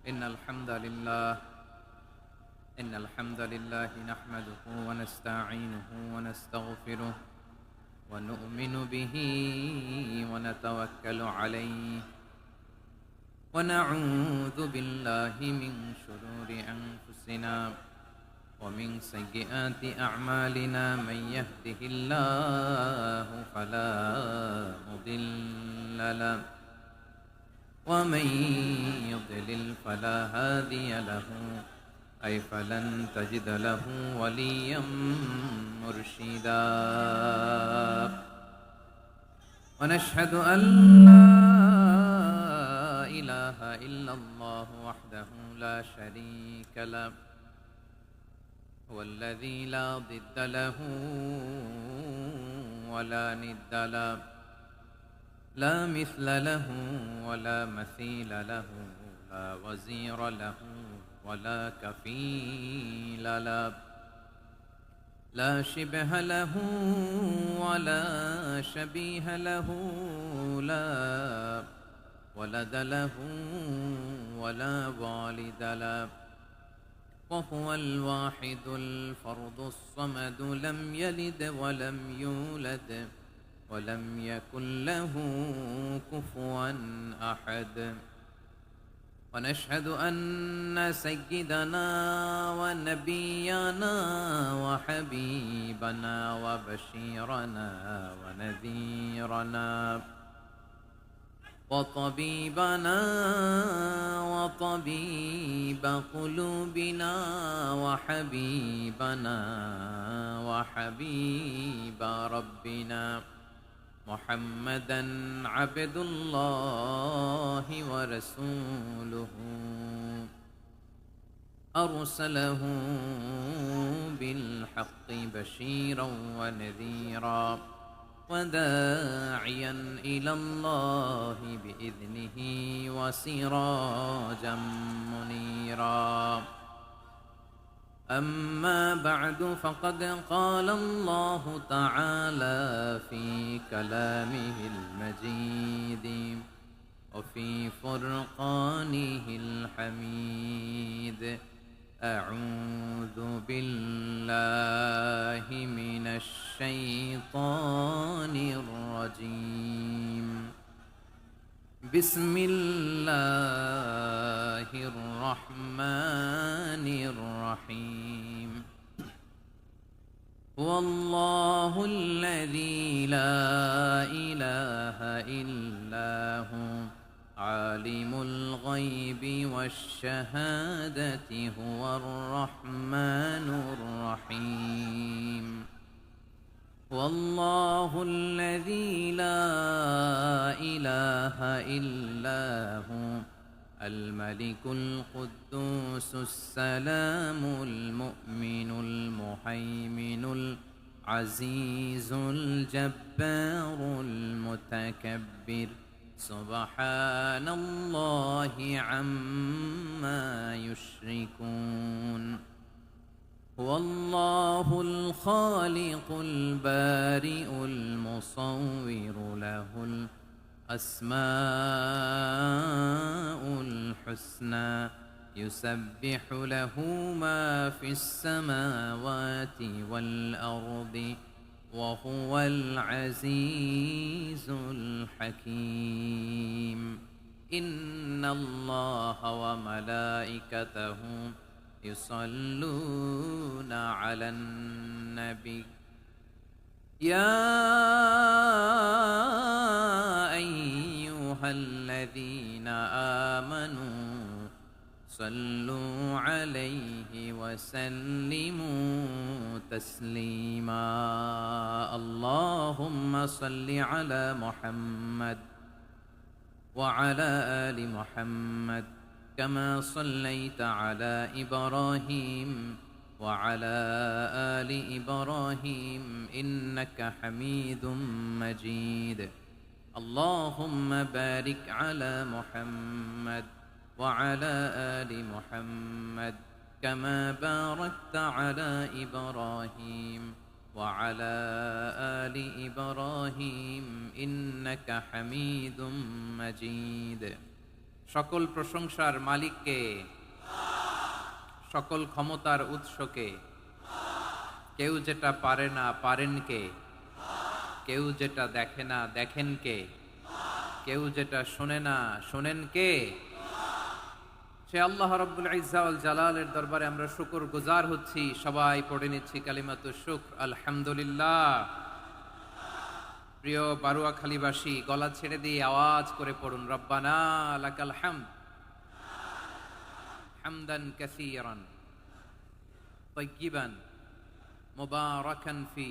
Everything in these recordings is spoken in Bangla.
إن الحمد لله إن الحمد لله نحمده ونستعينه ونستغفره ونؤمن به ونتوكل عليه ونعوذ بالله من شرور أنفسنا ومن سيئات أعمالنا من يهده الله فلا مضل له ومن يضلل فلا هادي له فلن تجد له وليا مرشدا ونشهد أن لا إله إلا الله وحده لا شريك له هو الذي لا ضد له ولا ند له لا مثل له ولا مثيل له لا وزير له ولا كفيل له لا شبه له ولا شبيه له لا ولد له ولا والد له وهو الواحد الفرد الصمد لم يلد ولم يولد ولم يكن له كفوا أحد ونشهد أن سيدنا ونبينا وحبيبنا وبشيرنا ونذيرنا وطبيبنا وطبيب قلوبنا وحبيبنا وحبيب ربنا محمدا عبد الله ورسوله أرسله بالحق بشيرا ونذيرا وداعيا إلى الله بإذنه وسراجا منيرا أما بعد فقد قال الله تعالى في كلامه المجيد وفي فرقانه الحميد أعوذ بالله من الشيطان الرجيم بسم الله الرحمن الرحيم هو الله الذي لا إله إلا هو عالم الغيب والشهادة هو الرحمن الرحيم والله الذي لا إله إلا هو الملك القدوس السلام المؤمن المهيمن العزيز الجبار المتكبر سبحان الله عما يشركون هو الله الخالق البارئ المصور له الأسماء الحسنى يسبح له ما في السماوات والأرض وهو العزيز الحكيم إن الله وملائكته يصلون على النبي يا أيها الذين آمنوا صلوا عليه وسلموا تسليما اللهم صل على محمد وعلى آل محمد كما صليت على إبراهيم وعلى آل إبراهيم إنك حميد مجيد اللهم بارك على محمد وعلى آل محمد كما باركت على إبراهيم وعلى آل إبراهيم إنك حميد مجيد সকল প্রশংসার মালিককে, সকল ক্ষমতার উৎসকে। কেউ যেটা পারে না পারেন কে, কেউ যেটা দেখে না দেখেন কে, কেউ যেটা শোনে না শোনেন কে? সে আল্লাহ রাব্বুল ইজ্জা ওয়াল জালালের দরবারে আমরা শুকর গুজার হচ্ছি। সবাই পড়ে নিচ্ছি কালিমাতুশ শুকর, আলহামদুলিল্লাহ। প্রিয় বারুয়াখালীবাসী, গলা ছেড়ে দিয়ে আওয়াজ করে পড়ুন, রব্বানা লাকাল হামদ হামদান কাসীরান তাইয়্যিবান মুবারাকান ফি,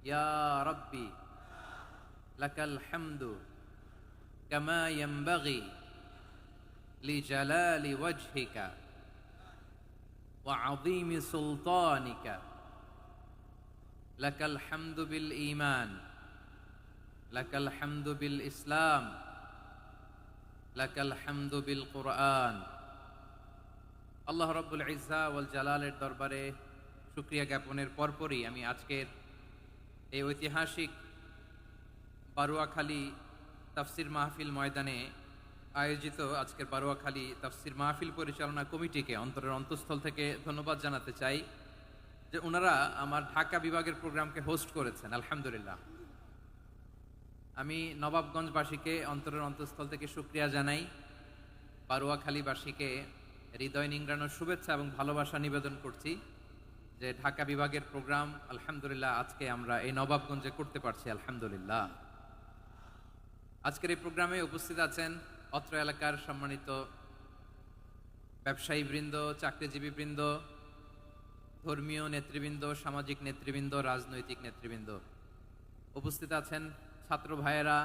ইয়া রাব্বি লাকাল হামদু কামা ইয়ানবাগি লিজালালি ওয়াজহিকা ওয়া আযীমি সুলতানিকা। লাকাল হামদু বিল ঈমান, লাকাল হামদু বিল ইসলাম, লাকাল হামদু বিল কুরআন। আল্লাহ রাব্বুল ইজ্জা ওয়াল জালালের দরবারে শুকরিয়া জ্ঞাপনের পরপরই আমি আজকের এই ঐতিহাসিক বারুয়াখালী তাফসির মাহফিল ময়দানে আয়োজিত আজকের বারুয়াখালী তাফসির মাহফিল পরিচালনা কমিটিকে অন্তরের অন্তঃস্থল থেকে ধন্যবাদ জানাতে চাই যে ওনারা আমার ঢাকা বিভাগের প্রোগ্রামকে হোস্ট করেছেন, আলহামদুলিল্লাহ। আমি নবাবগঞ্জবাসীকে অন্তরের অন্তঃস্থল থেকে শুকরিয়া জানাই, বারুয়াখালীবাসীকে হৃদয় নিংড়ানোর শুভেচ্ছা এবং ভালোবাসা নিবেদন করছি যে ঢাকা বিভাগের প্রোগ্রাম আলহামদুলিল্লাহ আজকে আমরা এই নবাবগঞ্জে করতে পারছি, আলহামদুলিল্লাহ। আজকের এই প্রোগ্রামে উপস্থিত আছেন অত্র এলাকার সম্মানিত ব্যবসায়ী বৃন্দ, চাকরিজীবী বৃন্দ, ধর্মীয় নেতৃবৃন্দ, সামাজিক নেতৃবৃন্দ, রাজনৈতিক নেতৃবৃন্দ। উপস্থিত আছেন ছাত্র ভাইয়েরা,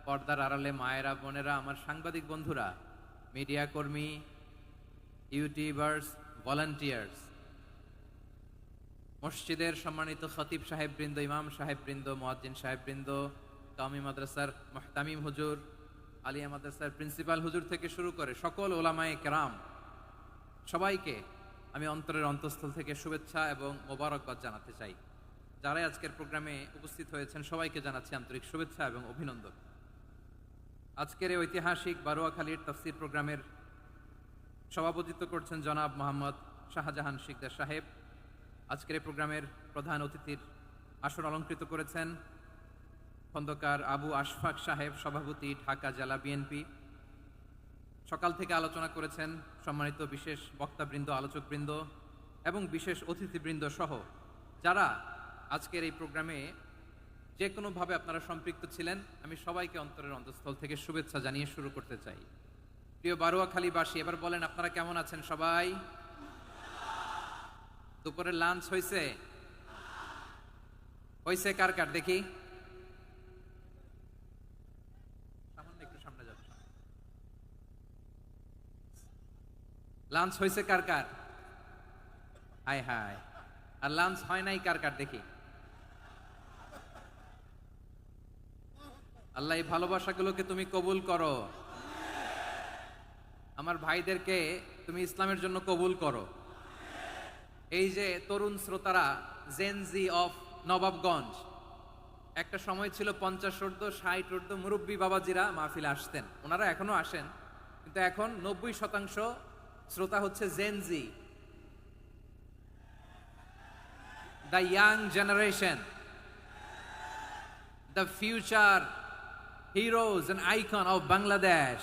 পর্দার আড়ালে মায়েরা, বোনেরা, আমার সাংবাদিক বন্ধুরা, মিডিয়া কর্মী, ইউটিউবার্স, ভলান্টিয়ার্স, মসজিদের সম্মানিত খতিব সাহেববৃন্দ, ইমাম সাহেববৃন্দ, মুয়াজ্জিন সাহেববৃন্দ, কাওমি মাদ্রাসার মুহতামিম হুজুর, আলিয়া মাদ্রাসার প্রিন্সিপাল হুজুর থেকে শুরু করে সকল ওলামায়ে কেরাম, সবাইকে আমি অন্তরের অন্তঃস্থল থেকে শুভেচ্ছা এবং মোবারকবাদ জানাতে চাই। যারাই আজকের প্রোগ্রামে উপস্থিত হয়েছেন সবাইকে জানাচ্ছি আন্তরিক শুভেচ্ছা এবং অভিনন্দন। আজকের এই ঐতিহাসিক বারুয়াখালীর তাফসির প্রোগ্রামের সভাপতিত্ব করছেন জনাব মোহাম্মদ শাহজাহান শিকদার সাহেব। আজকের এই প্রোগ্রামের প্রধান অতিথির আসন অলঙ্কৃত করেছেন খন্দকার আবু আশফাক সাহেব, সভাপতি, ঢাকা জেলা বিএনপি। সকাল থেকে আলোচনা করেছেন সম্মানিত বিশেষ বক্তাবৃন্দ, আলোচকবৃন্দ এবং বিশেষ অতিথিবৃন্দ সহ যারা আজকের এই প্রোগ্রামে যে কোনোভাবে আপনারা সম্পৃক্ত ছিলেন। আমি সবাইকে অন্তরের অন্তঃস্থল থেকে শুভেচ্ছা জানিয়ে শুরু করতে চাই। প্রিয় বারুয়াখালীবাসী, এবার বলেন আপনারা কেমন আছেন সবাই? দুপুরের লাঞ্চ হয়েছে? হয়েছে কার কার দেখি? লাঞ্চ হয়েছে কার কার? হায় হায়। আর লাঞ্চ হয় নাই কার কার দেখি? আল্লাহ এই ভালোবাসাগুলোকে তুমি কবুল করো। আমার ভাইদেরকে তুমি ইসলামের জন্য কবুল করো। এই যে তরুণ শ্রোতারা, জেনজি অফ নবাবগঞ্জ, একটা সময় ছিল 50 ঊর্ধ্ব 60 ঊর্ধ্ব মুরব্বী বাবাজিরা মাহফিলে আসতেন, ওনারা এখনো আসেন, কিন্তু এখন 90% শ্রোতা হচ্ছে Gen Z, the young generation, the future heroes and icon of Bangladesh.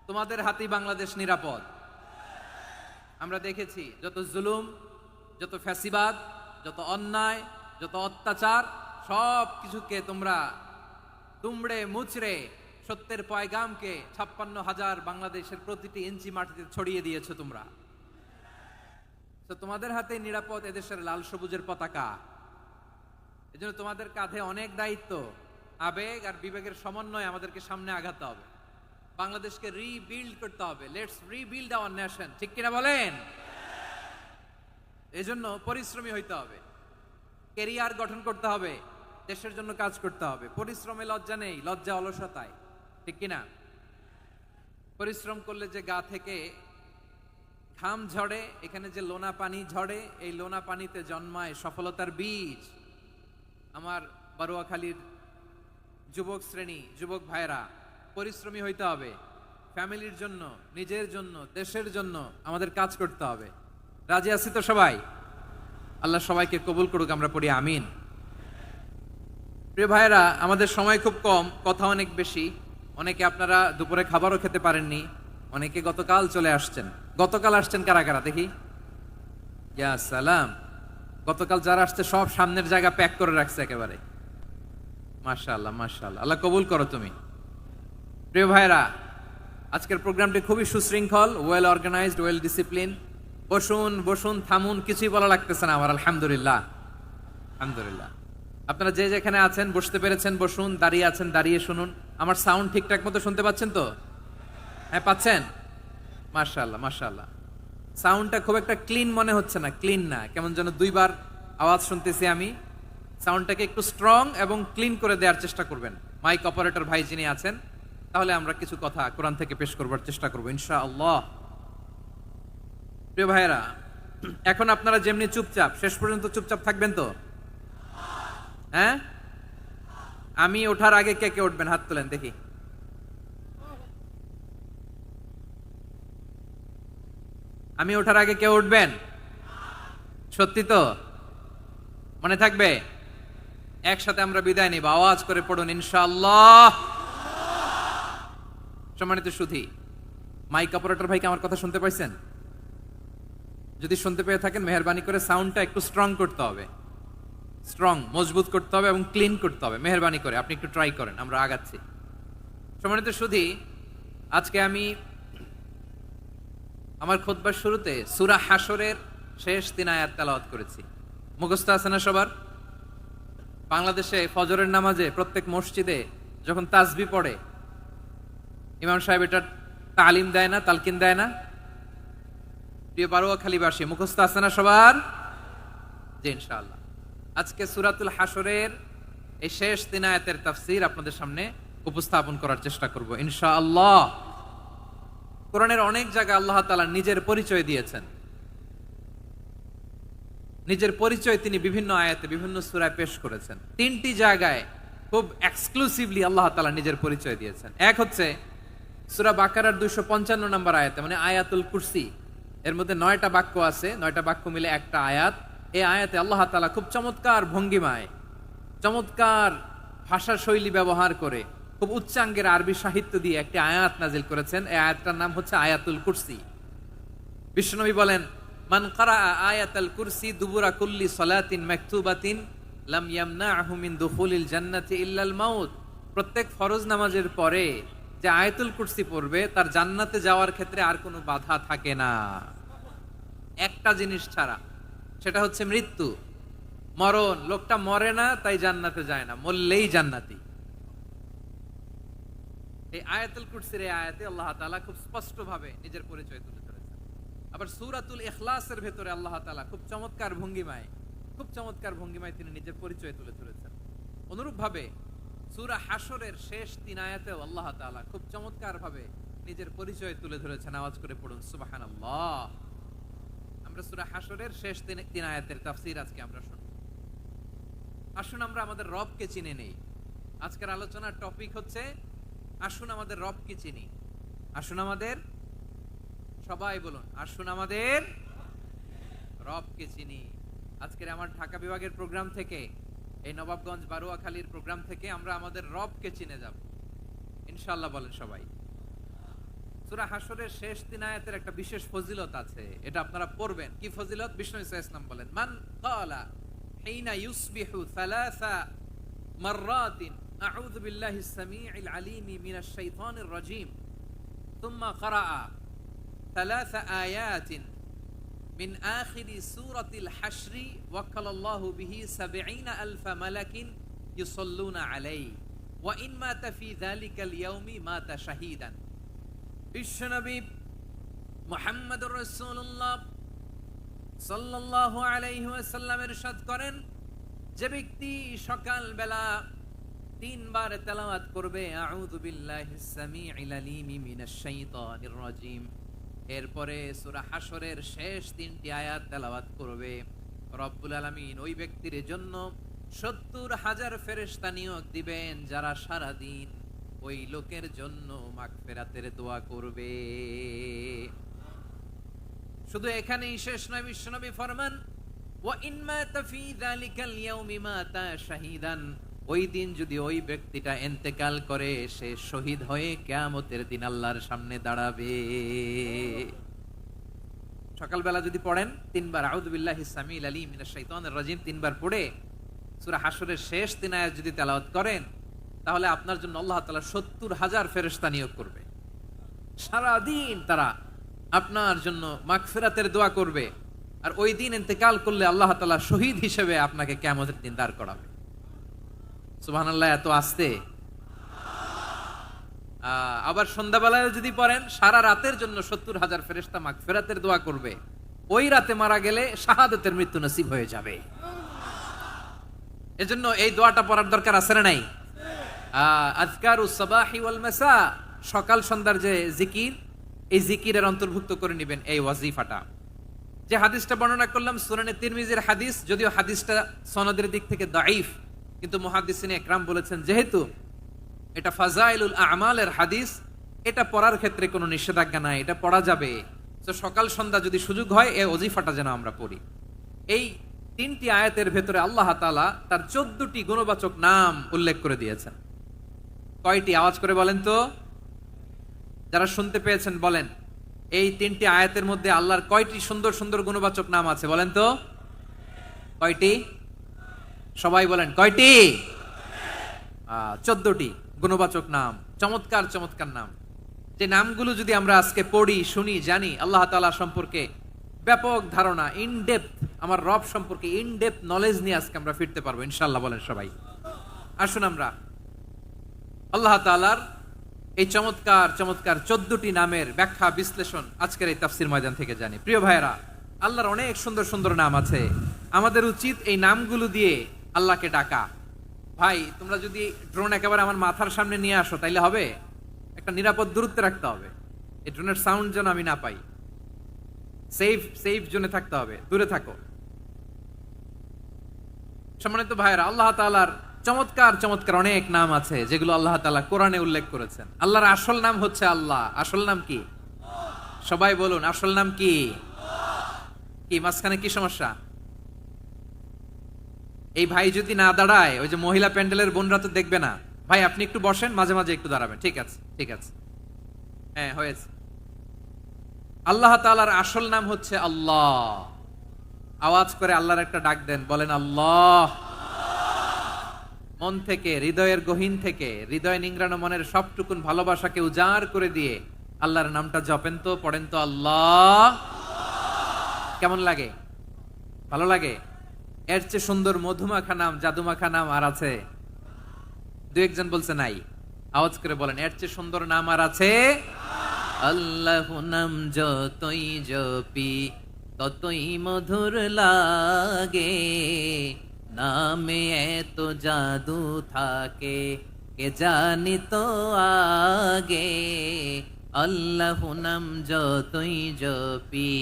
তোমাদের হাতেই বাংলাদেশ নিরাপদ। আমরা দেখেছি যত জুলুম, যত ফ্যাসিবাদ, যত অন্যায়, যত অত্যাচার, সব কিছুকে তোমরা দুমড়ে মুচড়ে সত্যের পয়গামকে 56,000 বাংলাদেশের প্রতিটি ইঞ্চি মাটিতে ছড়িয়ে দিয়েছো তোমরা। তো তোমাদের হাতে নিরাপদ এদেশের লাল সবুজের পতাকা। এজন্য তোমাদের কাঁধে অনেক দায়িত্ব, আবেগ আর বিবেকের সমন্বয়ে আমাদেরকে সামনে আগাতে হবে। বাংলাদেশকে রিবিল্ড করতে হবে। লেটস রিবিল্ড আওয়ার নেশন, ঠিক কিনা বলেন? এজন্য পরিশ্রমী হইতে হবে, ক্যারিয়ার গঠন করতে হবে, দেশের জন্য কাজ করতে হবে। পরিশ্রমে লজ্জা নেই, লজ্জা অলসতায়, ঠিক কিনা? পরিশ্রম করলে যে গা থেকে ঘাম ঝরে, এখানে যে লোনা পানি ঝরে, এই লোনা পানিতে জন্মায় সফলতার বীজ। আমার বারুয়াখালীর যুবক শ্রেণী, যুবক ভাইরা, পরিশ্রমী হইতে হবে, ফ্যামিলির জন্য, নিজের জন্য, দেশের জন্য আমাদের কাজ করতে হবে। রাজি আছি তো সবাই? আল্লাহ সবাইকে কবুল করুক, আমরা পড়ি আমিন। প্রিয় ভাইয়েরা, আমাদের সময় খুব কম, কথা অনেক বেশি। অনেকে আপনারা দুপুরে খাবারও খেতে পারেননি, অনেকে গতকাল চলে আসছেন। গতকাল আসছেন কারা কারা দেখি? ইয়া সালাম। গতকাল যারা আসছে সব সামনের জায়গা প্যাক করে রাখছে একেবারে। মাশাআল্লাহ মাশাআল্লাহ, আল্লাহ কবুল করো তুমি। প্রিয় ভাইয়েরা, আজকের প্রোগ্রামটি খুবই সুশৃঙ্খল, ওয়েল অর্গানাইজড, ওয়েল ডিসিপ্লিন। বসুন বসুন, থামুন, কিছুই বলা লাগতেছে না আমার। আলহামদুলিল্লাহ আলহামদুলিল্লাহ। আপনারা যে যেখানে আছেন বসতে পেরেছেন বসুন, দাঁড়িয়ে আছেন দাঁড়িয়ে শুনুন। আমার সাউন্ড ঠিকঠাক মতো শুনতে পাচ্ছেন তো? হ্যাঁ, পাচ্ছেন? মাশাআল্লাহ মাশাআল্লাহ। সাউন্ডটা খুব একটা ক্লিন মনে হচ্ছে না, ক্লিন না, কেমন যেন দুইবার আওয়াজ শুনতেছি আমি। সাউন্ডটাকে একটু স্ট্রং এবং ক্লিন করে দেওয়ার চেষ্টা করবেন মাইক অপারেটর ভাই যিনি আছেন। তাহলে আমরা কিছু কথা কোরআন থেকে পেশ করবার চেষ্টা করবো ইনশাআল্লাহ। প্রিয় ভাইয়েরা, এখন আপনারা যেমনি চুপচাপ, শেষ পর্যন্ত চুপচাপ থাকবেন তো? হ্যাঁ, আমি ওঠার আগে কে কে উঠবেন হাত তোলেন দেখি। আমি ওঠার আগে কে উঠবেন? সত্যি তো? মনে থাকবে? একসাথে আমরা বিদায় নিব, আওয়াজ করে পড়ুন ইনশাআল্লাহ। সম্মানিত সুধী, মাইক অপারেটর ভাইকে আমার কথা শুনতে পাইছেন? যদি শুনতে পেয়ে থাকেন মেহেরবানি করে সাউন্ডটা একটু স্ট্রং করতে হবে, স্ট্রং মজবুত করতে হবে এবং ক্লিন করতে হবে। মেহেরবানি করে আপনি একটু ট্রাই করেন, আমরা আগাচ্ছি। সম্মানিত সুধী, আজকে আমি আমার খুতবার শুরুতে সূরা হাশরের শেষ 3 আয়াত তেলাওয়াত করেছি। মুখস্থ আছে না সবার? বাংলাদেশে ফজরের নামাজে প্রত্যেক মসজিদে যখন তাসবিহ পড়ে ইমাম সাহেব এটার তালিম দেয় না, তালকিন দেয় না? প্রিয় বারোয়াখালীবাসী, মুখস্থ আছে না সবার? জি ইনশাআল্লাহ। আজকে সূরাতুল হাশরের এই শেষ 3 আয়াতের তাফসীর আপনাদের সামনে উপস্থাপন করার চেষ্টা করব ইনশাআল্লাহ। কোরআনের অনেক জায়গায় আল্লাহ তাআলা নিজের পরিচয় দিয়েছেন। নিজের পরিচয় তিনি বিভিন্ন আয়াতে বিভিন্ন সূরায় পেশ করেছেন। 3টি জায়গায় খুব এক্সক্লুসিভলি আল্লাহ তাআলা নিজের পরিচয় দিয়েছেন। এক হচ্ছে সূরা বাকারার 255 নম্বর আয়াতে, মানে আয়াতুল কুরসি। এর মধ্যে 9টা বাক্য আছে, 9টা বাক্য মিলে একটা আয়াত। এই আয়াতে আল্লাহ তাআলা খুব চমৎকার ভঙ্গিমায়, চমৎকার ভাষা শৈলী ব্যবহার করে, খুব উচ্চাঙ্গের আরবি সাহিত্য দিয়ে একটি আয়াত নাজিল করেছেন। এই আয়াতটার নাম হচ্ছে আয়াতুল কুরসি। বিশ্বনবী বলেন, মান ক্বারাআ আয়াতাল কুরসি দুবুরা কুল্লি সালাতিন মাকতুবাতিন লাম ইয়ামনাহু মিন দুখুলিল জান্নাতি ইল্লাল মাউত। প্রত্যেক ফরজ নামাজের পরে যে আয়াতুল কুরসি পড়বে তার জান্নাতে যাওয়ার ক্ষেত্রে আর কোনো বাধা থাকে না, একটা জিনিস ছাড়া, সেটা হচ্ছে মৃত্যু, মরণ। লোকটা মরে না তাই জান্নাতে যায় না, মরলেই জান্নাতি। এই আয়াতুল কুরসির এই আয়াতে আল্লাহ তাআলা খুব স্পষ্টভাবে নিজের পরিচয় তুলে ধরেছেন। আবার সূরাতুল ইখলাসের ভেতরে আল্লাহ তাআলা খুব চমৎকার ভঙ্গিমায় তিনি নিজের পরিচয় তুলে ধরেছেন। অনুরূপভাবে সূরা হাশরের শেষ 3 আয়াতেও আল্লাহ তাআলা খুব চমৎকার ভাবে নিজের পরিচয় তুলে ধরেছেন। আওয়াজ করে পড়ুন সুবহানাল্লাহ। আমরা সূরা হাশরের শেষ 3 আয়াতের তাফসীর আজকে আমরা শুনব। আসুন আমরা আমাদের রবকে চিনে নেই। আজকের আলোচনার টপিক হচ্ছে আসুন আমাদের রবকে চিনি। আসুন আমাদের, সবাই বলুন, আসুন আমাদের রবকে চিনি। আজকের আমার ঢাকা বিভাগের প্রোগ্রাম থেকে, এই নবাবগঞ্জ বারোয়াখালীর প্রোগ্রাম থেকে আমরা আমাদের রবকে চিনে যাব ইনশাআল্লাহ। বলেন সবাই। সূরা হাশরের শেষ 3 আয়াতের একটা বিশেষ ফজিলত আছে, এটা আপনারা পড়বেন। কি ফজিলত? বিষ্ণু ঈসা ইসলাম বলেন, মান ক্বালা হিনা ইউসবিহু সালাসা মাররাতিন আউযু বিল্লাহিস সামিউল আলীম মিনাশ শাইতানির রাজীম সুম্মা ক্বারাআ সালাসা আয়াতিন মিন আখিরি সূরাতিল হাশরি ওয়াক্কালাল্লাহু বিহি ৭০,০০০ মালাকিন ইউসাল্লুনা আলাইহি ওয়া ইন মাতা ফি যালিকাল ইয়াউমি মাতা শাহীদান। বিশ্বনবী মুহাম্মদুর রাসূলুল্লাহ সাল্লাল্লাহু আলাইহি ওয়াসাল্লাম ইরশাদ করেন, যে ব্যক্তি সকাল বেলা 3 বার তেলাওয়াত করবে আউযু বিল্লাহিস সামিউল আলীম মিনাশ শাইতানির রাজীম, এরপরে সূরা হাশরের শেষ 3টি আয়াত তেলাওয়াত করবে, রব্বুল আলামিন ওই ব্যক্তির জন্য ৭০,০০০ ফেরেশতা নিয়োগ দিবেন যারা সারা দিন ওই লোকের জন্য মাগফিরাতের দোয়া করবে। শুধু এখানেই শেষ নয়, বিশ্বনবী ফরমান ওয়া ইন মাতা ফি যালিকাল ইয়াউমি মাতা শাহীদান, ওই দিন যদি ওই ব্যক্তিটা ইন্তেকাল করে সে শহীদ হয়ে কিয়ামতের দিন আল্লাহর সামনে দাঁড়াবে। সকালবেলা যদি পড়েন তিনবার আউযু বিল্লাহিস সামিল আলিম মিনাশ শাইতানির রাজিম তিনবার পড়ে সূরা হাশরের শেষ 3 আয়াত যদি তেলাওয়াত করেন, তাহলে আপনার জন্য আল্লাহ তাআলা 70,000 ফেরেশতা নিয়োগ করবে। সারা দিন তারা আপনার জন্য মাগফিরাতের দোয়া করবে। আর ওই দিন ইন্তেকাল করলে আল্লাহ তাআলা শহীদ হিসেবে আপনাকে কিয়ামতের দিন দাঁড় করাবে। সুবহানাল্লাহ, এত আস্তে। আবার সন্ধ্যাবেলায় যদি পড়েন, সারা রাতের জন্য 70,000 ফেরেশতা মাগফিরাতের দোয়া করবে। ওই রাতে মারা গেলে শাহাদাতের মৃত্যু নসিব হয়ে যাবে। এজন্য এই দোয়াটা পড়ার দরকার আছে না নাই? আযকারুস সাবাহি ওয়াল মাসা, সকাল সন্ধ্যার যে জিকির, এই জিকিরের অন্তর্ভুক্ত করে নেবেন এই ওয়াজিফাটা। যে হাদিসটা বর্ণনা করলাম সুনানে তিরমিজির হাদিস, যদিও হাদিসটা সনদের দিক থেকে দাঈফ, কিন্তু মুহাদ্দিসিনে ইকরাম বলেছেন যেহেতু এটা ফাজাইলুল আমালের হাদিস, এটা পড়ার ক্ষেত্রে কোনো নিষেধাজ্ঞা নাই, এটা পড়া যাবে। তো সকাল সন্ধ্যা যদি সুযোগ হয় এই ওয়াজিফাটা যেন আমরা পড়ি। এই 3টি আয়াতের ভেতরে আল্লাহ তাআলা তার 14টি গুণবাচক নাম উল্লেখ করে দিয়েছেন। কয়টি? আওয়াজ করে বলেন তো, যারা শুনতে পেয়েছেন বলেন। এই 3টি আয়াতের মধ্যে আল্লাহর কয়টি সুন্দর সুন্দর গুণবাচক নাম আছে বলেন তো? কয়টি? সবাই বলেন কয়টি? 14টি গুণবাচক নাম, চমৎকার চমৎকার নাম। যে নামগুলো যদি আমরা আজকে পড়ি, শুনি, জানি, আল্লাহ তাআলা সম্পর্কে ব্যাপক ধারণা, ইনডেপথ, আমার রব সম্পর্কে ইনডেপথ নলেজ নিয়ে আজকে আমরা ফিরতে পারবো ইনশাআল্লাহ। বলেন সবাই। আসুন আমরা আল্লাহ তাআলার এই চমৎকার চমৎকার 14টি নামের ব্যাখ্যা বিশ্লেষণ আজকের এই তাফসীর ময়দান থেকে জানি। প্রিয় ভাইরা, আল্লাহর অনেক সুন্দর সুন্দর নাম আছে। আমাদের উচিত এই নামগুলো দিয়ে আল্লাহকে ডাকা। ভাই, তোমরা যদি ড্রোন একেবারে আমার মাথার সামনে নিয়ে আসো তাইলে হবে? একটা নিরাপদ দূরত্বে রাখতে হবে, এই ড্রোনের সাউন্ড যেন আমি না পাই। সেফ জোনে থাকতে হবে, দূরে থাকো। সম্মানিত ভাইরা, আল্লাহ তাআলার চমৎকার চমৎকার অনেক নাম আছে যেগুলো আল্লাহ তাআলা কোরআনে উল্লেখ করেছেন। আল্লাহর আসল নাম হচ্ছে আল্লাহ। আসল নাম কি? সবাই বলুন, আসল নাম কি? কি মাঝখানে কি সমস্যা? এই ভাই যদি না দাঁড়ায়, ওই যে মহিলা প্যান্ডেলের বোনরা তো দেখবে না। ভাই আপনি একটু বসেন, মাঝে মাঝে একটু দাঁড়াবেন। ঠিক আছে, ঠিক আছে, হ্যাঁ হয়েছে। আল্লাহ তাআলার আসল নাম হচ্ছে আল্লাহ। আওয়াজ করে আল্লাহর একটা ডাক দেন, বলেন আল্লাহ। মন থেকে, হৃদয়ের গহীন থেকে, হৃদয় নিংড়ানো মনের সবটুকুন ভালোবাসাকে উজাড় করে দিয়ে আল্লাহর নামটা জপেন তো, পড়েন তো আল্লাহ। কেমন লাগে? ভালো লাগে? এর চেয়ে সুন্দর মধুমাখা নাম, জাদুমাখা নাম আর আছে? দু একজন বলছে নাই। আওয়াজ করে বলেন, এর চেয়ে সুন্দর নাম আর আছে? আল্লাহ নাম যতই জপি ততই মধুর লাগে, নামে এত জাদু থাকে কে জানি তো আগে। আল্লাহ নাম যতই জপি,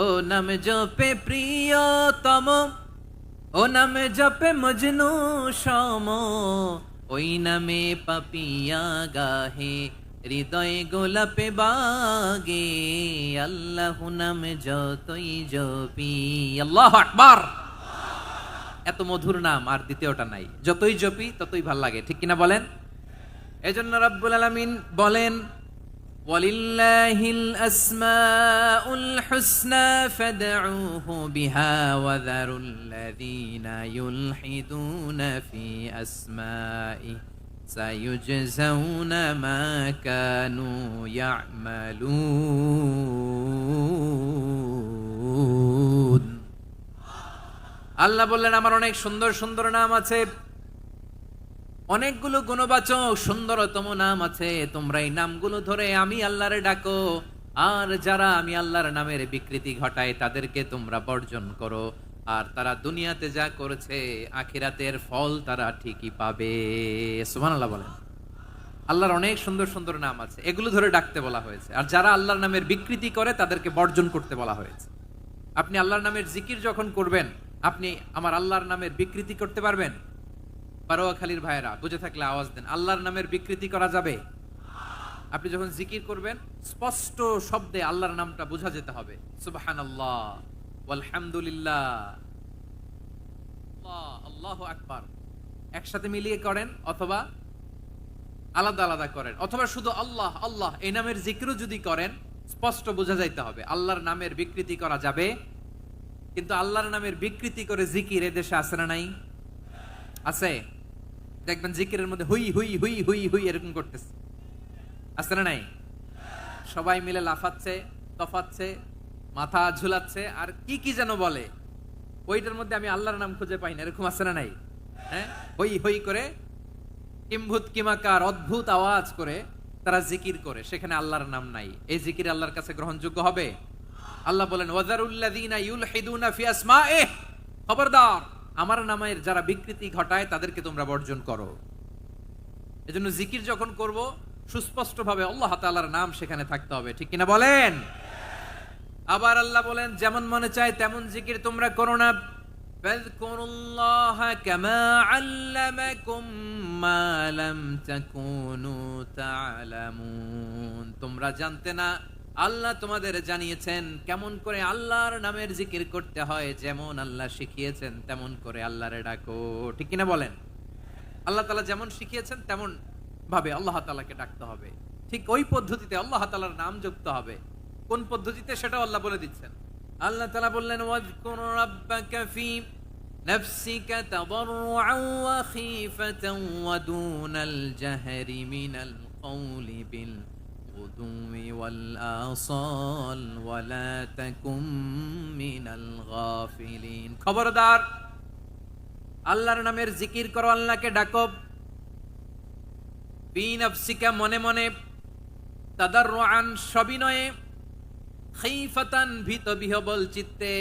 ও নাম জপে প্রিয়তম, ও নামে জপে মজনু সম, ওই নামে পাপিয়া গাহে হৃদয় গোলাপে বাগে। আল্লাহ নাম যতই জপি। আল্লাহু আকবার। এত মধুর নাম আর দ্বিতীয়টা নাই। যতই জপি ততই ভাল লাগে, ঠিক কিনা বলেন? এজন্য রব্বুল আলামিন বলেন, ওয়ালিল্লাহিল আসমাউল হুসনা ফাদউহু বিহা ওয়া যারুল্লাযীনা ইউলহিদুনা ফি আসমাই সায়ুজজাউনা মা কানু ইয়ামালুন। আল্লাহ বললেন, আমার অনেক সুন্দর সুন্দর নাম আছে, অনেকগুলো গুণবাচক সুন্দরতম নাম আছে। তোমরা এই নামগুলো ধরে আমি আল্লাহরে ডাকো, আর যারা আমি আল্লাহর নামের বিকৃতি ঘটায় তাদেরকে তোমরা বর্জন করো। আর তারা দুনিয়াতে যা করেছে আখিরাতের ফল তারা ঠিকই পাবে। সুবহানাল্লাহ বলেন। আল্লাহর অনেক সুন্দর সুন্দর নাম আছে, এগুলো ধরে ডাকতে বলা হয়েছে। আর যারা আল্লাহর নামের বিকৃতি করে তাদেরকে বর্জন করতে বলা হয়েছে। আপনি আল্লাহর নামের জিকির যখন করবেন, আপনি আমার আল্লাহর নামের বিকৃতি করতে পারবেন? পারোয়াখালীর ভাইয়েরা বুঝে থাকলে আওয়াজ দেন, আল্লাহর নামের বিকৃতি করা যাবে? আপনি যখন জিকির করবেন স্পষ্ট শব্দে আল্লাহর নামটা বোঝা যেতে হবে। সুবহানাল্লাহ, আলহামদুলিল্লাহ, আল্লাহু আকবার একসাথে মিলিয়ে করেন অথবা আলাদা আলাদা করেন, অথবা শুধু আল্লাহ আল্লাহ এই নামের জিকিরও যদি করেন স্পষ্ট বোঝা যাইতে হবে। আল্লাহর নামের বিকৃতি করা যাবে, কিন্তু আল্লাহর নামের বিকৃতি করে জিকির এদেশে আছে না নাই? আছে। দেখবেন জিকিরের মধ্যে হুই হুই হুই হুই হুই এরকম করতেছে, আছে না নাই? সবাই মিলে লাফাচ্ছে, তফাচ্ছে, মাথা ঝুলাচ্ছে, আর কি কি যেন বলে, ওইটার মধ্যে আমি আল্লাহর নাম খুঁজে পাই না, এরকম আছে না নাই? হ্যাঁ, হই হই করে কিম্ভূত কিমাকার অদ্ভুত আওয়াজ করে তারা জিকির করে, সেখানে আল্লাহর নাম নাই। এই জিকির আল্লাহর কাছে গ্রহণযোগ্য হবে? আল্লাহ বলেন ওয়াজারুল্লাযীনা ইউলহিদুনা ফি আসমাইহি, খবরদার আমার নামের যারা বিকৃতি ঘটায় তাদেরকে তোমরা বর্জন করো। এজন্য জিকির যখন করব সুস্পষ্ট ভাবে আল্লাহ তাআলার নাম সেখানে থাকতে হবে, ঠিক কিনা বলেন? আবার আল্লাহ বলেন যেমন মনে চায় তেমন জিকির তোমরা করো না। ফাযকুরুল্লাহা কামা আল্লামাকুম মা লাম তাকুনু তা'লামুন, তোমরা জানতে না, আল্লাহ তোমাদের জানিয়েছেন কেমন করে আল্লাহর নামের জিকির করতে হয়, যেমন আল্লাহ শিখিয়েছেন তেমন করে আল্লাহরে ডাকো, ঠিক কিনা বলেন? আল্লাহ তাআলা যেমন শিখিয়েছেন তেমন ভাবে আল্লাহ তাআলাকে ডাকতে হবে, ঠিক ওই পদ্ধতিতে আল্লাহ তাআলার নাম যুক্ত হবে। কোন পদ্ধতিতে সেটাও আল্লাহ বলে দিচ্ছেন। আল্লাহ তাআলা বললেন ওয়াযকুর রাব্বাকা ফি নাফসিকা তাদাররুআন ওয়া খীফাতান ওয়া দুনাল জাহরি মিনাল কওলি বিল গুদুই ওয়াল আসাল ওয়া লা তাকুম মিনাল গাফিলিন, খবরদার আল্লাহর নামের জিকির করো, আল্লাহকে ডাকো, ফি নাফসিকা মনে মনে, তাদাররুআন সবিনয়ে, খীফাতান ভীত বিহবল চিত্তে,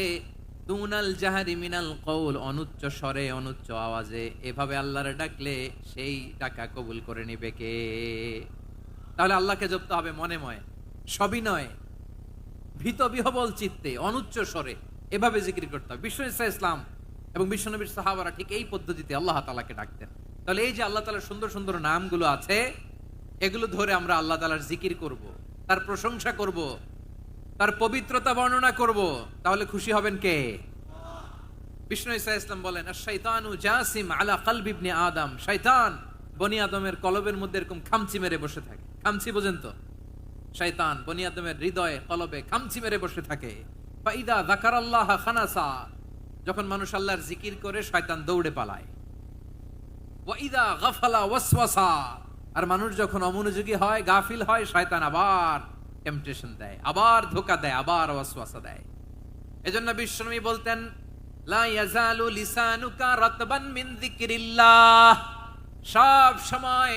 দুনাল জাহরি মিনাল কওল অনুচ্চ স্বরে অনুচ্চ আওয়াজে। এভাবে আল্লাহরে ডাকলে সেই ডাকা কবুল করে নিবে কে? তাহলে আল্লাহকে জপতে হবে মনে মনে, সবিনয়ে, ভীত বিহবল চিত্তে, অনুচ্চ স্বরে, এভাবে জিকির করতে হবে। বিষ্ণু ইসলাম এবং বিশ্বনবীর সাহাবারা ঠিক এই পদ্ধতিতে আল্লাহ তাআলাকে ডাকতেন। তাহলে এই যে আল্লাহ তাআলার সুন্দর সুন্দর নামগুলো আছে, এগুলো ধরে আমরা আল্লাহ তাআলার জিকির করব, তার প্রশংসা করব, তার পবিত্রতা বর্ণনা করব, তাহলে খুশি হবেন কে? বিষ্ণু ইসলাম বলেন আশ-শাইতানু জাসিম আলা কলবি ইবনে আদম, শয়তান বনি আদমের কলবের মধ্যে এরকম খামচি মেরে বসে থাকে। খামচি বোঝেন তো? শয়তান বনি আদমের হৃদয়ে কলবে খামচি মেরে বসে থাকে। ফাইদা যাকারাল্লাহ খানাসা, যখন মানুষ আল্লাহর জিকির করে শয়তান দৌড়ে পালায়। ওয়া ইদা গাফালা ওয়াসওয়াসা, আর মানুষ যখন অমনোযোগী হয়, গাফিল হয়, শয়তান আবার টেম্পটেশন দেয়, আবার ধোঁকা দেয়, আবার ওয়াসওয়াসা দেয়। এজন্য বিশ্বনবী বলতেন লা ইয়াজালু লিসানুকা রাতবান মিন যিকরিল্লাহ, সব সময়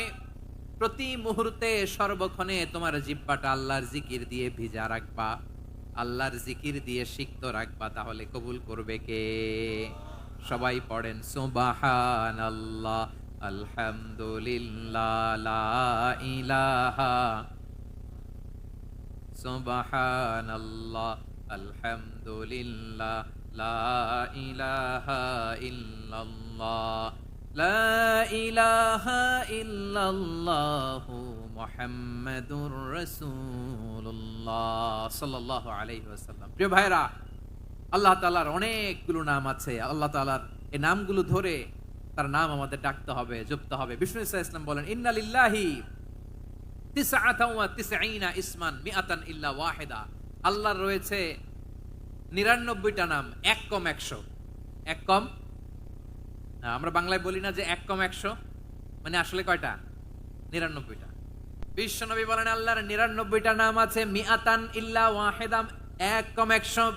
প্রতি মুহূর্তে সর্বক্ষণে তোমার জিহ্বাটা আল্লাহর জিকির দিয়ে ভিজা রাখবা, আল্লাহর জিকির দিয়ে সিক্ত রাখবা, তাহলে কবুল করবে কে? সবাই পড়েন সুবহানাল্লাহ আলহামদুলিল্লাহ লা ইলাহা, সুবহানাল্লাহ আলহামদুলিল্লাহ লা ইলাহা ইল্লাল্লাহ, লা ইলাহা ইল্লাল্লাহু মুহাম্মাদুর রাসূলুল্লাহ সাল্লাল্লাহু আলাইহি ওয়াসাল্লাম। প্রিয় ভাইরা, আল্লাহ তাআলার অনেকগুলো নাম আছে। আল্লাহ তাআলার এই নামগুলো ধরে তার নাম আমাদের ডাকতে হবে, জপতে হবে। বিষ্ণু ইসলাম বলেন ইন্না লিল্লাহি তিসআতান ওয়া তিসঈনা ইসমান মিআতান ইল্লা ওয়াহিদা, আল্লাহর রয়েছে 99টা নাম, এক কম 100। এক কম, আমরা বাংলায় বলি না যে এক কম 100, মানে আসলে কয়টা? 99টা। বিশ্বনবী বলেন আল্লাহর 99টা নাম আছে, মিআতান ইল্লা ওয়াহিদা, এক কম 100।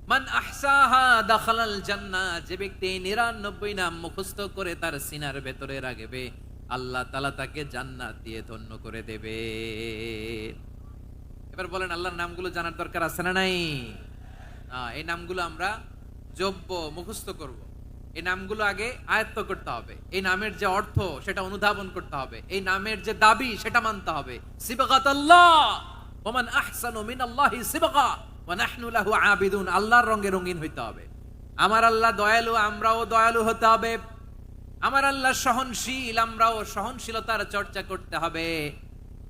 মান আহসাহা দাখালাল জান্নাহ, যে ব্যক্তি 99 নাম মুখস্থ করে তার সিনার ভেতরে রাখবে, আল্লাহ তাআলা তাকে জান্নাত দিয়ে ধন্য করে দেবে। এবার বলেন আল্লাহর নামগুলো জানার দরকার আছে না নাই? এই নামগুলো আমরা জপব, মুখস্থ করব। এই নামগুলো আগে আয়ত্ত করতে হবে। এই নামের যে অর্থ সেটা অনুধাবন করতে হবে। এই নামের যে দাবি সেটা মানতে হবে। সিবগাতাল্লাহ ওয়া মান আহসানু মিনাল্লাহি সিবগা ওয়া নাহনু লাহু আবিদুন, আল্লাহর রঙে রঙিন হইতে হবে। আমার আল্লাহ দয়ালু, আমরাও দয়ালু হতে হবে। আমার আল্লাহ সহনশীল, আমরাও সহনশীলতার চর্চা করতে হবে।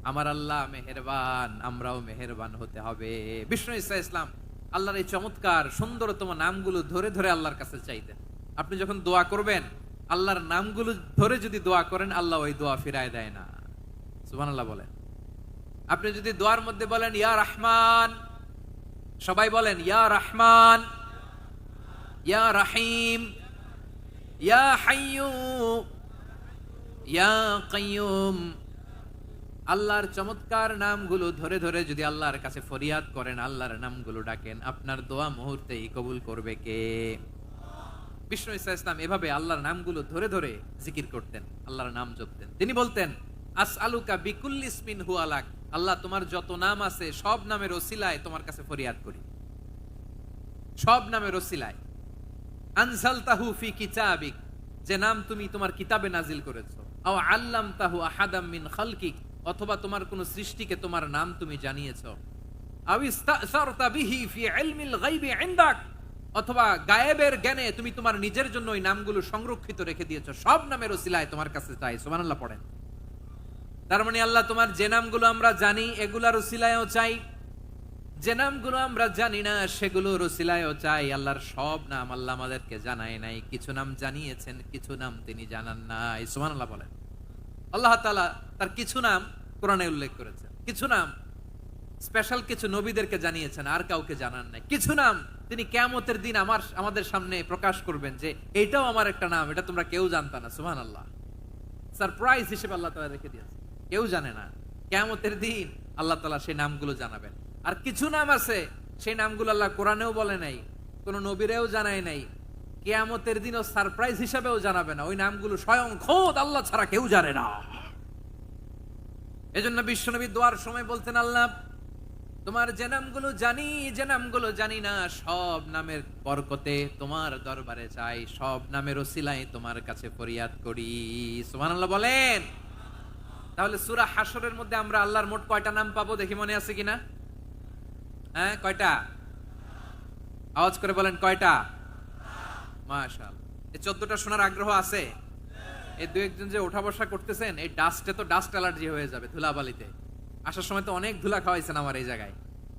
আমার আল্লাহ মেহেরবান, আমরাও মেহেরবান হতে হবে। বিষ্ণু ঈসা ইসলাম আল্লাহর এই চমৎকার সুন্দরতম নামগুলো ধরে ধরে আল্লাহর কাছে চাইতেন। আপনি যখন দোয়া করবেন, আল্লাহর নামগুলো ধরে যদি দোয়া করেন, আল্লাহ ওই দোয়া ফিরায় দেয় না। সুবহানাল্লাহ বলেন। আপনি যদি দোয়ার মধ্যে বলেন ইয়া রহমান, সবাই বলেন ইয়া রহমান, ইয়া রহিম, ইয়া হাইয়্যু, ইয়া কাইয়্যুম, আল্লাহর চমৎকার নামগুলো ধরে ধরে যদি আল্লাহর কাছে ফরিয়াদ করেন, আল্লাহর নামগুলো ডাকেন, আপনার দোয়া মুহূর্তেই কবুল করবে কে? বিষ্ণু ঈসা ইসলাম এভাবে আল্লাহর নামগুলো ধরে ধরে জিকির করতেন, আল্লাহর নাম জপতেন। তিনি বলতেন আসআলুকা বিকুল্লি ইসমিন হুয়া লাক, আল্লাহ তোমার যত নাম আছে সব নামের ওসিলায় তোমার কাছে ফরিয়াদ করি, সব নামের ওসিলায়। আনজালতাহু ফি কিতাবিক, যে নাম তুমি তোমার কিতাবে নাজিল করেছো। আও আল্লামতাহু আহাদাম মিন খালকিক, অথবা তোমার কোন সৃষ্টিকে তোমার নাম তুমি জানিয়েছো। আও ইস্তাসারতা বিহি ফি ইলমিল গায়বি ইনদাক, অথবা গায়েবের জ্ঞানে তুমি তোমার নিজের জন্য ওই নামগুলো সংরক্ষিত রেখে দিয়েছো। সব নামের ওসিলায় তোমার কাছে চাই। সুবহানাল্লাহ পড়েন। তার মানে আল্লাহ তোমার যে নামগুলো আমরা জানি এগুলার ওসিলায়ও চাই, যে নামগুলো আমরা জানি না সেগুলোর ওসিলায়ও চাই। আল্লাহর সব নাম আল্লাহ আমাদেরকে জানায় নাই, কিছু নাম জানিয়েছেন, কিছু নাম তিনি জানান নাই। সুবহানাল্লাহ বলেন। আল্লাহ তাআলা তার কিছু নাম কোরআনে উল্লেখ করেছেন, কিছু নাম স্পেশাল কিছু নবীদেরকে জানিয়েছেন, আর কাউকে জানান নাই। কিছু নাম তিনি কিয়ামতের দিন আমাদের সামনে প্রকাশ করবেন যে এটাও আমার একটা নাম, এটা তোমরা কেউ জানতা না। সুবহানাল্লাহ, সারপ্রাইজ হিসেবে আল্লাহ তাআলা রেখে দিয়েছেন, কেউ জানে না। কিয়ামতের দিন আল্লাহ তাআলা সেই নামগুলো জানাবেন। আর কিছু নাম আছে সেই নামগুলো আল্লাহ কোরআনেও বলে নাই, কোন নবীরেও জানায় নাই, কিয়ামতের দিনও সারপ্রাইজ হিসেবেও জানাবে না। ওই নামগুলো স্বয়ং খোদ আল্লাহ ছাড়া কেউ জানে না। এজন্য বিশ্বনবী দোয়ার সময় বলতেন, আল্লাহ তোমার যে নামগুলো জানি, যে নামগুলো জানি না, সব নামের বরকতে তোমার দরবারে চাই, সব নামের ওসিলায় তোমার কাছে ফরিয়াদ করি। সুবহানাল্লাহ বলেন। তাহলে সূরা হাশরের মধ্যে আমরা আল্লাহর মোট কয়টা নাম পাবো দেখি, মনে আছে কিনা? হ্যাঁ, কয়টা? আওয়াজ করে বলেন কয়টা? মাশাআল্লাহ। এই 14টা শোনার আগ্রহ আছে? এই দু একজন যে ওঠা বসা করতেছেন, এই ডাস্টে তো ডাস্ট অ্যালার্জি হয়ে যাবে, ধুলাবালিতে আসার সময় তো অনেক ধুলা খাওয়াইছেন আমার এই জায়গায়।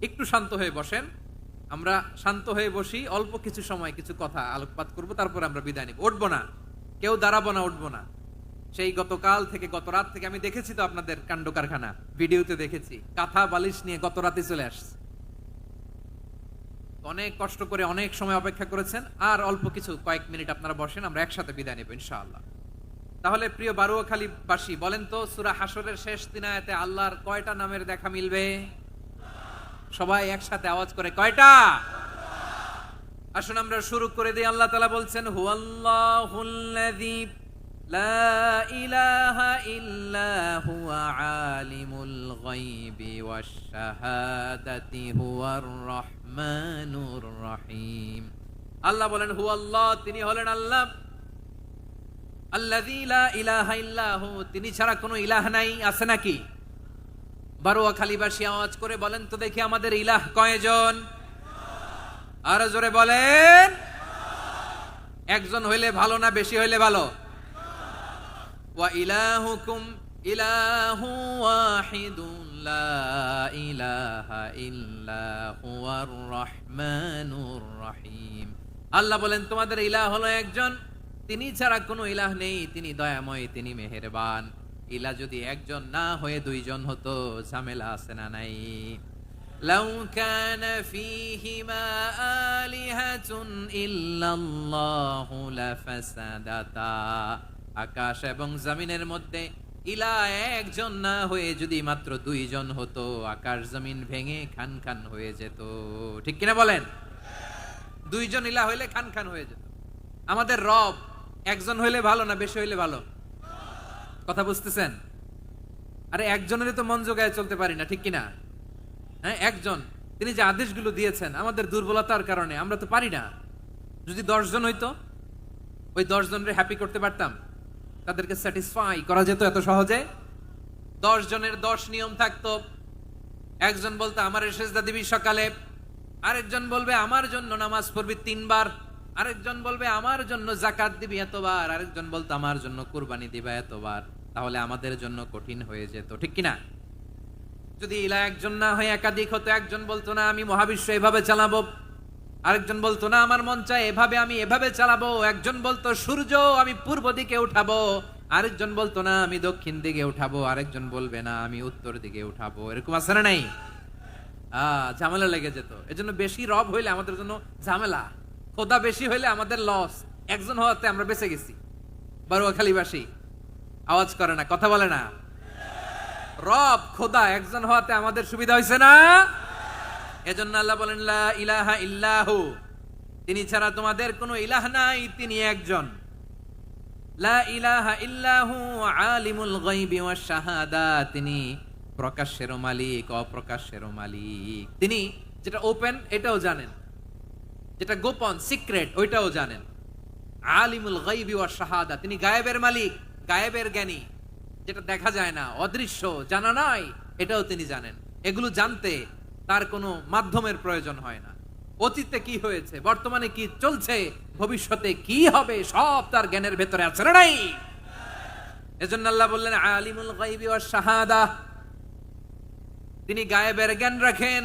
একটু শান্ত হয়ে বসেন, আমরা শান্ত হয়ে বসি, অল্প কিছু সময় কিছু কথা আলোকপাত করব, তারপর আমরা বিদায় নিব। উঠবো না, কেউ দাঁড়াবো না, উঠবো না। সেই গতকাল থেকে, গত রাত থেকে আমি দেখেছি তো আপনাদের কাণ্ড কারখানা, ভিডিওতে দেখেছি, কাঁথা বালিশ নিয়ে গত রাতে চলে আসছে। অনেক কষ্ট করে অনেক সময় অপেক্ষা করেছেন, আর অল্প কিছু কয়েক মিনিট আপনারা বসেন, আমরা একসাথে বিদায় নেব ইনশাআল্লাহ। তাহলে প্রিয় বারুয়াখালীবাসী বলেন তো, সূরা হাশরের শেষ 3 আয়াতে আল্লাহর কয়টা নামের দেখা মিলবে? সবাই একসাথে আওয়াজ করে কয়টা? আসুন আমরা শুরু করে দিই। আল্লাহ তাআলা বলছেন, হুয়াল্লাহুল্লাযী লা ইলাহা ইল্লা হুয়া আলিমুল গায়বি ওয়াশ শাহাদাতি হুয়ার রহমানুর রহিম। আল্লাহ বলেন হুয়াল্লাহ, তিনি হলেন আল্লাহ, আল্লাযী লা ইলাহা ইল্লাহু, তিনি ছাড়া কোনো ইলাহ নাই। আছে নাকি? বারুয়াখালীবাসী আওয়াজ করে বলেন তো দেখি, আমাদের ইলাহ কয়জন? আরো জোরে বলেন। একজন হইলে ভালো না বেশি হইলে ভালো? ওয়া ইলাহুকুম ইলাহু ওয়াহিদুন লা ইলাহা ইল্লা হুয়ার রহমানুর রহিম। আল্লাহ বলেন তোমাদের ইলাহ হলো একজন, তিনি ছাড়া কোনো ইলাহ নেই, তিনি দয়াময়, তিনি মেহেরবান। ইলাহ যদি একজন না হয়ে দুইজন হতো, ঝামেলা আছে না নাই? লাউ কানা ফীহিমা আলিহাতুন ইল্লাল্লাহু লাফাসাদাতা, আকাশ এবং জমিনের মধ্যে ইলাহ একজন না হয়ে যদি মাত্র দুইজন হতো, আকাশ জমিন ভেঙে খান খান হয়ে যেত। ঠিক কিনা বলেন? দুইজন ইলাহ হইলে খান খান হয়ে যেত। আমাদের রব একজন হইলে ভালো না বেশি হইলে ভালো? কথা বুঝতেছেন? আরে একজনের তো মন জোগায় চলতে পারি না, ঠিক কিনা? হ্যাঁ, একজন, তিনি যে আদেশগুলো দিয়েছেন আমাদের দুর্বলতার কারণে আমরা তো পারি না। যদি 10 জন হইতো, ওই 10 জনের হ্যাপি করতে পারতাম, তাদেরকে স্যাটিসফাই করা যেত এত সহজে? 10 জনের 10 নিয়ম থাকতো। একজন বলতো আমার সেজদা দিবি সকালে, আরেকজন বলবে আমার জন্য নামাজ পড়বি 3 বার, আরেকজন বলবে আমার জন্য যাকাত দিবি এতবার, আরেকজন বলতো আমার জন্য কুরবানি দিবা এতবার, তাহলে আমাদের জন্য কঠিন হয়ে যেত, ঠিক কিনা? যদি ইলা একজন না হয়ে একাধিক হতো, একজন বলতো না আমি মহাবিশ্ব এভাবে চালাবো, আরেকজন বলতো না আমার মন চায় এভাবে, আমি এভাবে চালাবো, একজন বলতো সূর্য আমি পূর্ব দিকে উঠাবো, আরেকজন বলতো না আমি দক্ষিণ দিকে উঠাবো, আরেকজন বলবে না আমি উত্তর দিকে উঠাবো। এরকম আছে না নাই? ঝামেলা লেগে যেত। এজন্য বেশি রব হইলে আমাদের জন্য ঝামেলা, খোদা বেশি হইলে আমাদের লস। একজন হওয়াতে আমরা বেঁচে গেছি। বারুয়াখালীবাসী আওয়াজ করে না, কথা বলে না। রব খোদা একজন হওয়াতে আমাদের সুবিধা হয়েছে না? এজন্য আল্লাহ বলেন লা ইলাহা ইল্লাহু, তিনি ছাড়া তোমাদের কোনো ইলাহ নাই, তিনি একজন। লা ইলাহা ইল্লাহু আলিমুল গায়বি ওয়াশ শাহাদা, তিনি প্রকাশ্যেরও মালিক অপ্রকাশ্যেরও মালিক। তিনি যেটা ওপেন এটাও জানেন, যেটা গোপন সিক্রেট ওইটাও জানেন। আলিমুল গায়বি ওয়াশ শাহাদা, তিনি গায়েবের মালিক, গায়েবের জ্ঞানী, যেটা দেখা যায় না, অদৃশ্য, জানা নাই, এটাও তিনি জানেন। এগুলো জানতে তার কোনো মাধ্যমের প্রয়োজন হয় না। অতীতে কি হয়েছে, বর্তমানে কি চলছে, ভবিষ্যতে কি হবে, সব তার জ্ঞানের ভেতরে আছে না নাই? এজন্য আল্লাহ বললেন আলিমুল গায়বি ওয়াশ শাহাদা, তিনি গায়েবের জ্ঞান রাখেন,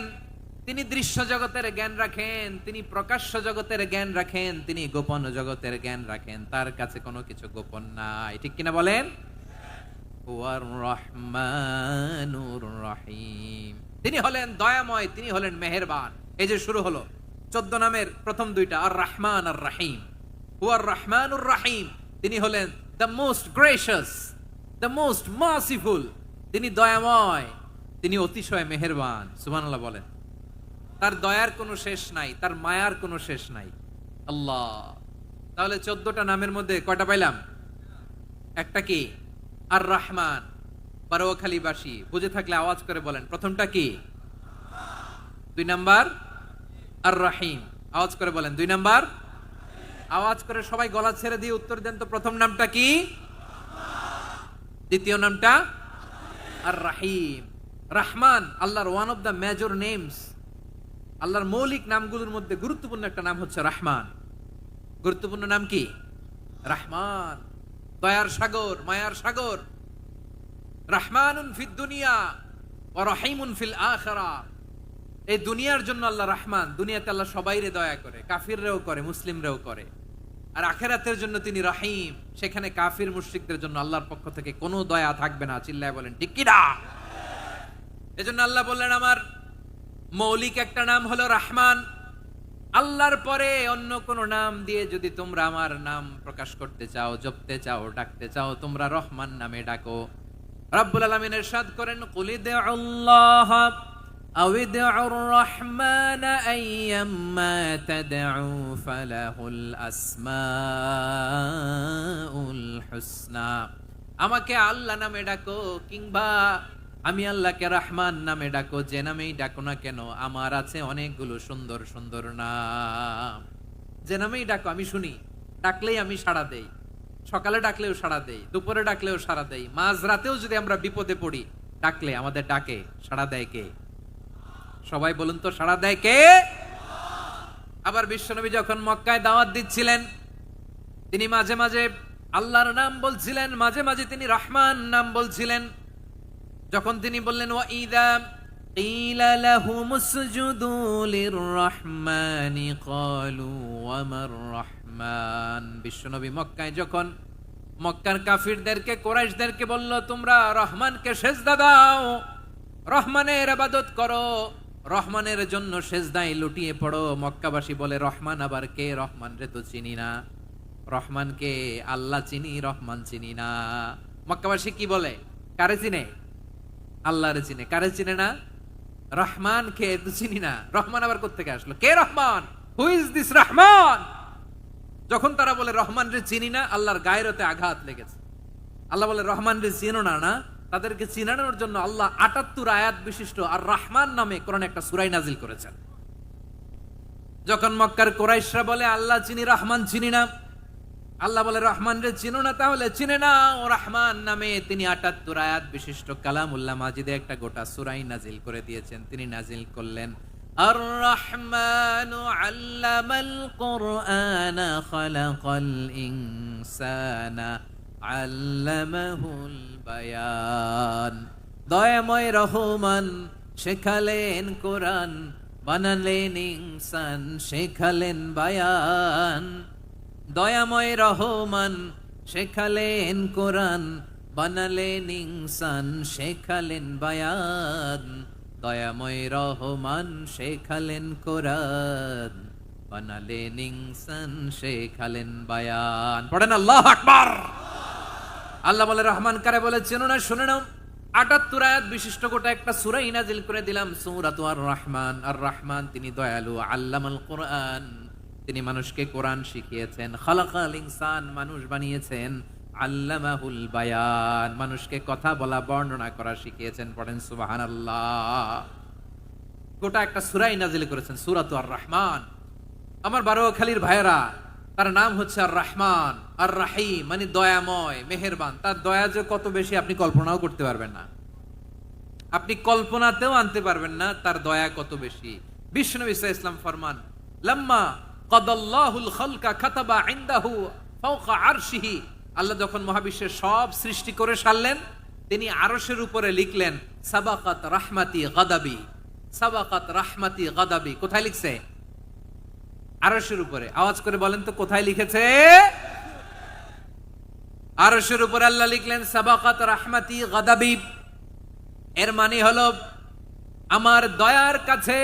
তিনি দৃশ্য জগতের জ্ঞান রাখেন, তিনি প্রকাশ্য জগতের জ্ঞান রাখেন, তিনি গোপন জগতের জ্ঞান রাখেন। তার কাছে কোনো কিছু গোপন নাই, ঠিক কিনা বলেন? ওয়ার রহমানুর রহিম, তিনি হলেন দয়াময়, তিনি হলেন মেহেরবান। এই যে শুরু হলো 14 নামের প্রথম দুইটা, আর রহমান আর রহিম। ওয়ার রহমানুর রহিম, তিনি হলেন the most gracious, the most merciful, তিনি দয়াময়, তিনি অতিশয় মেহেরবান। সুবহানাল্লাহ বলেন। তার দয়ার কোনো শেষ নাই, তার মায়ার কোনো শেষ নাই। আল্লাহ, তাহলে 14টা নামের মধ্যে কয়টা পাইলাম? একটা কি? আর রহমান। বারোয়াখালীবাসী বুঝে থাকলে আওয়াজ করে বলেন, প্রথমটা কি? 2 নাম্বার আর রহিম। আওয়াজ করে বলেন 2 নাম্বার। আওয়াজ করে সবাই গলা ছেড়ে দিয়ে উত্তর দেন তো, প্রথম নামটা কি? দ্বিতীয় নামটা? আর রহিম। রহমান আল্লাহর one of the major names, আল্লাহর মৌলিক নামগুলোর মধ্যে গুরুত্বপূর্ণ একটা নাম হচ্ছে রহমান। গুরুত্বপূর্ণ নাম কি? রহমান, দয়ার সাগর, মায়ার সাগর। রহমানুন ফিদ দুনিয়া ওয়া রহিমুন ফিল আখিরা, এই দুনিয়ার জন্য আল্লাহ রহমান, দুনিয়াতে আল্লাহ সবাইরে দয়া করে, কাফিররেও করে, মুসলিমরেও করে। আর আখিরাতের জন্য তিনি রহিম, সেখানে কাফির মুশরিকদের জন্য আল্লাহর পক্ষ থেকে কোনো দয়া থাকবে না। চিল্লায় বলেন ঠিক কি না? এজন্য আল্লাহ বললেন আমার মৌলিক একটা নাম হলো রহমান। আল্লাহর পরে অন্য কোন নাম দিয়ে যদি তোমরা আমার নাম প্রকাশ করতে চাও, জপতে চাও, ডাকতে চাও, তোমরা রহমান নামে ডাকো। রব্বুল আলামিন ইরশাদ করেন কুলিদুল্লাহ আউইদুর রহমান আইয়াম্মা তাদউ ফালাহুল আসমাউল হুসনা, আমাকে আল্লাহ নামে ডাকো কিংবা আমি আল্লাহকে রহমান নামে ডাকো, যে নামেই ডাকো না কেন আমার আছে অনেকগুলো সুন্দর সুন্দর নাম। যে নামেই ডাকো আমি শুনি, ডাকলেই আমি সাড়া দেই। সকালে ডাকলেও সাড়া দেই, দুপুরে ডাকলেও সাড়া দেই, মাঝ রাতেও যদি আমরা বিপদে পড়ি ডাকলে আমাদের ডাকে সাড়া দেয় কে? সবাই বলুন তো, সাড়া দেয় কে? আবার বিশ্বনবী যখন মক্কায় দাওয়াত দিচ্ছিলেন, তিনি মাঝে মাঝে আল্লাহর নাম বলছিলেন, মাঝে মাঝে তিনি রহমান নাম বলছিলেন। যখন তিনি বললেন ওয়াইদা কিলা লাহুমুসজুদু লিররহমানি ক্বালু ওয়ামার রহমান, বিশ্বনবী মক্কায় যখন মক্কার কাফিরদেরকে, কুরাইশদেরকে বলল তোমরা রহমানকে সেজদা দাও, রহমানের ইবাদত করো, রহমানের জন্য সেজদায় লুটিয়ে পড়ো, মক্কাবাসী বলে রহমান আবার কে? রহমান রে তো চিনি না। রহমানকে আল্লাহ চিনি, রহমান চিনি না। মক্কাবাসী কি বলে? কারে চিনে? আল্লাহরে চিনে। কারে চিনে না? রহমান কে তো চিনি না। রহমান আবার কোত্থেকে আসলো? কে Rahman? Who is this Rahman? যখন তারা বলে রহমান রে চিনি না, আল্লাহর গায়রতে আঘাত লেগেছে। আল্লাহ বলে রহমান রে চিনো না, না তাদেরকে চিনানোর জন্য আল্লাহ ৭৮ আয়াত বিশিষ্ট আর রহমান নামে কোরআনে একটা সূরা নাজিল করেছেন। যখন মক্কার কুরাইশরা বলে আল্লাহ চিনি, রহমান চিনি না, আল্লাহ বলে রহমান রে চিনো না, তাহলে চিনে না ও রহমান নামে তিনি ৭৮ আয়াত বিশিষ্ট কালামুল্লাহ মাজিদে একটা গোটা সূরা নাজিল করে দিয়েছেন। তিনি নাজিল করলেন আর রহমানু আল্লামাল কুরআনা খালাকাল ইনসানা আল্লামাহুল বায়ান। দয়াময় রহমান শেখালেন কোরআন, বানালেন ইনসান, শেখালেন বায়ান। দয়াময় রহমান শেখালেন কোরআন, বানালেন ইনসান, শেখালেন বায়ান। দয়াময় রহমান শেখালেন কোরআন, বানালেন ইনসান, শেখালেন বায়ান। পড়েন আল্লাহু আকবার। আল্লাহ বলে রহমান কারে বলে চেনো না? শুনে নাও। ৭৮ আয়াত বিশিষ্ট গোটা একটা সূরা নাজিল করে দিলাম, সূরাতু আর রহমান। আর রহমান তিনি দয়ালু, আল্লামাল কোরআন তিনি মানুষকে কোরআন শিখিয়েছেন, খালাকাল ইনসান মানুষ বানিয়েছেন, আল্লামাহুল বায়ান মানুষকে কথা বলা বর্ণনা করা শিখিয়েছেন। পড়েন সুবহানাল্লাহ। গোটা একটা সূরা নাজিল করেছেন, সূরাতু আর রহমান। আমার বারোয়াখালীর ভাইয়েরা, তার নাম হচ্ছে আর রহমান আর রাহিম, মানে দয়াময় মেহেরবান। তার দয়া যে কত বেশি আপনি কল্পনাও করতে পারবেন না, আপনি কল্পনাতেও আনতে পারবেন না তার দয়া কত বেশি। বিশ্বনবী সাল্লাল্লাহু আলাইহি ওয়াসাল্লাম ফরমান, লাম্মা কাদাল্লাহুল খালকা কাতাবা ইনদাহু ফাওকা আরশিহি। আল্লাহ যখন মহাবিশ্বের সব সৃষ্টি করে সারলেন, তিনি আরশের উপরে লিখলেন সাবাকাত রাহমাতি গাদাবি, সাবাকাত রাহমাতি গাদাবি। কোথায় লিখছে? আরশের উপরে। আওয়াজ করে বলেন তো কোথায় লিখেছে? আরশের উপরে আল্লাহ লিখলেন সাবাকাত রাহমাতি গাদাবি। এর মানে হলো আমার দয়ার কাছে,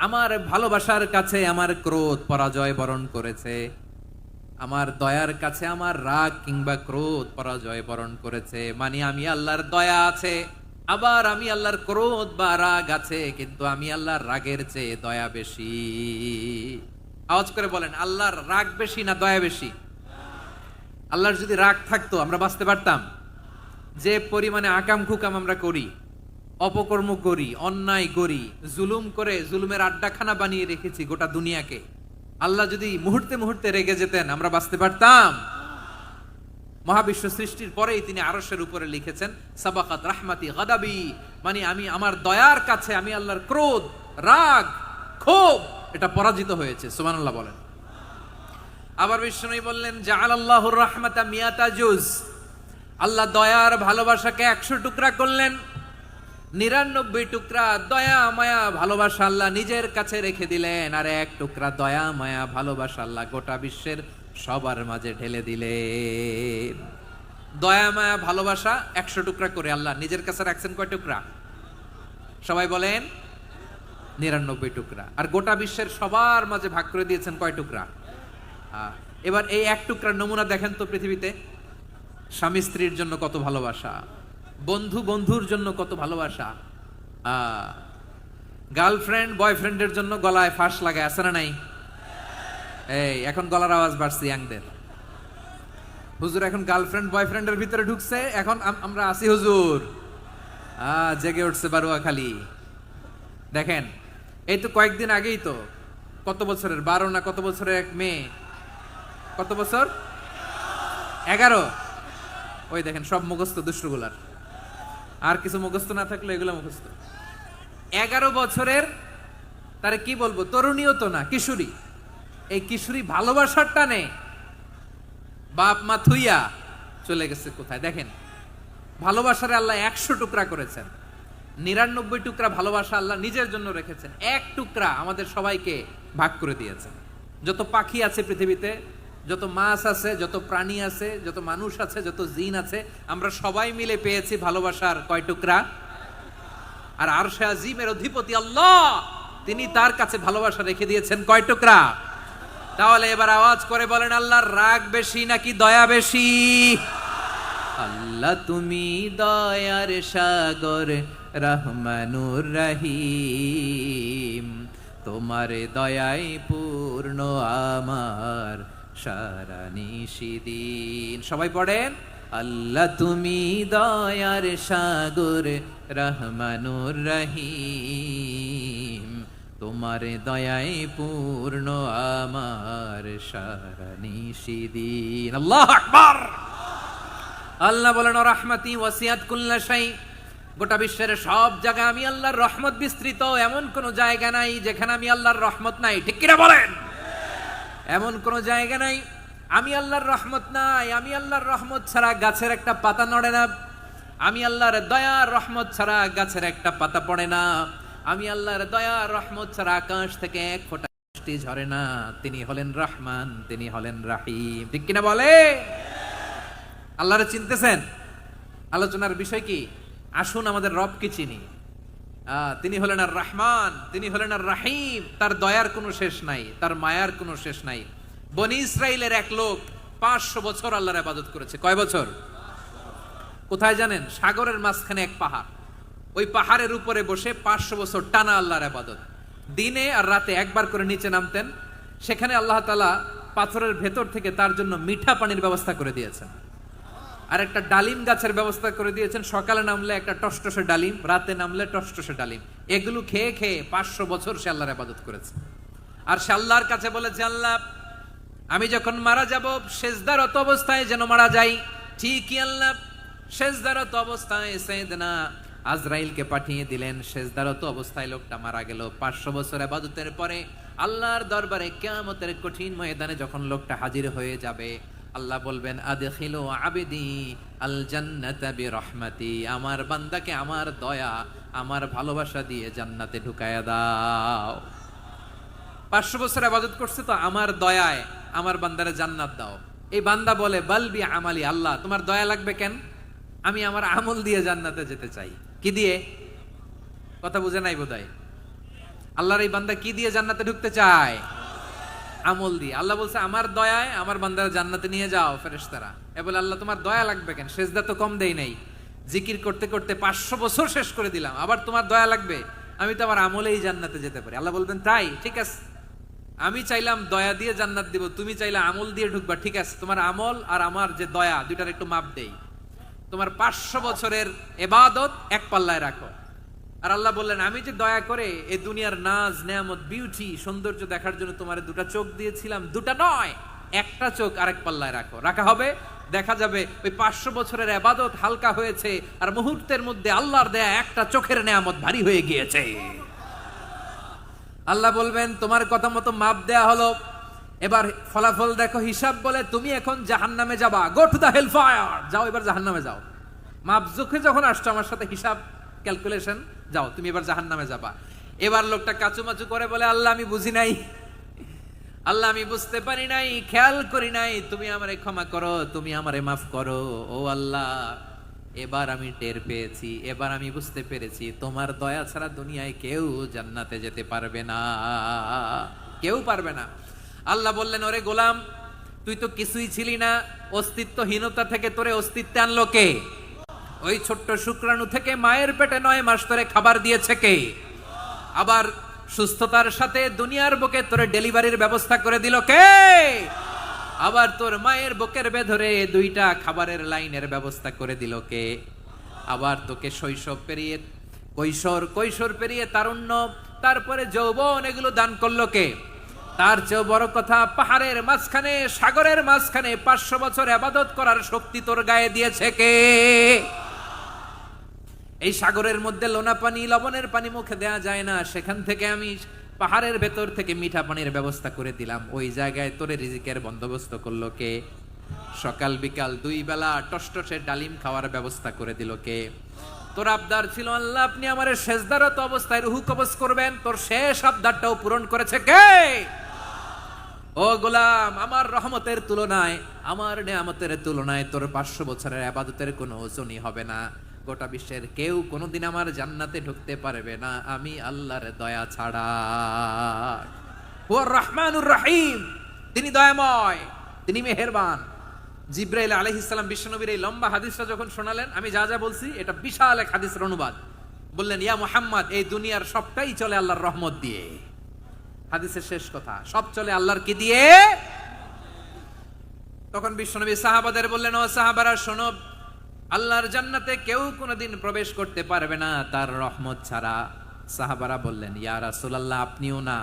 আমার ভালোবাসার কাছে আমার ক্রোধ পরাজয় বরণ করেছে, আমার দয়ার কাছে আমার রাগ কিংবা ক্রোধ পরাজয় বরণ করেছে। মানে আমি আল্লাহর দয়া আছে, আবার আমি আল্লাহর ক্রোধ বা রাগ আছে, কিন্তু আমি আল্লাহর রাগের চেয়ে দয়া বেশি। আওয়াজ করে বলেন আল্লাহর রাগ বেশি না দয়া বেশি? আল্লাহর যদি রাগ থাকতো আমরা বাঁচতে পারতাম? যে পরিমাণে আকাম খুকাম আমরা করি, অপকর্ম করি, অন্যায় করি, জুলুম করে জুলুমের আড্ডাখানা বানিয়ে রেখেছি গোটা দুনিয়াকে, আল্লাহ যদি মুহূর্তে মুহূর্তে রেগে যেতেন আমরা বাঁচতে পারতাম? মহাবিশ্ব সৃষ্টির পরেই তিনি আরশের উপরে লিখেছেন সাবাকাত রাহমাতি গাদাবি, মানে আমি আমার দয়ার কাছে আমি আল্লাহর ক্রোধ, রাগ, ক্ষোভ এটা পরাজিত হয়েছে। সুবহানাল্লাহ বলেন। আবার বিষ্ণু বললেন জাআলাল্লাহুর রাহমাতা মিয়াতা জুজ। আল্লাহ দয়ার ভালোবাসাকে ১০০ টুকরা করলেন, ৯৯ টুকরা দয়া মায়া ভালোবাসা আল্লাহ নিজের কাছে রেখে দিলেন, আর ১ টুকরা দয়া মায়া ভালোবাসা আল্লাহ গোটা বিশ্বের সবার মাঝে ঢেলে দিলেন। দয়া মায়া ভালোবাসা ১০০ টুকরা করে আল্লাহ নিজের কাছে রাখছেন কয় টুকরা? সবাই বলেন ৯৯ টুকরা। আর গোটা বিশ্বের সবার মাঝে ভাগ করে দিয়েছেন কয় টুকরা? এবার এই ১ টুকরার নমুনা দেখেন তো পৃথিবীতে। স্বামী স্ত্রীর জন্য কত ভালোবাসা, বন্ধু বন্ধুর জন্য কত ভালোবাসা, গার্লফ্রেন্ড বয়ফ্রেন্ডের জন্য গলায় ফাঁস লাগায়, আছে না নাই? এই এখন গলার আওয়াজ বাড়ছে ইয়াংদের। হুজুর এখন গার্লফ্রেন্ড বয়ফ্রেন্ডের ভিতরে ঢুকছে, এখন আমরা আসি হুজুর। জেগে উঠছে বারোয়াখালী। দেখেন এই তো কয়েকদিন আগেই তো, কত বছরের ১২ না কত বছরের এক মেয়ে, কত বছর? ১১। ওই দেখেন সব মুখস্থ দুষ্টগুলার, আর কিছু মুখস্থ না থাকলে এগুলো মুখস্থ। ১১ বছরের, তারে কি বলবো, তরুণীও তো না, কিশোরী। এই কিশোরী ভালোবাসার টানে বাপ মা থুইয়া চলে গেছে কোথায়? দেখেন ভালোবাসারে আল্লাহ ১০০ টুকরা করেছেন, ৯৯ টুকরা ভালোবাসা আল্লাহ নিজের জন্য রেখেছেন, ১ টুকরা আমাদের সবাইকে ভাগ করে দিয়েছেন। যত পাখি আছে পৃথিবীতে, যত মাছ আছে, যত প্রাণী আছে, যত মানুষ আছে, যত জিন আছে, আমরা সবাই মিলে পেয়েছি ভালোবাসার কয় টুকরা? আর আরশে আজিমের অধিপতি আল্লাহ তিনি তার কাছে ভালোবাসা রেখে দিয়েছেন কয় টুকরা? তাহলে এবার আওয়াজ করে বলেন আল্লাহর রাগ বেশি নাকি দয়া বেশি? আল্লাহ তুমি দয়ার সাগর রহমানুর রহিম, তোমার দয়ায় পূর্ণ আমার সারা নিশিদিন। সবাই পড়েন আল্লাহ তুমি দয়ার সাগর রহমানুর রহিম, তোমার দয়ায় পূর্ণ আমার সারা নিশিদিন। আল্লাহু আকবার। আল্লাহ বলেন রাহমাতি ওয়াসিআত কুল্লা শাই, গোটা বিশ্বের সব জায়গায় আমি আল্লাহর রহমত বিস্তৃত, এমন কোন জায়গা নাই যেখানে আমি আল্লাহর রহমত নাই, ঠিক কিনা বলেন? এমন কোন জায়গা নাই আমি আল্লাহর রহমত নাই। আমি আল্লাহর রহমত ছাড়া গাছের একটা পাতা নড়ে না, আমি আল্লাহর দয়ার রহমত ছাড়া গাছের একটা পাতা পড়ে না, আমি আল্লাহর দয়ার রহমত ছাড়া আকাশ থেকে এক ফোঁটা বৃষ্টি ঝরে না। তিনি হলেন রহমান, তিনি হলেন রাহিম, ঠিক কিনা বলে? আল্লাহরে চিনতেছেন? আলোচনার বিষয় কি? আসুন আমাদের রবকে চিনি। তিনি হলেন আর রহমান, তিনি হলেন আর রাহিম। তার দয়ার কোনো শেষ নাই, তার মায়ার কোনো শেষ নাই। বনি ইসরাইলের এক লোক 500 বছর আল্লাহর ইবাদত করেছে। কয় বছর? কোথায় জানেন? সাগরের মাঝখানে এক পাহাড়, ওই পাহাড়ের উপরে বসে 500 বছর টানা আল্লাহর ইবাদত। দিনে আর রাতে একবার করে নিচে নামতেন। সেখানে আল্লাহ তাআলা পাথরের ভেতর থেকে তার জন্য মিঠা পানির ব্যবস্থা করে দিয়েছেন, আর একটা ডালিম গাছের ব্যবস্থা করে দিয়েছেন। সকালে নামলে একটা টসটসে ডালিম, রাতে নামলে টসটসে ডালিম। এগুলো খেয়ে খেয়ে 500 বছর সে আল্লাহর ইবাদত করেছে। আর সে আল্লাহর কাছে বলেছে, আল্লাহ আমি যখন মারা যাব সেজদারত অবস্থায় যেন মারা যাই। ঠিকই আল্লাহ সেজদারত অবস্থায় সাইয়েদনা আজরাইলকে পাঠিয়ে দিলেন। সেজদারত অবস্থায় লোকটা মারা গেল। 500 বছর ইবাদতের পরে আল্লাহর দরবারে কিয়ামতের কঠিন ময়দানে যখন লোকটা হাজির হয়ে যাবে, আল্লাহ বলবেন আদখিলু আবদি আল জান্নাতা বিরহমাতি, আমার বান্দাকে আমার দয়া, আমার ভালোবাসা দিয়ে জান্নাতে ঢুকায়া দাও। 500 বছর ইবাদত করছে তো আমার দয়ায় আমার বান্দারে জান্নাত দাও। এই বান্দা বলে বালবি আমালি, আল্লাহ তোমার দয়া লাগবে কেন? আমি আমার আমল দিয়ে জান্নাতে যেতে চাই। কি দিয়ে? কথা বুঝে নাই বোধহয়। আল্লাহর এই বান্দা কি দিয়ে জান্নাতে ঢুকতে চায়? আমল দিয়ে। আল্লাহ বলছে আমার দয়ায় আমার বান্দারা জান্নাতে নিয়ে যাও ফেরেশতারা। এ বলে আল্লাহ তোমার দয়া লাগবে কেন? সেজদা তো কম দেই নাই, জিকির করতে করতে 500 বছর শেষ করে দিলাম, আবার তোমার দয়া লাগবে? আমি তো আমার আমলেই জান্নাতে যেতে পারি। আল্লাহ বলবেন তাই, ঠিক আছে, আমি চাইলাম দয়া দিয়ে জান্নাত দিব, তুমি চাইলে আমল দিয়ে ঢুকবা, ঠিক আছে, তোমার আমল আর আমার যে দয়া দুইটার একটু মাপ দেই। তোমার 500 বছরের ইবাদত এক পাল্লায় রাখো। আর আল্লাহ বললেন আমি যে দয়া করে এই দুনিয়ার নাজ নেয়ামত বিউটি সৌন্দর্য দেখার জন্য তোমার দুটা চোখ দিয়েছিলাম, দুটা নয় একটা চোখ আরেক পাল্লায় রাখো। রাখা হবে, দেখা যাবে ওই 500 বছরের ইবাদত হালকা হয়েছে আর মুহূর্তের মধ্যে আল্লাহর দেয়া একটা চোখের নেয়ামত ভারী হয়ে গিয়েছে। আল্লাহ বলবেন তোমার কথা মতো মাপ দেয়া হলো, এবার ফলাফল দেখো, হিসাব বলে তুমি এখন জাহান্নামে যাবা, go to the hell fire, যাও এবার জাহান্নামে যাও। মাপ চোখে যখন আসছো আমার সাথে হিসাব ক্যালকুলেশন, যাও তুমি এবার জাহান্নামে যাবা। এবার লোকটা কাচুমাচু করে বলে আল্লাহ আমি বুঝি নাই, আল্লাহ আমি বুঝতে পারি নাই, খেয়াল করি নাই, তুমি আমারে ক্ষমা করো, তুমি আমারে মাফ করো। ও আল্লাহ এবার আমি টের পেয়েছি, এবার আমি বুঝতে পেরেছি তোমার দয়া ছাড়া দুনিয়ায় কেউ জান্নাতে যেতে পারবে না, কেউ পারবে না। আল্লাহ বললেন ওরে গোলাম তুই তো কিছুই ছিলি না, অস্তিত্বহীনতা থেকে তোরে অস্তিত্বে আনলো কে? ওই ছোট্ট শুক্রাণু থেকে মায়ের পেটে 9 মাস ধরে খাবার দিয়েছে কে? আবার সুস্থতার সাথে দুনিয়ার বুকে তোরে ডেলিভারির ব্যবস্থা করে দিল কে? আবার তোর মায়ের বুকের ভেতরে 2টা খাবারের লাইনের ব্যবস্থা করে দিল কে? আবার তোকে শৈশব পেরিয়ে কৈশোর পেরিয়ে তারুণ্য, তারপরে যৌবন, এগুলো দান করলো কে? তার চেয়েও বড় কথা, পাহাড়ের মাঝখানে সাগরের মাঝখানে 500 বছর ইবাদত করার শক্তি তোর গায়ে দিয়েছে কে? এই সাগরের মধ্যে লোনা পানি, লবণের পানি মুখে দেয়া যায় না, সেখান থেকে আমি পাহাড়ের ভেতর থেকে মিঠা পানির ব্যবস্থা করে দিলাম। ওই জায়গায় তোরে রিজিকের বন্দোবস্ত করলো কে? সকাল বিকাল 2 বেলা টসটসে ডালিম খাওয়ার ব্যবস্থা করে দিল কে? তোর আবদার ছিল আল্লাহ আপনি আমারে সেজদারত অবস্থায় রুহু কবজ করবেন, তোর শেষ আবদারটাও পূরণ করেছে কে? ও গোলাম আমার রহমতের তুলনায়, আমার নেয়ামতের তুলনায় তোর 500 বছরের ইবাদতের কোনো ওজনই হবে না। গোটা বিশ্বের কেউ কোনোদিন আমার জান্নাতে ঢুকতে পারবে না আমি আল্লাহর দয়া ছাড়া। হুয়া রহমানুর রহিম, তিনি দয়াময়, তিনি মেহেরবান। জিব্রাইল আলাইহিস সালাম বিশ্বনবীর এই লম্বা হাদিসটা যখন শোনালেন, আমি যা যা বলছি এটা বিশাল এক হাদিসের অনুবাদ। বললেন ইয়া মুহাম্মদ এই দুনিয়ার সবটাই চলে আল্লাহর রহমত দিয়ে। হাদিসের শেষ কথা, সব চলে আল্লাহর কি দিয়ে? তখন বিশ্বনবী সাহাবাদের বললেন ও সাহাবারা শোনো, আল্লাহর জান্নাতে কেউ কোনোদিন প্রবেশ করতে পারবে না তার রহমত ছাড়া। সাহাবারা বললেন ইয়া রাসূলুল্লাহ আপনিও না,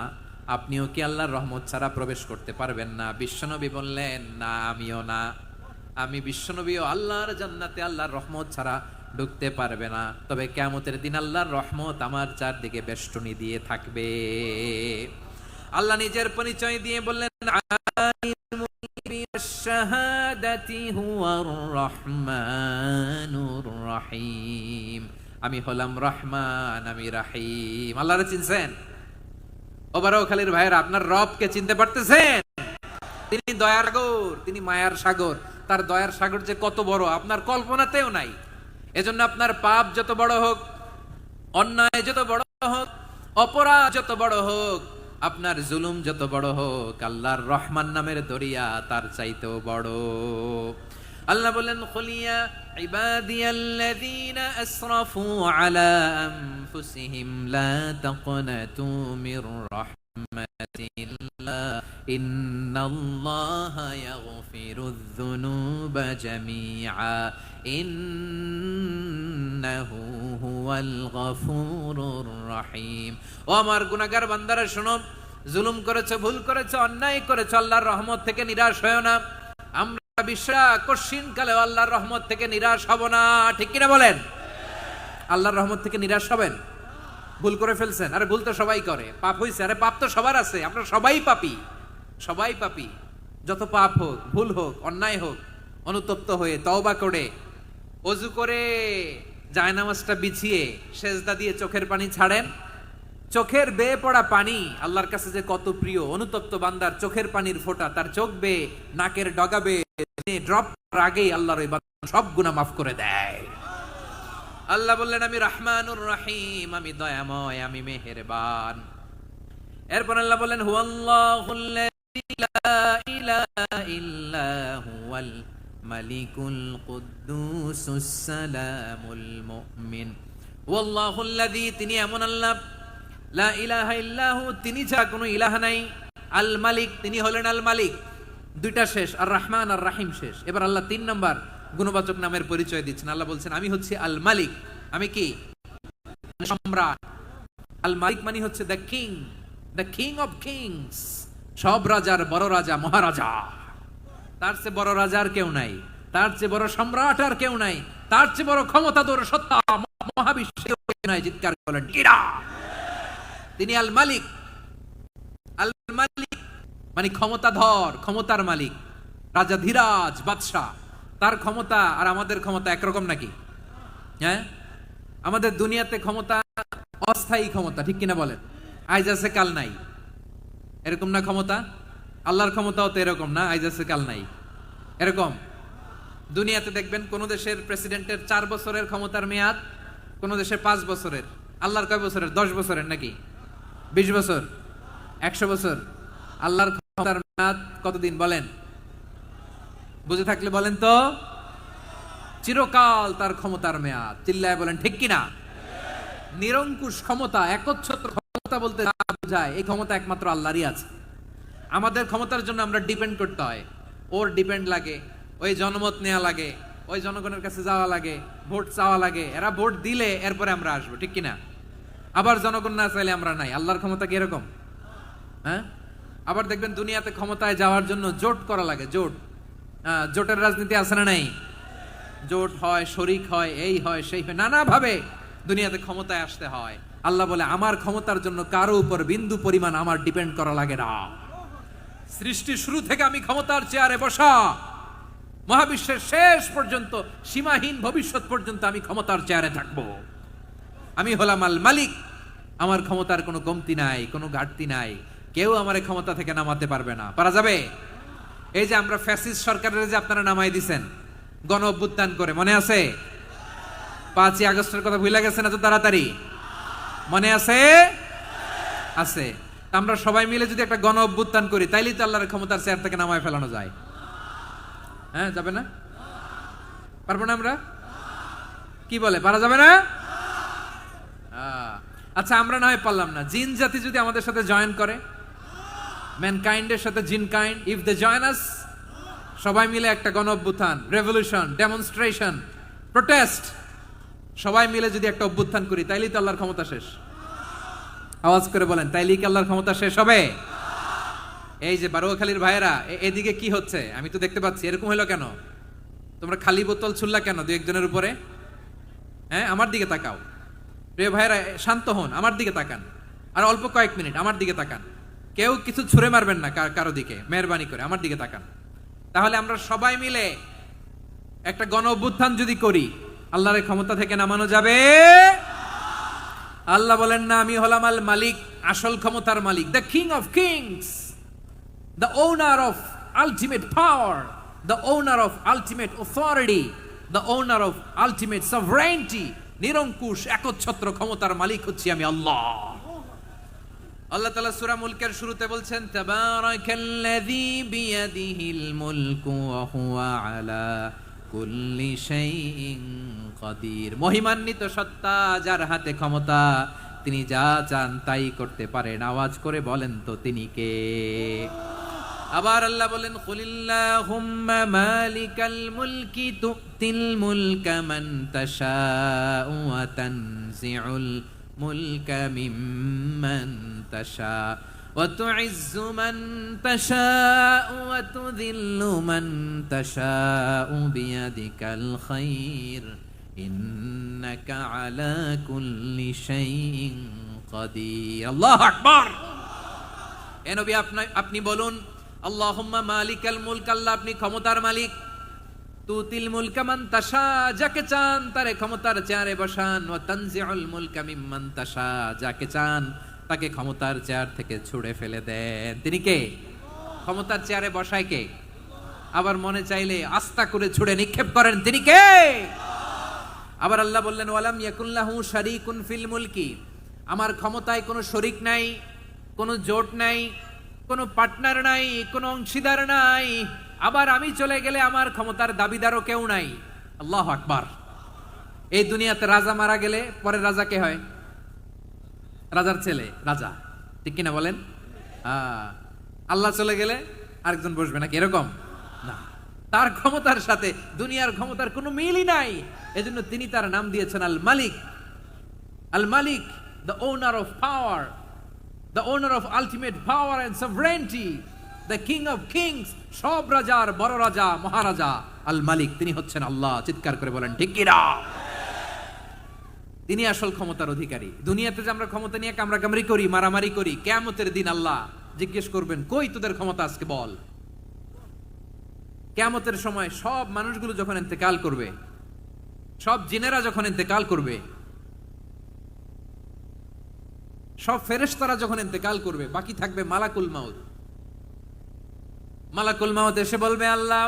আপনিও কি আল্লাহর রহমত ছাড়া প্রবেশ করতে পারবেন না? বিশ্বনবী বললেন না আমিও না, আমি বিশ্বনবীও আল্লাহর জান্নাতে আল্লাহর রহমত ছাড়া ঢুকতে পারবে না। তবে কিয়ামতের দিন আল্লাহর রহমত আমার চারদিকে বেষ্টনী দিয়ে থাকবে। আল্লাহ নিজের পরিচয় দিয়ে বললেন, আলিমুল গায়বি ওয়াশ শাহাদাতি হুয়ার রহমানুর রহিম। আমি হলাম রহমান, আমি রাহিম। আল্লাহরে চিনছেন? ওবারও খালির ভাইয়েরা, আপনার রবকে চিনতে পারতেছেন? তিনি দয়ার সাগর, তিনি মায়ার সাগর। তার দয়ার সাগর যে কত বড় আপনার কল্পনাতেও নাই। এজন্য আপনার পাপ যত বড় হোক, অন্যায় যত বড় হোক, অপরাধ যত বড় হোক, আপনার জুলুম যত বড় হোক, আল্লাহর রহমান নামের দরিয়া তার চাইতেও বড়। আল্লাহ বলেন, খুলিয়া ইবাদিয়াল্লাযীনা আসরাফু আলা আনফুসিহিম লা তাকনাতু মির রাহমাতিল্লাহ ইন্নাল্লাহা ইয়াগফিরুয যুনুবা জামিআ ইন্নাহু হুয়াল গফুরুর রহিম। ও আমার গুনাহগার বান্দারা শোনো, জুলুম করেছো, ভুল করেছো, অন্যায় করেছো, আল্লাহর রহমত থেকে নিরাশ হয়ো না। আমরা বিশ্বাস কঠিন কালে আল্লাহর রহমত থেকে নিরাশ হব না, ঠিক কিনা বলেন? আল্লাহর রহমত থেকে নিরাশ হবেন? ভুল করে ফেলছেন, আরে ভুল তো সবাই করে। পাপ হইছে, আরে পাপ তো সবার আছে, আমরা সবাই পাপী, সবাই পাপী। যত পাপ হোক, ভুল হোক, অন্যায় হোক, অনুতপ্ত হয়ে তওবা করে, ওযু করে, জায়নামাজটা বিছিয়ে সেজদা দিয়ে চোখের পানি ছাড়েন। চোখের বেয়ে পড়া পানি আল্লাহর কাছে যে কত প্রিয়। অনুতপ্ত বান্দার চোখের পানির ফোঁটা তার চোখ বেয়ে, নাকের ডগা বেয়ে ড্রপ করার আগেই আল্লাহর ওই বান্দা সব গুনাহ মাফ করে দেয়। আল্লাহ বললেন, আমি রহমানুর রহিম, আমি দয়াময়, আমি মেহেরবান। এরপর আল্লাহ বললেন, হুয়াল্লাহুল্লাযী লা ইলাহা ইল্লা হুয়াল মালিকুল কুদ্দুসুস সালামুল মুমিন। ওয়াল্লাহুল্লাযী, তিনি এমন আল্লাহ, লা ইলাহা ইল্লাহু, তিনি যা কোনো ইলাহ নাই, আল মালিক, তিনি হলেন আল মালিক। দুইটা শেষ, আর রহমান আর রাহিম শেষ। এবার আল্লাহ 3 নম্বর গুণবাচক নামের পরিচয় দিচ্ছেন। আল্লাহ বলছেন, আমি হচ্ছি আল মালিক। আমি কি? সম্রাট। আল মালিক মানে হচ্ছে the king, the king of kings, সব রাজার বড় রাজা, মহারাজা। তার চেয়ে বড় রাজা আর কেউ নাই, তার চেয়ে বড় সম্রাট আর কেউ নাই, তার চেয়ে বড় ক্ষমতাধর সত্তা মহাবিশ্বে নাই। চিৎকার করেন কিরা? তিনি আল মালিক। আল মালিক মানে ক্ষমতাধর, ক্ষমতার মালিক, রাজা ধীরাজ বাদশাহ। তার ক্ষমতা আর আমাদের ক্ষমতা একরকম নাকি? হ্যাঁ, আমাদের দুনিয়াতে ক্ষমতা অস্থায়ী ক্ষমতা, ঠিক কিনা বলেন? আজ আছে কাল নাই, এরকম না ক্ষমতা? আল্লাহর ক্ষমতাও তো এরকম না, আজ আছে কাল নাই এরকম। দুনিয়াতে দেখবেন কোন দেশের প্রেসিডেন্টের 4 বছরের ক্ষমতার মেয়াদ, কোন দেশের 5 বছরের। আল্লাহর কয় বছরের? 10 বছরের নাকি 20 বছর, 100 বছর। আল্লাহর ক্ষমতার মেয়াদ কতদিন বলেন? বুঝে থাকলে বলেন তো। চিরকাল তার ক্ষমতার মেয়াদ। চিল্লায় বলেন ঠিক কিনা? নিরঙ্কুশ ক্ষমতা, একচ্ছত্র ক্ষমতা বলতে যা বোঝায়, এই ক্ষমতা একমাত্র আল্লাহরই আছে। আমাদের ক্ষমতার জন্য আমরা ডিপেন্ড করতে হয়, ওর ডিপেন্ড লাগে, ওই জনমত নেওয়া লাগে, ওই জনগণের কাছে যাওয়া লাগে, ভোট চাওয়া লাগে। এরা ভোট দিলে এরপরে আমরা আসবো, ঠিক কিনা? আবার জনগণ না চাইলে আমরা নাই। আল্লাহর ক্ষমতা কি এরকম? হ্যাঁ। আবার দেখবেন দুনিয়াতে ক্ষমতায় যাওয়ার জন্য জোট করা লাগে, জোট। জোটের রাজনীতি আছে না নাই? জোট হয়, শরিক হয়, এই হয়, সেই হয়, নানা ভাবে দুনিয়াতে ক্ষমতায় আসতে হয়। আল্লাহ বলে, আমার ক্ষমতার জন্য কারো উপর বিন্দু পরিমাণ আমার ডিপেন্ড করা লাগে না। সৃষ্টি শুরু থেকে আমি ক্ষমতার চেয়ারে বসা, মহাবিশ্বের শেষ পর্যন্ত, সীমাহীন ভবিষ্যৎ পর্যন্ত আমি ক্ষমতার চেয়ারে থাকবো। আমি হলাম আল মালিক। আমার ক্ষমতার কোনো কমতি নাই, কোনো ঘাটতি নাই। কেউ আমার ক্ষমতা থেকে নামাতে পারবে না। পারা যাবে? এই যে আমরা ফ্যাসিস্ট সরকারের যে আপনারা নামাই দিছেন গণ অভ্যুত্থান করে, মনে আছে? 5ই আগস্টের কথা ভুলে গেছেন এত তাড়াতাড়ি? মনে আছে? আছে। আমরা সবাই মিলে যদি একটা গণ অভ্যুত্থান করি, তাইলেই তো আল্লাহর ক্ষমতার চেয়ার থেকে নামায় ফেলানো যায়। হ্যাঁ, যাবে না? পারবো না আমরা? কি বলে, পারা যাবে না? আচ্ছা, আমরা না হয় পারলাম না, জিন জাতি যদি আমাদের সাথে জয়েন করে, ম্যানকাইন্ডের সাথে জিনকাইন্ড, ইফ দে জয়েন আস, সবাই মিলে একটা গণ অভ্যুত্থান, রেভলিউশন, ডেমনস্ট্রেশন, প্রোটেস্ট, সবাই মিলে যদি একটা অভ্যুত্থান করি, তাইলেই তো আল্লাহর ক্ষমতা শেষ। আওয়াজ করে বলেন, তাইলেই কি আল্লাহর ক্ষমতা শেষ হবে? এই যে বারোয়াখালীর ভাইয়েরা, এদিকে কি হচ্ছে আমি তো দেখতে পাচ্ছি। এরকম হলো কেন? তোমরা খালি বোতল ছুড়লা কেন 2-1 জনের উপরে? হ্যাঁ, আমার দিকে তাকাও। প্রিয় ভাইরা, শান্ত হন, আমার দিকে তাকান। আর অল্প কয়েক মিনিট আমার দিকে তাকান। কেউ কিছু ছুঁড়ে মারবেন না কারো দিকে, মেহরবানি করে আমার দিকে তাকান। তাহলে আমরা সবাই মিলে একটা গণ অভ্যুত্থান যদি করি, আল্লাহর ক্ষমতা থেকে নামানো যাবে। আল্লাহ বলেন না, আমি হলাম আল মালিক, আসল ক্ষমতার মালিক, the king of kings, the owner of ultimate power, the owner of ultimate authority, the owner of ultimate sovereignty. নিরঙ্কুশ একচ্ছত্র ক্ষমতার মালিক হচ্ছি আমি আল্লাহ। আল্লাহ তাআলা সূরা মুলকের শুরুতে বলছেন, তাবারাকাল্লাযী বিয়াদিহিল মুলকু ওয়া হুয়া আলা কুল্লি শাইইন কাদির। মহিমান্বিত সত্তা, যার হাতে ক্ষমতা, তিনি যা চান তাই করতে পারেন। আওয়াজ করে বলেন তো তিনি কে? আবার আল্লাহ বলেন, কুলিল্লাহুম্মা মালিকাল মুলকি তুতিল মুলকা মান তাশাউ ওয়া তানজিউল মুলকা মিম্মান তাশাউ ওয়া তুইজ্জু মান তাশাউ ওয়া তুযিল্লু মান তাশাউ বিয়াদিকাল খায়র ইন্নাকা আলা কুল্লি শাইইন কাদির। আল্লাহু আকবার। এ নবী, আপনি বলুন, আল্লাহুম্মা মালিকাল মুলক, আল্লাহ আপনি ক্ষমতার মালিক। তুতিল মুলকা মান তাশা, যাকে চান তারে ক্ষমতার চেয়ারে বসান। ওয়া তানজিউল মুলকা মিম্মান তাশা, যাকে চান তাকে ক্ষমতার চেয়ার থেকে ছুঁড়ে ফেলে দেন। তিনি কে? ক্ষমতার চেয়ারে বসায় কে? আবার মনে চাইলে আস্থা করে ছুঁড়ে নিক্ষেপ করেন, তিনি কে? আবার আল্লাহ বললেন, ওয়ালাম ইয়াকুল্লাহু শারীকুন ফিল মুলকি, আমার ক্ষমতায় কোনো শরীক নাই, কোনো জোট নাই, কোনো পার্টনার নাই, কোনো অংশীদার নাই। আবার আমি চলে গেলে আমার ক্ষমতার দাবিদারও কেউ নাই। আল্লাহু আকবার। এই দুনিয়াতে রাজা মারা গেলে পরে রাজা কে হয়? রাজার ছেলে রাজা, ঠিক কিনা বলেন? আল্লাহ চলে গেলে আরেকজন বসবে নাকি? এরকম না, তার ক্ষমতার সাথে দুনিয়ার ক্ষমতার কোনো মিলই নাই। এজন্য তিনি তার নাম দিয়েছেন আল মালিক। আল মালিক, the owner of power, the owner of ultimate power and sovereignty, the king of kings, সব রাজার বড় রাজা, মহারাজা আল মালিক, তিনি হচ্ছেন আল্লাহ। চিৎকার করে বলেন ঠিক কি না? তিনি আসল ক্ষমতার অধিকারী। দুনিয়াতে যে আমরা ক্ষমতা নিয়ে কামড়াকামড়ি করি, মারামারি করি, কিয়ামতের দিন আল্লাহ জিজ্ঞেস করবেন, কই তোদের ক্ষমতা আজকে বল। কিয়ামতের সময় সব মানুষগুলো যখন ইন্তেকাল করবে, সব জিনেরা যখন ইন্তেকাল করবে, সব ফেরেশতারা যখন ইন্তেকাল করবে, বাকি থাকবে মালাকুল মাউত। মালাকুল মাউত এসে বলবে, আল্লাহ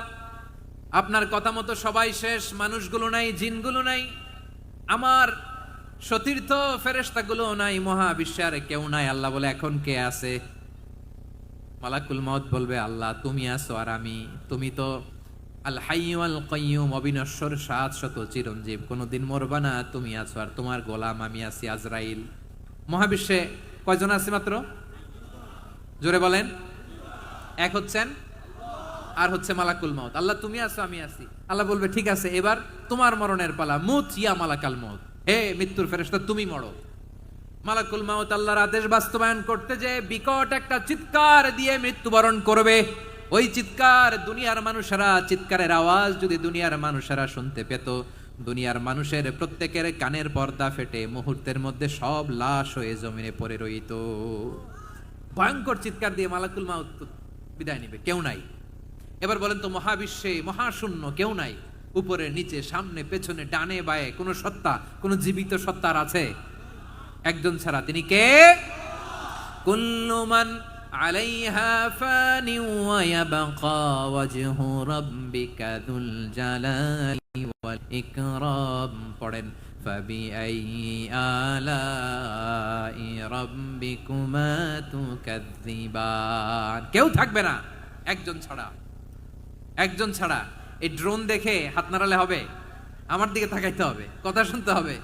আপনার কথা মতো সবাই শেষ, মানুষগুলো নাই, জিনগুলো নাই, আমার সতীর্থ ফেরেশতাগুলো নাই, মহাবিশ্বে আর কেউ নাই। আল্লাহ বলে, এখন কে আছে? মালাকুল মাউত বলবে, আল্লাহ তুমি আছো আর আমি। তুমি তো আল হাইয়্যু আল কাইয়্যুম, অবিনশ্বর, শাশ্বত, চিরঞ্জীব, কোনোদিন মরবা না, তুমি আছো আর তোমার গোলাম আমি আছি আজরাইল। মহাবিশ্বে কয়জন আছে মাত্র? জোরে বলেন। এক হচ্ছেন আর হচ্ছে মালাকুল মাউত। আল্লাহ তুমি আছো আমি আছি। আল্লাহ বলবে, ঠিক আছে, এবার তোমার মরণের পালা, মুত ইয়া মালাকাল মাউত, হে মৃত্যুর ফেরেশতা তুমি মরো। মালাকুল মাউত আল্লাহর আদেশ বাস্তবায়ন করতে যে বিকট একটা চিৎকার দিয়ে মৃত্যুবরণ করবে। ওই চিৎকার দুনিয়ার মানুষেরা, চিৎকারের আওয়াজ যদি দুনিয়ার মানুষেরা শুনতে পেত, দুনিয়ার মানুষের প্রত্যেকের কানের পর্দা ফেটে মুহূর্তের মধ্যে সব লাশ হয়ে জমিনে পড়ে রইত। ভয়ঙ্কর চিৎকার দিয়ে মালাকুল মাউত বিদায় নিবে, কেউ নাই। এবার বলেন তো, মহাবিশ্বে মহাশূন্য, কেউ নাই, উপরে নিচে সামনে পেছনে ডানে বায়ে কোন সত্তা, কোন জীবিত সত্তার আছে? একজন ছাড়া, তিনি কে? কুল্লু মান আলাইহা ফানি ওয়া ইয়াবকা ওয়াজহু রাব্বিকা যুল জালালি ওয়াল ইকরাম। পড়েন, ফাবিআইয়ি আলাই রাব্বিকুমা তুকাযযিবান। কেউ থাকবে না একজন ছাড়া, একজন ছাড়া। এই ড্রোন দেখে হাত নাড়ালে হবে? আমার দিকে তাকাইতে হবে, কথা শুনতে হবে।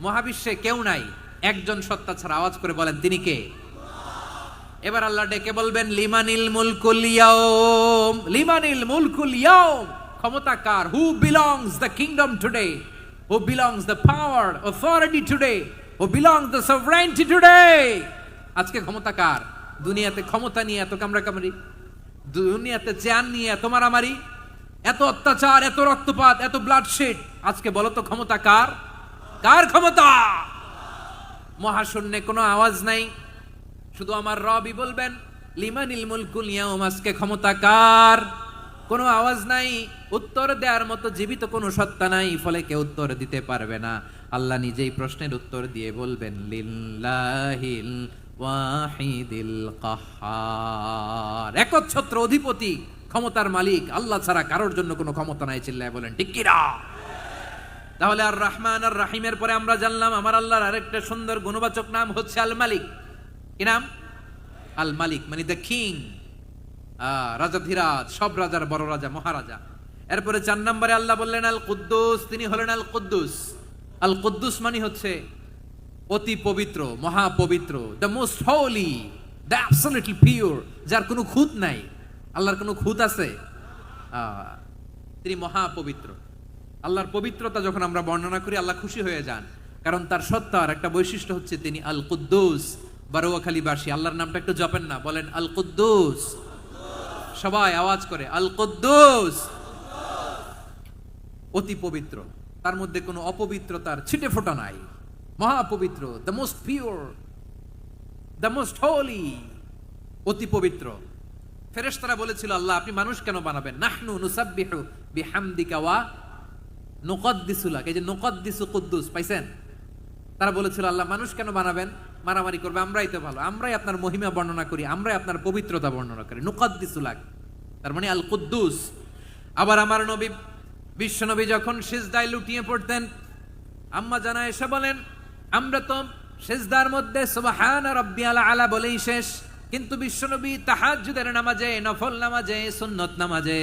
মহাবিশ্বে কেউ নাই, একজন সত্তা ছাড়া। আওয়াজ করে বলেন তিনি কে? এবার আল্লাহ ডেকে বলবেন, লিমানিল মুলকুল ইয়াউম, লিমানিল মুলকুল ইয়াউম, ক্ষমতা কার? Who belongs the kingdom today, who belongs the power authority today, who belongs the sovereignty today. আজকে ক্ষমতা কার? দুনিয়াতে ক্ষমতা নিয়ে এত কামড়াকামড়ি, দুনিয়াতে চেয়ার নিয়ে এত মারামারি, এত অত্যাচার, এত রক্তপাত, এত ব্লাডশেড, আজকে বলো তো ক্ষমতা কার? কার ক্ষমতা? মহাশূন্যে কোনো আওয়াজ নাই, শুধু আমার রবই বলবেন লিমানিল মুলকুল ইয়াউম, আজকে ক্ষমতা কার? কোনো আওয়াজ নাই, উত্তর দেওয়ার মতো জীবিত কোনো সত্তা নাই, ফলে কেউ উত্তর দিতে পারবে না। আল্লাহ নিজেই প্রশ্নের উত্তর দিয়ে বলবেন লিল্লাহিল ওয়াহিদিল কাহ্হার, একচ্ছত্র অধিপতি, ক্ষমতার মালিক আল্লাহ ছাড়া কারোর জন্য কোনো ক্ষমতা নাই। চিল্লায় বলেন ঠিক কিনা? তাহলে আর রহমান আর রাহিমের পরে আমরা জানলাম আমার আল্লাহর আরেকটা সুন্দর গুণবাচক নাম হচ্ছে আল মালিক। কি নাম? আল মালিক, মানে দ্য কিং, রাজাধিরাজ, সব রাজার বড় রাজা, মহারাজা। এরপরে 4 নম্বরে আল্লাহ বললেন আল কুদ্দুস, তিনি হলেন আল কুদ্দুস। আল কুদ্দুস মানে হচ্ছে অতি পবিত্র, মহাপবিত্র, the most holy, the absolutely pure, যার কোনো খুঁত নাই। আল্লাহর কোনো খুঁত আছে? তিনি মহাপবিত্র। আল্লাহর পবিত্রতা যখন আমরা বর্ণনা করি আল্লাহ খুশি হয়ে যান, কারণ তার সত্তার একটা বৈশিষ্ট্য হচ্ছে তিনি আল কুদ্দুস। বারোয়াখালীবাসী আল্লাহর নামটা একটু জপেন না, বলেন আল কুদ্দুস, সবাই আওয়াজ করে আল কুদ্দুস। অতি পবিত্র, তার মধ্যে কোনো অপবিত্রতার ছিটে ফোঁটা নাই, মহাপবিত্র, the most pure, the most holy, অতি পবিত্র। ফেরেশতারা বলেছিল আল্লাহ আপনি মানুষ কেন বানাবেন? নাহনু নুসাব্বিহু বিহামদিকা ওয়া নুকদ্দিসু লাক, এই যে নুকদ্দিসু কুদ্দুস পাইছেন? তারা বলেছিল আল্লাহ মানুষ কেন বানাবেন, মারামারি করবে, আমরাই তো ভালো, আমরাই আপনার মহিমা বর্ণনা করি, আমরাই আপনার পবিত্রতা বর্ণনা করি। নুকদ্দিসু লাক, তার মানে আল কুদ্দুস। আবার আমার নবী বিশ্ব নবী যখন সিজদায় লুটিয়ে পড়তেন, আম্মা জানা এসে বলেন আমরা তো সিজদার মধ্যে সুবহানা রাব্বিয়াল আলা বলেই শেষ, কিন্তু বিশ্বনবী তাহাজ্জুদের নামাজে, নফল নামাজে, সুন্নত নামাজে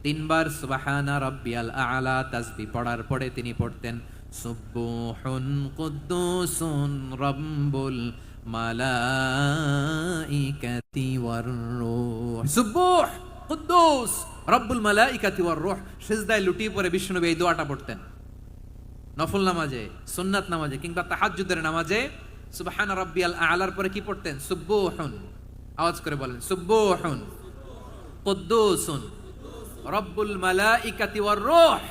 3 বার সুবহানা রাব্বিয়াল আলা তাসবিহ পড়ার পরে তিনি পড়তেন সুবহুন কুদ্দুসুন রাব্বুল মালাইকাতি ওয়ার রূহ। সুবহ কুদ্দুস রব্বুল মালাইকাতি ওয়ার রূহ। সিজদায় লুটিয়ে পড়ে বিশ্বনবী এই দোয়াটা পড়তেন। নফল নামাজে, সুন্নাত নামাজে কিংবা তাহাজ্জুদের নামাজে সুবহানা রাব্বিয়াল আলার পরে কি পড়তেন? সুবহুন, আওয়াজ করে বলেন সুবহুন কুদ্দুসুন রব্বুল মালাইকাতি ওয়ার রূহ।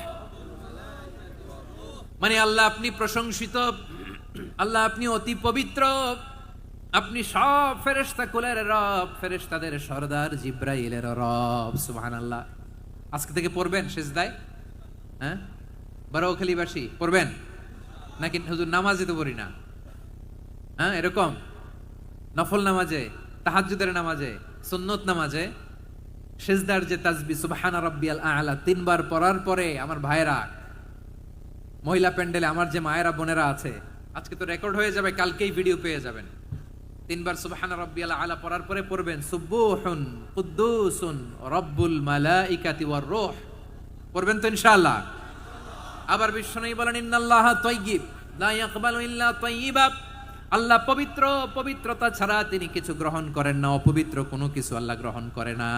মানে আল্লাহ আপনি প্রশংসিত, আল্লাহ আপনি অতি পবিত্র, আপনি সব ফেরেশতা কুলের রব, ফেরেশতাদের সরদার জিব্রাইলের রব। সুবহানাল্লাহ। আজকে থেকে পড়বেন সিজদায়? হ্যাঁ, বারোখালীবাসী পড়বেন নাকি? হুজুর নামাজে তো পড়ি না। হ্যাঁ, এরকম নফল নামাজে, তাহাজ্জুদের নামাজে, সুন্নত নামাজে সিজদার যে তাসবিহ সুবহানা রাব্বিয়াল আ'লা 3 বার পড়ার পরে আমার ভাইরা, মহিলা প্যান্ডেলে আমার যে মায়েরা বোনেরা আছে, আজকে তো রেকর্ড হয়ে যাবে, কালকেই ভিডিও পেয়ে যাবেন। 3 বার সুবহানা রাব্বিয়াল আ'লা পড়ার পরে পড়বেন সুবহুন কুদ্দুসুন রব্বুল মালাইকাতি ওয়ার রূহ। পড়বেন তো ইনশাআল্লাহ? আবার বিশ্বনবী বলেন ইন্নাল্লাহা তাইয়্যিব লা ইয়াকবালু ইল্লা তাইয়্যিবা, আল্লাহ পবিত্র, পবিত্রতা ছাড়া তিনি কিছু গ্রহণ করেন না, অপবিত্র কোনো কিছু আল্লাহ গ্রহণ করে না।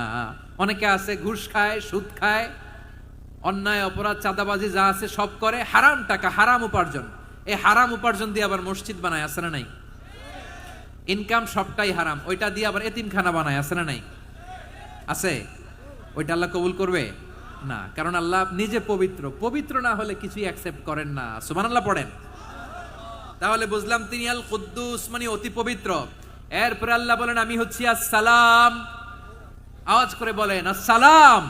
অনেকে আছে ঘুষ খায়, সুদ খায়, অন্যায় অপরাধ চাঁদাবাজি যা আছে সব করে, হারাম টাকা, হারাম উপার্জন। এই হারাম উপার্জন দিয়ে আবার মসজিদ বানায়, আছে না নাই? ইনকাম সবটাই হারাম, ওইটা দিয়ে আবার এতিমখানা বানায়, আছে না নাই? আছে। ওইটা আল্লাহ কবুল করবে না, কারণ আল্লাহ নিজে পবিত্র, পবিত্র না হলে কিছুই অ্যাকসেপ্ট করেন না। সুবহানাল্লাহ পড়েন। তাহলে বুঝলাম তিনি আল কুদ্দুস মানে অতি পবিত্র। এরপরে আল্লাহ বলেন আমি হচ্ছি আসসালাম। আওয়াজ করে বলেন আসসালাম।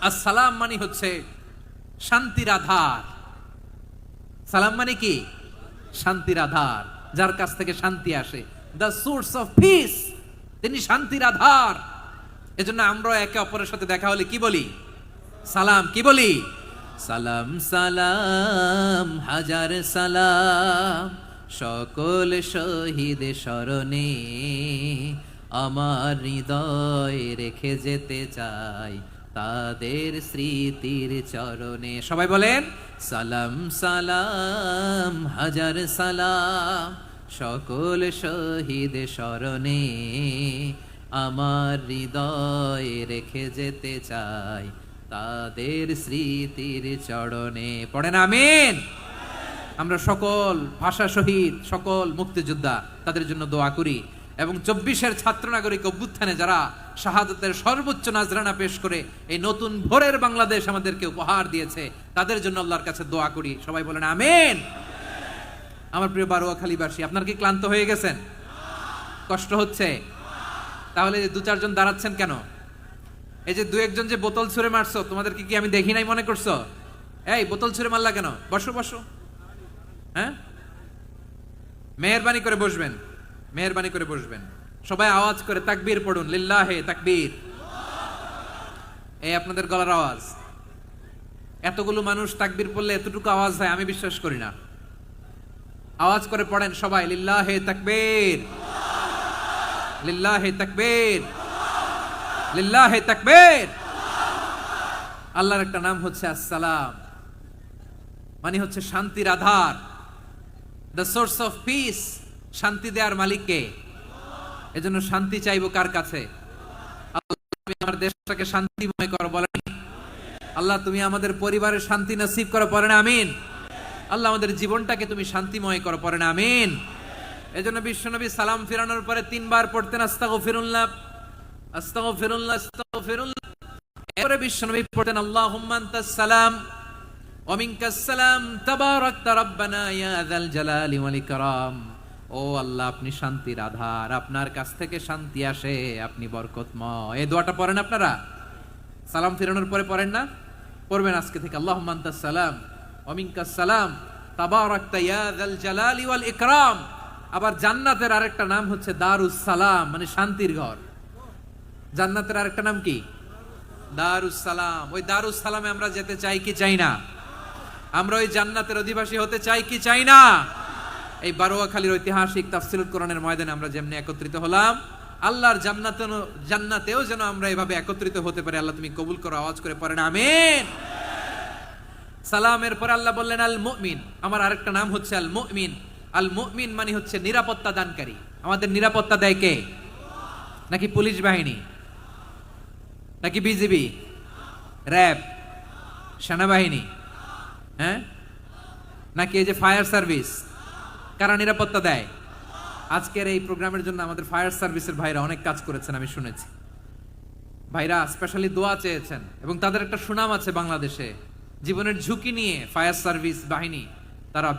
আসসালাম মানে হচ্ছে শান্তির আধার। সালাম মানে কি? শান্তির আধার, যার কাছ থেকে শান্তি আসে, দ্য সোর্স অফ পিস। তিনি শান্তির আধার। এজন্য আমরা একে অপরের সাথে দেখা হলে কি বলি? সালাম। কি বলি? সালাম সালাম হাজার সালাম, সকল শহীদ স্মরণে আমার হৃদয় রেখে যেতে চাই তাদের স্মৃতির চরণে। সবাই বলেন সালাম সালাম হাজার সালাম, সকল শহীদ স্মরণে আমার হৃদয় রেখে যেতে চাই তাদের স্মৃতির চরণে। পড়েন আমিন। আমরা সকল ভাষা শহীদ, সকল মুক্তিযোদ্ধা, তাদের জন্য দোয়া করি। এবং 24-এর ছাত্র নাগরিক অভ্যুত্থানে যারা শাহাদাতের সর্বোচ্চ নাজরানা পেশ করে এই নতুন ভোরের বাংলাদেশ আমাদেরকে উপহার দিয়েছে, তাদের জন্য আল্লাহর কাছে দোয়া করি। সবাই বলেন আমিন। আমার প্রিয় বারোয়াখালীবাসী, আপনারা কি ক্লান্ত হয়ে গেছেন? কষ্ট হচ্ছে? তাহলে 2-4 জন দাঁড়াচ্ছেন কেন? এই যে 2-1 জন যে বোতল ছুঁড়ে মারছো, তোমাদেরকে কি আমি দেখি নাই মনে করছো? এই বোতল ছুঁড়ে মারলা কেন? বসো বসো। হ্যাঁ, মেহেরবানি করে বসবেন, মেহেরবানি করে বসবেন। সবাই আওয়াজ করে তাকবীর পড়ুন, লিল্লাহে তাকবীর। এই আপনাদের গলার আওয়াজ। এতগুলো মানুষ তাকবীর পড়লে এতটুকু আওয়াজ হয় আমি বিশ্বাস করি না। আওয়াজ করে পড়েন সবাই, লিল্লাহে তাকবীর, লিল্লাহে তাকবীর, লিল্লাহে তাকবীর। আল্লাহর একটা নাম হচ্ছে আসসালাম, মানে হচ্ছে শান্তির আধার, দ্য সোর্স অফ পিস। শান্তি দেওয়ার মালিক কে? এজন্য শান্তি চাইবো কার কাছে? আল্লাহ তুমি আমার দেশটাকে শান্তিময় করো, বলেন। আল্লাহ তুমি আমাদের পরিবারের শান্তি নসিব করো, পড়েন আমিন। আল্লাহ আমাদের জীবনটাকে তুমি শান্তিময় করো, পড়েন আমিন। এজন্য বিশ্বনবী সালাম ফিরানোর পরে 3 বার পড়তেন আস্তাগফিরুল্লাহ, আস্তাগফিরুল্লাহ, আস্তাগফিরুল্লাহ। এরপরে বিশ্বনবী পড়তেন আল্লাহুম্মা আনতাস সালাম ওয়া মিনকাস সালাম তাবারাকতা রাব্বানা ইয়া যাল জালালি ওয়াল ইকরাম। ও আল্লাহ, আপনি শান্তির আধার, আপনার কাছ থেকে শান্তি আসে, আপনি বরকতময়। এই দোয়াটা পড়েন আপনারা সালাম ফিরানোর পরে, পড়েন না? পড়বেন আজকে থেকে, আল্লাহুম্মা আনতাস সালাম ওয়া মিনকাস সালাম তাবারাকতা ইয়া যাল জালালি ওয়াল ইকরাম। আবার জান্নাতের আরেকটা নাম হচ্ছে দারুস সালাম, মানে শান্তির ঘর। জান্নাতের আরেকটা নাম কি? দারুস সালাম। ওই দারুস সালামে আমরা যেতে চাই কি চাই না? আমরা ওই জান্নাতের অধিবাসী হতে চাই কি চাই না? এই বারোয়াখালীর ঐতিহাসিক তাফসীরুল কোরআনের ময়দানে আমরা যেমনি একত্রিত হলাম, আল্লাহর জান্নাতেও যেন আমরা এভাবে একত্রিত হতে পারি। আল্লাহ তুমি কবুল করো। আওয়াজ করে পড়েন আমিন। সালামের পর আল্লাহ বললেন আল মুমিন। আমার আরেকটা নাম হচ্ছে আল মুমিন। আল মুমিন মানে হচ্ছে নিরাপত্তা দানকারী। আমাদের নিরাপত্তা দেয় কে? নাকি পুলিশ বাহিনী, নাকি বিজিবি, র্যাব, সেনাবাহিনী, হ্যাঁ, নাকি এই যে ফায়ার সার্ভিস? কারা নিরাপত্তা দেয়? আজকের এই প্রোগ্রামের জন্য আমাদের ফায়ার সার্ভিসের ভাইরা অনেক কাজ করেছেন, আমি শুনেছি। ভাইরা স্পেশালি দোয়া চেয়েছেন এবং তাদের একটা সুনাম আছে বাংলাদেশে। জীবনের ঝুঁকি নিয়ে ফায়ার সার্ভিস বাহিনী তারা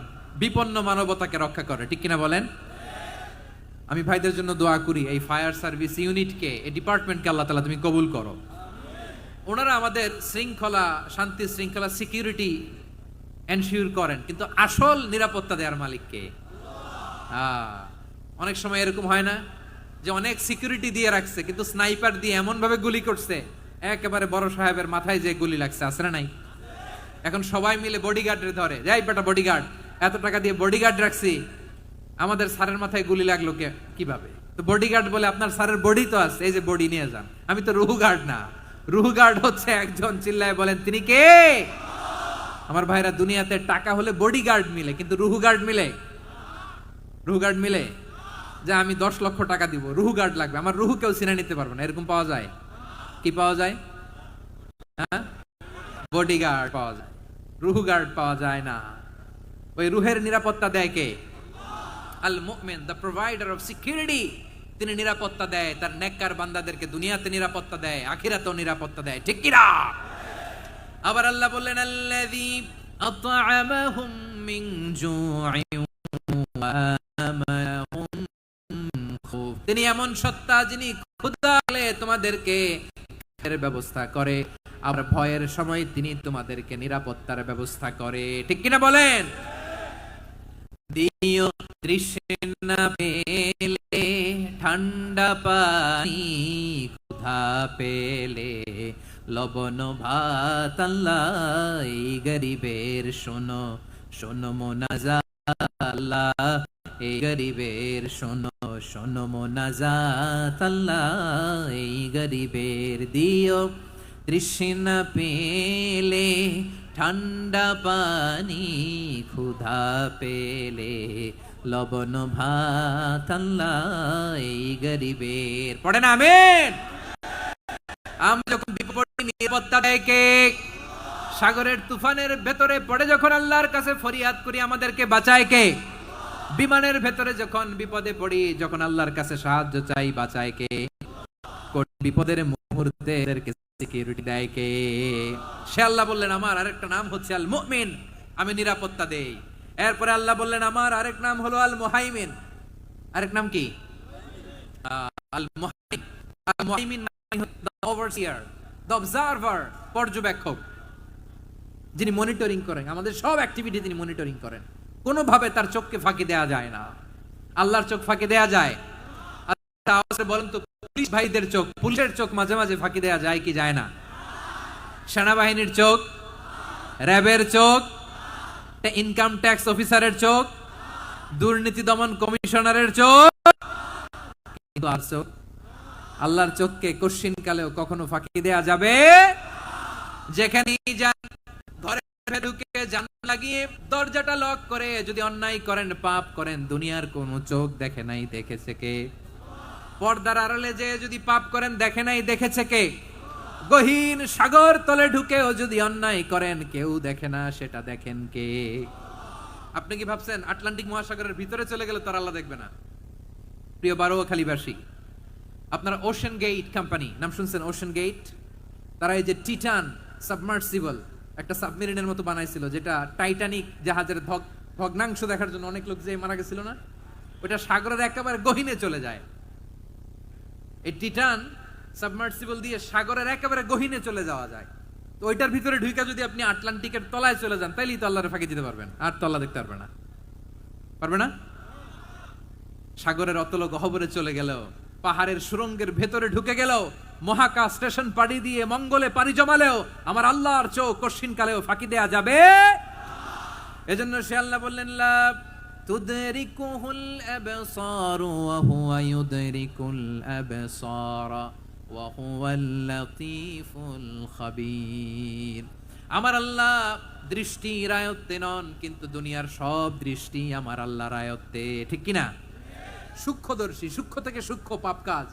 বিপন্ন মানবতাকে রক্ষা করে, ঠিক কিনা বলেন? আমি ভাইদের জন্য দোয়া করি, এই ফায়ার সার্ভিস ইউনিটকে, এই ডিপার্টমেন্টকে আল্লাহ তাআলা তুমি কবুল করো। ওনারা আমাদের শৃঙ্খলা, শান্তি শৃঙ্খলা, সিকিউরিটি এনশিওর করেন, কিন্তু আসল নিরাপত্তা দেওয়ার মালিক কে? অনেক সময় এরকম হয় না যে অনেক সিকিউরিটি দিয়ে রাখছে, কিন্তু স্নাইপার দিয়ে এমন ভাবে গুলি করছে একেবারে বড় সাহেবের মাথায় যে গুলি লাগছে, আছে না নাই? এখন সবাই মিলে বডিগার্ডের ধরে, যাই বেটা বডিগার্ড, এত টাকা দিয়ে বডিগার্ড রাখছি, আমাদের স্যারের মাথায় গুলি লাগলো কিভাবে? তো বডিগার্ড বলে আপনার স্যারের বডি তো আছে, এই যে বডি নিয়ে যান। আমি তো রুহু গার্ড না, রুহু গার্ড হচ্ছে একজন। চিল্লায় বলেন তিনি কে? আমার ভাইরা, দুনিয়াতে টাকা হলে বডিগার্ড মিলে, কিন্তু রুহু গার্ড মিলে? রুহু গার্ড মিলে? যে আমি 10 লক্ষ টাকা দিব, রুহু গার্ড লাগবে, আমার রুহু কেউ চিনে নিতে পারবে না, এরকম পাওয়া যায়? কি পাওয়া যায়? হ্যাঁ, বডিগার্ড পাওয়া যায়, রুহু গার্ড পাওয়া যায় না। ওই রুহের নিরাপত্তা দেয় কে? আল মুমিন, দ্য প্রোভাইডার অফ সিকিউরিটি। তিনি নিরাপত্তা দেয় তার নেককার বান্দাদেরকে, দুনিয়াতে নিরাপত্তা দেয়, আখিরাতেও নিরাপত্তা দেয়, ঠিক কি না? আবার আল্লাহ বললেন আল্লাযী আত'আমাহুম মিন জু'ইন ওয়া আমানাহুম মিন খাউফ। তিনি এমন সত্তা যিনি ক্ষুধা লাগলে তোমাদেরকে এর ব্যবস্থা করে, আবার ভয়ের সময় তিনি তোমাদেরকে নিরাপত্তার ব্যবস্থা করে, ঠিক কিনা বলেন? দিও তৃষ্ণা পেলে ঠান্ডা পানি, ক্ষুধা পেলে লবণ ভাত, আল্লাহ এই গরিবের শোনো শোনো মোনাজাত, আল্লাহ এই গরিবের শোনো শোনো মোনাজাত, আল্লাহ এই গরিবের দিও তৃষ্ণা পেলে ঠান্ডা পানি, ক্ষুধা পেলে লবণ ভাত, আল্লাহ এই গরিবের। পড়েন আমিন। আমরা যখন বিপদে নিরাপত্তা দেয় কে? সাগরের তুফানের ভেতরে পড়ে যখন আল্লাহর কাছে ফরিয়াদ করি আমাদেরকে বাঁচায় কে? বিমানের ভেতরে যখন বিপদে পড়ি, যখন আল্লাহর কাছে সাহায্য চাই, বাঁচায় কে? বিপদের মুহূর্তে এদেরকে সিকিউরিটি দেয় কে? সে আল্লাহ বললেন আমার আরেকটা নাম হচ্ছে আল মুমিন, আমি নিরাপত্তা দেই। এরপরে আল্লাহ বললেন আমার আরেক নাম হলো আল মুহাইমিন। আরেক নাম কি? আল মুহাইমিন। আল মুহাইমিন দ্য ওভারসিয়ার, দ্য অবজারভার, পর্যবেক্ষক, যিনি মনিটরিং করেন আমাদের সব অ্যাক্টিভিটি, তিনি মনিটরিং করেন। কোনোভাবে তার চোখকে ফাঁকি দেয়া যায় না। আল্লাহর চোখ ফাঁকি দেয়া যায়? বলেন তো, পুলিশ ভাইদের চোখ, পুলিশের চোখ মাঝে মাঝে ফাঁকি দেয়া যায় কি যায় না? সেনাবাহিনীর চোখ, র্যাবের চোখ, ইনকাম ট্যাক্স অফিসারের চোখ, দুর্নীতি দমন কমিশনারের চোখ, কিন্তু আর চোখ, আল্লাহর চোখকে কশ্চিন কালেও কখনো ফাঁকি দেয়া যাবে? যেখানেই যান, ঘরে ঢুকে জানালা লাগিয়ে দরজাটা লক করে যদি অন্যায় করেন, পাপ করেন, দুনিয়ার কোন চোখ দেখে নাই, দেখেছে কে? পর্দার আড়ালে যে যদি পাপ করেন, দেখে নাই, দেখেছে কে? গহীন সাগর তলে ঢুকেও যদি অন্যায় করেন, কেউ দেখে না, সেটা দেখেন কে? আপনি কি ভাবছেন আটলান্টিক মহাসাগরের ভিতরে চলে গেলে তার আল্লাহ দেখবে না? প্রিয় বারোয়াখালীবাসী, আপনারা ওশেন গেট কোম্পানি নাম শুনছেন? ওশেন গেট, তারা এই যে টিটান সাবমার্সিবল একটা সাবমেরিনের মতো বানাইছিল, যেটা টাইটানিক জাহাজের ভগ্নাংশ দেখার জন্য অনেক লোক যে মারা গেছিল না, ওটা সাগরের একেবারে গহীনে চলে যায়। এই টিটান সাবমার্সিবল দিয়ে সাগরের একেবারে গহীনে চলে যাওয়া যায়। তো ওইটার ভিতরে ঢুকে যদি আপনি আটলান্টিকের তলায় চলে যান, তাইলেই তো আল্লাহরে ফাঁকি দিতে পারবেন, আর তো আল্লাহ দেখতে পারবে না। পারবে না? সাগরের অতল গহ্বরে চলে গেলেও, পাহাড়ের সুরঙ্গের ভেতরে ঢুকে গেলেও, মহাকাশ স্টেশন পাড়ি দিয়ে মঙ্গলে পাড়ি জমালেও আমার আল্লাহর চোখ কশ্চিন কালেও ফাঁকি দেয়া যাবে? এজন্য সে আল্লাহ বললেন লা তুদরিকুহুল আবসার ওয়া হুয়া ইউদরিকুল আবসার ওয়া হুয়াল লাতীফুল খাবীর। আমার আল্লাহ দৃষ্টির আয়ত্তে নন, কিন্তু দুনিয়ার সব দৃষ্টি আমার আল্লাহর আয়ত্তে, ঠিক কিনা? সূক্ষ্মদর্শী, সূক্ষ্ম থেকে সূক্ষ্ম পাপ কাজ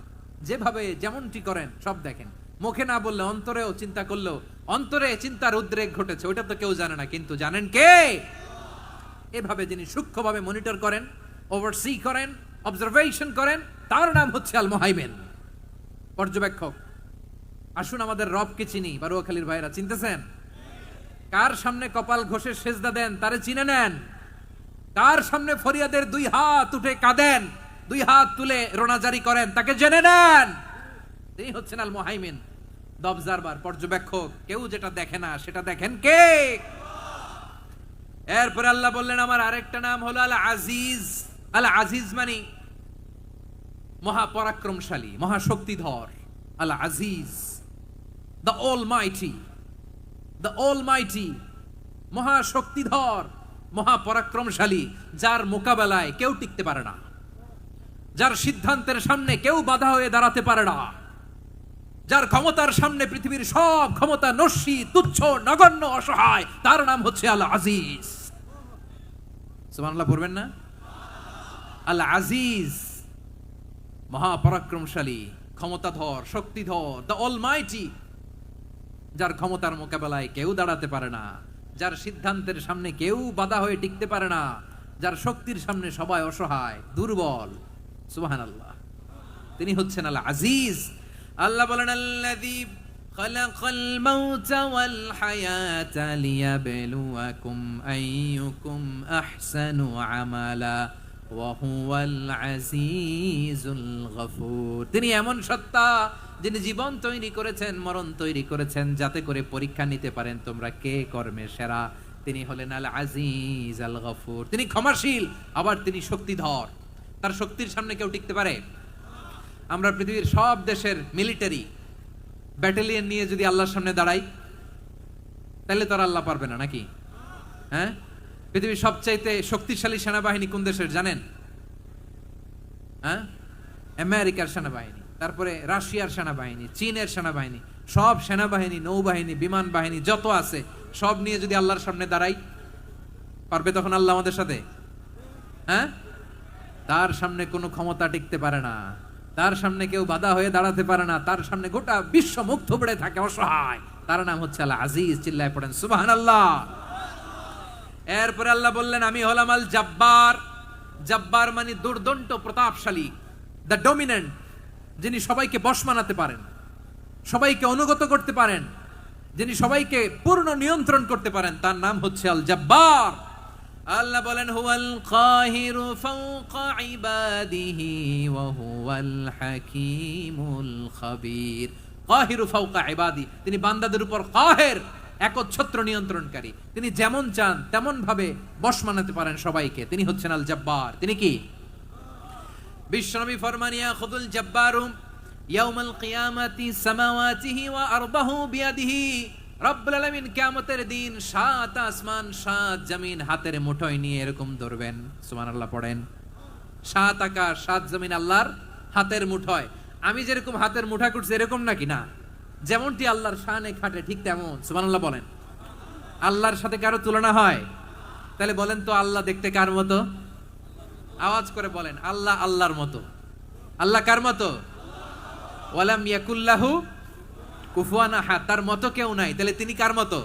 যেভাবে যেমনটি করেন সব দেখেন। মুখে না বললে অন্তরেও চিন্তা করলেও অন্তরে চিন্তার উদ্রেক ঘটেছে, ওটা তো কেউ জানে না, কিন্তু জানেন কে? এভাবে যিনি সূক্ষ্মভাবে মনিটর করেন, ওভারসি করেন, অবজারভেশন করেন, তার নাম হচ্ছে আল মুহাইমিন, পর্যবেক্ষক। আসুন আমাদের রবকে চিনি। বারোয়াখালীর ভাইরা চিনতেছেন? কার সামনে কপাল ঘষে সেজদা দেন তারে চিনে নেন। কার সামনে ফরিয়াদের দুই হাত উঠে কাঁদেন, দুই হাত তুলে রোনাজারি করেন, তাকে জেনে নেন। তিনি হচ্ছেন আল মুহাইমিন, দ্য অবজারভার, পর্যবেক্ষক। কেউ যেটা দেখে না সেটা দেখেন কে? এরপরে আল্লাহ বললেন আমার আরেকটা নাম হলো আল আজিজ। আল আজিজ মানে মহাপরাক্রমশালী, মহাশক্তিধর। আল আজিজ, দ্য অলমাইটি, দ্য অলমাইটি, মহাশক্তিধর, মহাপরাক্রমশালী, যার মোকাবেলায় কেউ টিকতে পারে না, যার সিদ্ধান্তের সামনে কেউ বাধা হয়ে দাঁড়াতে পারে না, যার ক্ষমতার সামনে পৃথিবীর সব ক্ষমতা নস্যি, তুচ্ছ, নগণ্য, অসহায়, তার নাম হচ্ছে আল আজিজ। সুবহানাল্লাহ পড়বেন না? আল আজিজ, মহাপরাক্রমশালী, ক্ষমতাধর, শক্তিধর, দ্য অলমাইটি, যার ক্ষমতার মোকাবেলায় কেউ দাঁড়াতে পারে না, যার সিদ্ধান্তের সামনে কেউ বাধা হয়ে টিকতে পারে না, যার শক্তির সামনে সবাই অসহায়, দুর্বল। সুবহানাল্লাহ, তিনি হচ্ছেন আল আজিজ। আল্লাহ বলেন আল্লাযী খালাকাল মাউতা ওয়াল হায়াতা লিয়াবলুয়াকুম আইয়ুকুম আহসানু আমালা ওয়া হুয়াল আজিজুল গফুর। তিনি এমন সত্তা যিনি জীবন তৈরি করেছেন, মরণ তৈরি করেছেন, যাতে করে পরীক্ষা নিতে পারেন তোমরা কে কর্মে সেরা। তিনি হলেন আল আজিজ আল গফুর। তিনি ক্ষমাশীল, আবার তিনি শক্তিধর। তার শক্তির সামনে কেউ টিকতে পারে? আমরা পৃথিবীর সব দেশের মিলিটারি ব্যাটালিয়ন নিয়ে যদি আল্লাহর সামনে দাঁড়াই, তাহলে তো আর আল্লাহ পারবে না, নাকি? হ্যাঁ, পৃথিবীর সবচাইতে শক্তিশালী সেনাবাহিনী কোন দেশের জানেন? হ্যাঁ, আমেরিকার সেনাবাহিনী, তারপরে রাশিয়ার সেনাবাহিনী, চীনের সেনাবাহিনী, সব সেনাবাহিনী, নৌবাহিনী, বিমান বাহিনী যত আছে সব নিয়ে যদি আল্লাহর সামনে দাঁড়াই, পারবে তখন আল্লাহ আমাদের সাথে? হ্যাঁ, তার সামনে কোনো ক্ষমতা টিকতে পারে না, তার সামনে কেউ বাধা হয়ে দাঁড়াতে পারে না, তার সামনে গোটা বিশ্ব মুখ থুবড়ে থাকে, অসহায়। তার নাম হচ্ছে আল আজিজ। চিল্লায় পড়েন সুবহানাল্লাহ। এরপরে আল্লাহ বললেন আমি হলাম আল জাব্বার, জব্বার মানে দুর্দণ্ড প্রতাপশালী, দ্য ডমিনেন্ট, যিনি সবাইকে বশ মানাতে পারেন, সবাইকে অনুগত করতে পারেন, যিনি সবাইকে পূর্ণ নিয়ন্ত্রণ করতে পারেন, তার নাম হচ্ছে আল জব্বার। আল্লাহ বলেন হুয়াল কাহিরু ফাওকা ইবাদিহি ওয়া হুয়াল হাকীমুল খাবীর। কাহিরু ফাওকা ইবাদি, তিনি বান্দাদের উপর কাহের, একচ্ছত্র নিয়ন্ত্রণকারী। তিনি যেমন চান তেমন ভাবে বশ মানাতে পারেন সবাইকে। তিনি হচ্ছেন আল জব্বার। তিনি কি? বিশ্বনবী ফরমান ইয়াখুদুল জব্বারু ইয়াউমাল কিয়ামাতি সামাওয়াতিহি ওয়া আরদাহু বিয়াদিহি। রব্বুল আলামিন কিয়ামতের দিন 7 আসমান 7 জমিন হাতের মুঠোয় নিয়ে এরকম ধরবেন। সুবহানাল্লাহ পড়েন। 7 আকাশ 7 জমিন আল্লাহর হাতের মুঠোয়। আমি যেরকম হাতের মুঠা করছি এরকম নাকি? না, যেমনটি আল্লাহর শানে খাটে ঠিক তেমন। সুবহানাল্লাহ বলেন। আল্লাহর সাথে কারো তুলনা হয়? তাহলে বলেন তো আল্লাহ দেখতে কার মতো? আওয়াজ করে বলেন, আল্লাহ আল্লাহর মতো। আল্লাহ কার মতো? ওয়ালাম ইয়াকুল্লাহু কুফুয়ান আহাদ, তার মতো কেউ নাই। তাহলে তিনি কার মতো?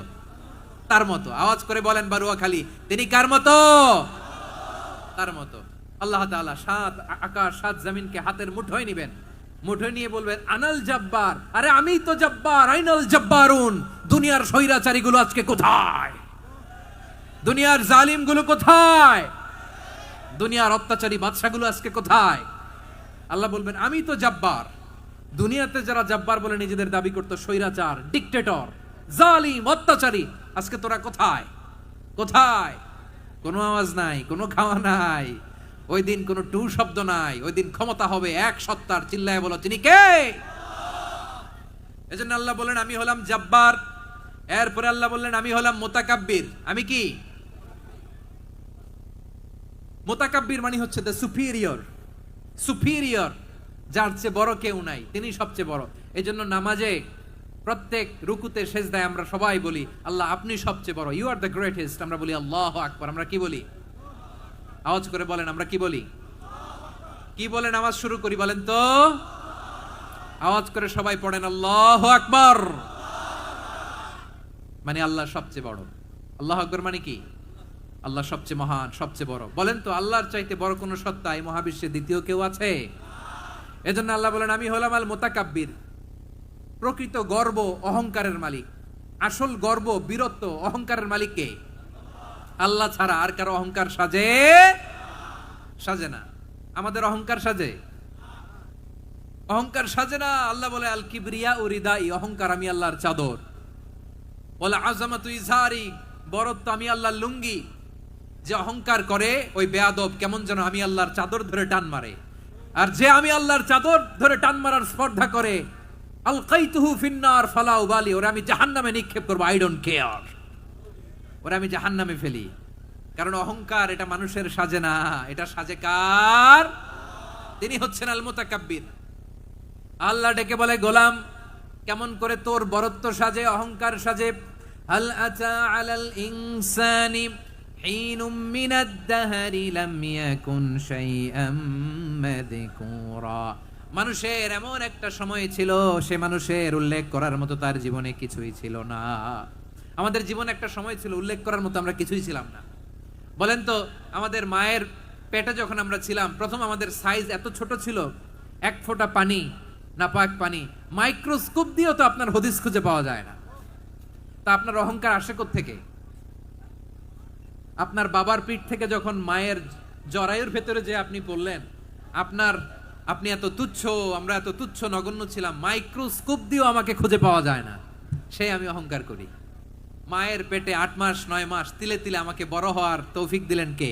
তার মতো। আওয়াজ করে বলেন বারুয়াখালী, তিনি কার মতো? তার মতো। আল্লাহ তাআলা 7 আকাশ 7 জমিনকে হাতের মুঠোয় নিবেন, মুঠোয় নিয়ে বলবেন আনাল জব্বার। আরে আমি তো জব্বার, আইনাল জব্বারুন। দুনিয়ার স্বৈরাচারীগুলো আজকে কোথায়? দুনিয়ার জালিমগুলো কোথায়? দুনিয়ার অত্যাচারী বাদশাগুলো আজকে কোথায়? আল্লাহ বলবেন আমি তো জব্বার। দুনিয়াতে যারা জব্বার বলে নিজেদের দাবি করতো, স্বৈরাচার, ডিক্টেটর, জালিম, অত্যাচারী, আজকে তোরা কোথায়? কোথায়? কোনো আওয়াজ নাই, কোনো খাওয়া নাই, ওই দিন কোনো টু শব্দ নাই। ওই দিন ক্ষমতা হবে এক সত্তার। চিল্লায় বলো তিনি কে? এজন্য আল্লাহ বললেন আমি হলাম জব্বার। এরপরে আল্লাহ বললেন আমি হলাম মুতাকাব্বির। আমি কি? মুতাকাব্বির মানে হচ্ছে দ্য সুপিরিয়র। সুপিরিয়র, যার চেয়ে বড় কেউ নাই, তিনি সবচেয়ে বড়। এই জন্য নামাজে প্রত্যেক রুকুতে সেজদায় আমরা সবাই বলি আল্লাহ আপনি সবচেয়ে বড়, ইউ আর দ্য গ্রেটেস্ট। আমরা বলি আল্লাহু আকবার। আমরা কি বলি? আওয়াজ করে বলেন, আমরা কি বলি? কি বলে নামাজ শুরু করি বলেন তো? আওয়াজ করে সবাই পড়েন আল্লাহু আকবার। মানে আল্লাহ সবচেয়ে বড়। আল্লাহু আকবার মানে কি? আল্লাহ সবচেয়ে মহান, সবচেয়ে বড়। বলেন তো আল্লাহর চাইতে বড় কোন সত্তা এই মহাবিশ্বে দ্বিতীয় কেউ আছে? এজন্য আল্লাহ বলেন আমি হলাম আল মুতাকাব্বির। প্রকৃত গর্ব অহংকারের মালিক। আসল গর্ব, বীরত্ব, অহংকারের মালিক কে? আল্লাহ ছাড়া আর কারো অহংকার সাজে? সাজে না। আমাদের অহংকার সাজে? অহংকার সাজে না। আল্লাহ বলে আল কিবরিয়া ও রিদাই, অহংকার আমি আল্লাহর চাদর। বলে আযামাতু ইজহারি, বরত্ব আমি আল্লাহর লুঙ্গি। যে অহংকার করে ওই বেয়াদব কেমন যেন আমি আল্লাহর চাদর ধরে টান মারে। আর যে আমি আল্লাহর চাদর ধরে টান মারার স্পর্ধা করে আলকাইতুহু ফিন্নার ফালা উবালি, ওরা আমি জাহান্নামে নিক্ষেপ করব, আই ডোন্ট কেয়ার। ওরা আমি জাহান্নামে ফেলি। কারণ অহংকার এটা মানুষের সাজে না, এটা সাজে কার? তিনি হচ্ছেন আল মুতাকাব্বির। আল্লাহ ডেকে বলে গোলাম কেমন করে তোর বরত্ব সাজে, অহংকার সাজে? হাল আতা আলাল ইনসানি হিনুম মিনাদ দাহরি লাম ইয়াকুন শাইআম মাযকুরা। মানুষের এমন একটা সময় ছিল, সে মানুষের উল্লেখ করার মতো তার জীবনে কিছুই ছিল না। আমাদের জীবনে একটা সময় ছিল উল্লেখ করার মতো আমরা কিছুই ছিলাম না। বলেন তো আমাদের মায়ের পেটে যখন আমরা ছিলাম, প্রথম আমাদের সাইজ এত ছোট ছিল, এক ফোঁটা পানি, নাপাক পানি, মাইক্রোস্কোপ দিয়েও তো আপনার হদিস খুঁজে পাওয়া যায় না। তা আপনার অহংকার আসে কোত্থেকে? আপনার বাবার পিঠ থেকে যখন মায়ের জরায়ুর ভেতরে যে আপনি পড়লেন, আপনি এত তুচ্ছ, আমরা এত তুচ্ছ নগণ্য ছিলাম, মাইক্রোস্কোপ দিয়েও আমাকে খুঁজে পাওয়া যায় না, সেই আমি অহংকার করি। মায়ের পেটে 8 মাস 9 মাস তিলে তিলে আমাকে বড় হওয়ার তৌফিক দিলেন কে?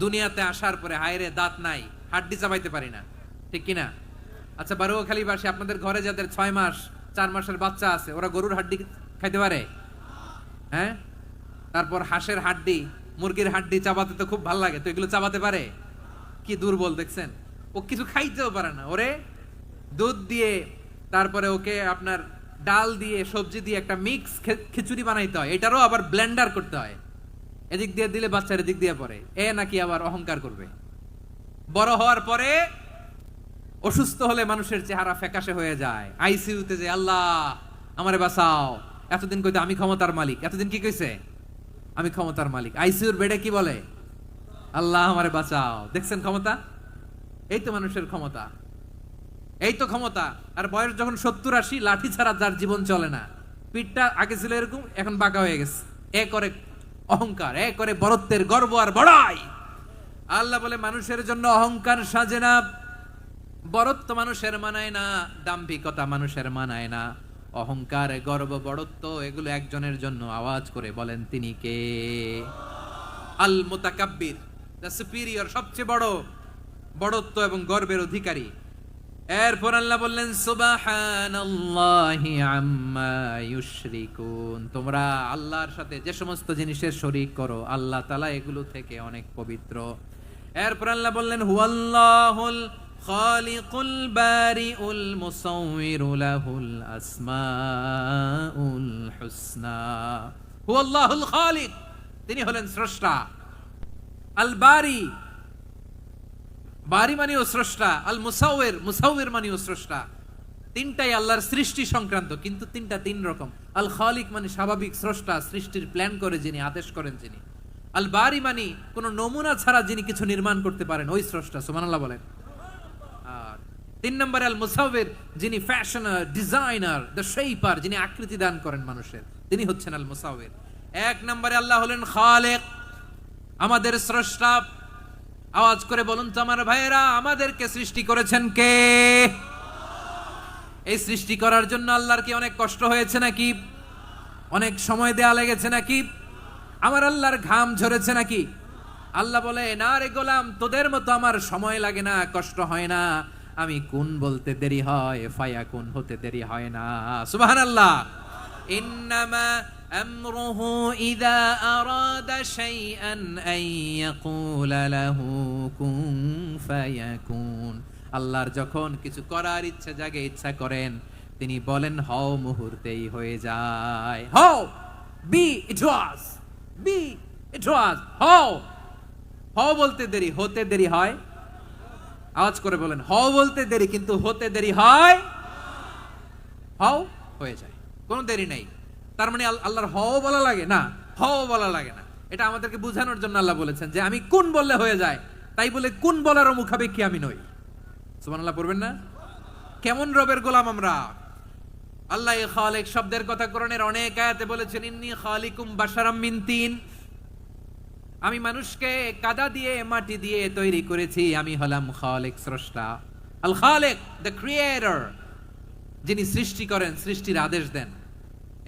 দুনিয়াতে আসার পরে হায়রে দাঁত নাই, হাড্ডি চাবাইতে পারি না, ঠিক কিনা? আচ্ছা বারুয়াখালীবাসী, আপনাদের ঘরে যাদের 6 মাস 4 মাসের বাচ্চা আছে, ওরা গরুর হাড্ডি খাইতে পারে? হ্যাঁ। তারপর হাঁসের হাড্ডি, মুরগির হাড্ডি চাবাতে তো খুব ভালো লাগে, তো এগুলো চাবাতে পারে? কি দুর্বল দেখছেন, ও কিছু খাইতেও পারে না। ওরে দুধ দিয়ে, তারপরে ওকে আপনার ডাল দিয়ে, সবজি দিয়ে একটা মিক্স খিচুড়ি বানাইতে হয়, এটারও আবার ব্লেন্ডার করতে হয়। এদিক দিয়ে দিলে বাচ্চার এদিক দিয়ে পড়ে, এ নাকি আবার অহংকার করবে। বড় হওয়ার পরে অসুস্থ হলে মানুষের চেহারা ফ্যাকাশে হয়ে যায়, আইসিইউতে যে আল্লাহ আমারে বাঁচাও। এতদিন কইতে আমি ক্ষমতার মালিক, এতদিন কি কইছে? আমি ক্ষমতার মালিক। আইসিইউর বেডে কি বলে? আল্লাহ আমারে বাঁচাও। দেখছেন ক্ষমতা? এই তো মানুষের ক্ষমতা, এই তো ক্ষমতা। আর বয়স যখন 70-80, লাঠি ছাড়া যার জীবন চলে না। পিঠটা আগে ছিল এরকম, এখন বাঁকা হয়ে গেছে। এ করে অহংকার, এ করে বড়ত্বের গর্ব আর বড়াই। আল্লাহ বলে মানুষের জন্য অহংকার সাজে না, বড়ত্ব মানুষের মানায় না, দাম্ভিকতা মানুষের মানায় না। অহংকার, গর্ব, বড়ত্ব এগুলো একজনের জন্য। আওয়াজ করে বলেন তিনি কে? আল মুতাকাব্বির, দ্য সুপিরিয়র, সবচেয়ে বড় বড়ত্ব এবং গর্বের অধিকারী। এরপর আল্লাহ বললেন সুবহানাল্লাহি আম্মা ইউশরিকুন। তোমরা আল্লাহর সাথে যে সমস্ত জিনিসের শরীক করো, আল্লাহ তাআলা এগুলো থেকে অনেক পবিত্র। এরপর আল্লাহ বললেন হুয়াল্লাহুল খালিকুল বারিউল মুসাউবিরু লাহুল আসমাউল হুসনা। হুয়াল্লাহুল খালিক, তিনি হলেন স্রষ্টা। আল বারি, বারি মানেও স্রষ্টা। আল মুসাউবির, মুসাউবির মানেও স্রষ্টা। তিনটাই আল্লাহর সৃষ্টি সংক্রান্ত, কিন্তু তিনটা তিন রকম। আল খালিক মানে স্বাভাবিক স্রষ্টা, সৃষ্টির প্ল্যান করে যিনি, আদেশ করেন যিনি। আল বারি মানে কোন নমুনা ছাড়া যিনি কিছু নির্মাণ করতে পারেন, ওই স্রষ্টা। সুবহানাল্লাহ বলেন। আর তিন নম্বরে আল মুসাউবির, যিনি ফ্যাশনার, ডিজাইনার, দ্য শেপার, যিনি আকৃতি দান করেন মানুষের, তিনি হচ্ছেন আল মুসাউবির। এক নম্বরে আল্লাহ হলেন খালেক, আমাদের স্রষ্টা। আওয়াজ করে বলুন তো আমার ভাইয়েরা, আমাদেরকে সৃষ্টি করেছেন কে? এই সৃষ্টি করার জন্য আল্লাহর কি অনেক কষ্ট হয়েছে নাকি? অনেক সময় দেয়া লেগেছে নাকি? আমার আল্লাহর ঘাম ঝরেছে নাকি? আল্লাহ বলে, না রে গোলাম, তোদের মতো আমার সময় লাগে না, কষ্ট হয় না। আমি কুন বলতে দেরি হয়, ফায়াকুন হতে দেরি হয় না। সুবহানাল্লাহ। ইন্নামা আমরুহু ইযা আরাদা শাইআন আন ইয়াকুলা লাহু কুন ফায়াকুন। আল্লাহর যখন কিছু করার ইচ্ছা জাগে, ইচ্ছা করেন, তিনি বলেন হও, মুহূর্তেই হয়ে যায়। হও, বি ইট ওয়াজ, বি ইট ওয়াজ। হও, হও বলতে দেরি, হতে দেরি হয়। আওয়াজ করে বলেন, হও বলতে দেরি, কিন্তু হতে দেরি হয়। হও, হয়ে যায়, কোনো দেরি নেই। তার মানে আল্লাহর হও বলা লাগে না, হও বলা লাগে না। এটা আমাদেরকে বোঝানোর জন্য আল্লাহ বলেছেন যে আমি কোন বললে হয়ে যায়, তাই বলে কোন বলারও মুখাপেক্ষী আমি নই। সুবহানাল্লাহ পড়বেন না? কেমন রবের গোলাম আমরা। আল্লাহ খালিক শব্দের কথা কোরআনের অনেক আয়াতে বলেছেন, ইন্নী খালিকুম বাশারাম মিন তিন। আমি মানুষকে কাদা দিয়ে, মাটি দিয়ে তৈরি করেছি। আমি হলাম খালিক, স্রষ্টা। আল খালিক, দ্য ক্রিয়েটর, যিনি সৃষ্টি করেন, সৃষ্টির আদেশ দেন।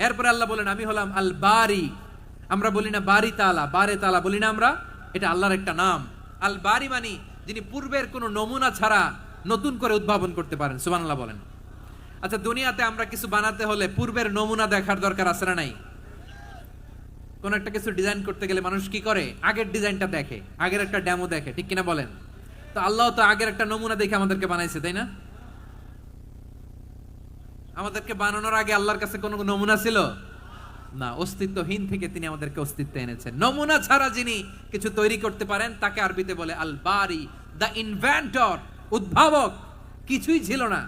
এরপর আল্লাহ বলেন আমি হলাম আল বারি। আমরা বলি না বারি তাআলা, বারে তাআলা বলি না আমরা, এটা আল্লাহর একটা নাম। আল বারি মানে যিনি পূর্বের কোনো নমুনা ছাড়া নতুন করে উদ্ভাবন করতে পারেন। সুবহানাল্লাহ বলেন। আচ্ছা, দুনিয়াতে আমরা কিছু বানাতে হলে পূর্বের নমুনা দেখার দরকার আছে না নাই? কোন একটা কিছু ডিজাইন করতে গেলে মানুষ কি করে? আগের ডিজাইনটা দেখে, আগের একটা ডেমো দেখে, ঠিক কিনা বলেন? তো আল্লাহ তো আগের একটা নমুনা দেখে আমাদেরকে বানাইছে, তাই না? আমাদেরকে বানানোর আগে আল্লাহর কাছে কোনো নমুনা ছিল না। অস্তিত্বহীন থেকে তিনি আমাদেরকে অস্তিত্বে এনেছেন। নমুনা ছাড়া যিনি কিছু তৈরি করতে পারেন, তাকে আরবিতে বলে আল বারি, দ্য ইনভেন্টর, উদ্ভাবক। কিছুই ছিল না,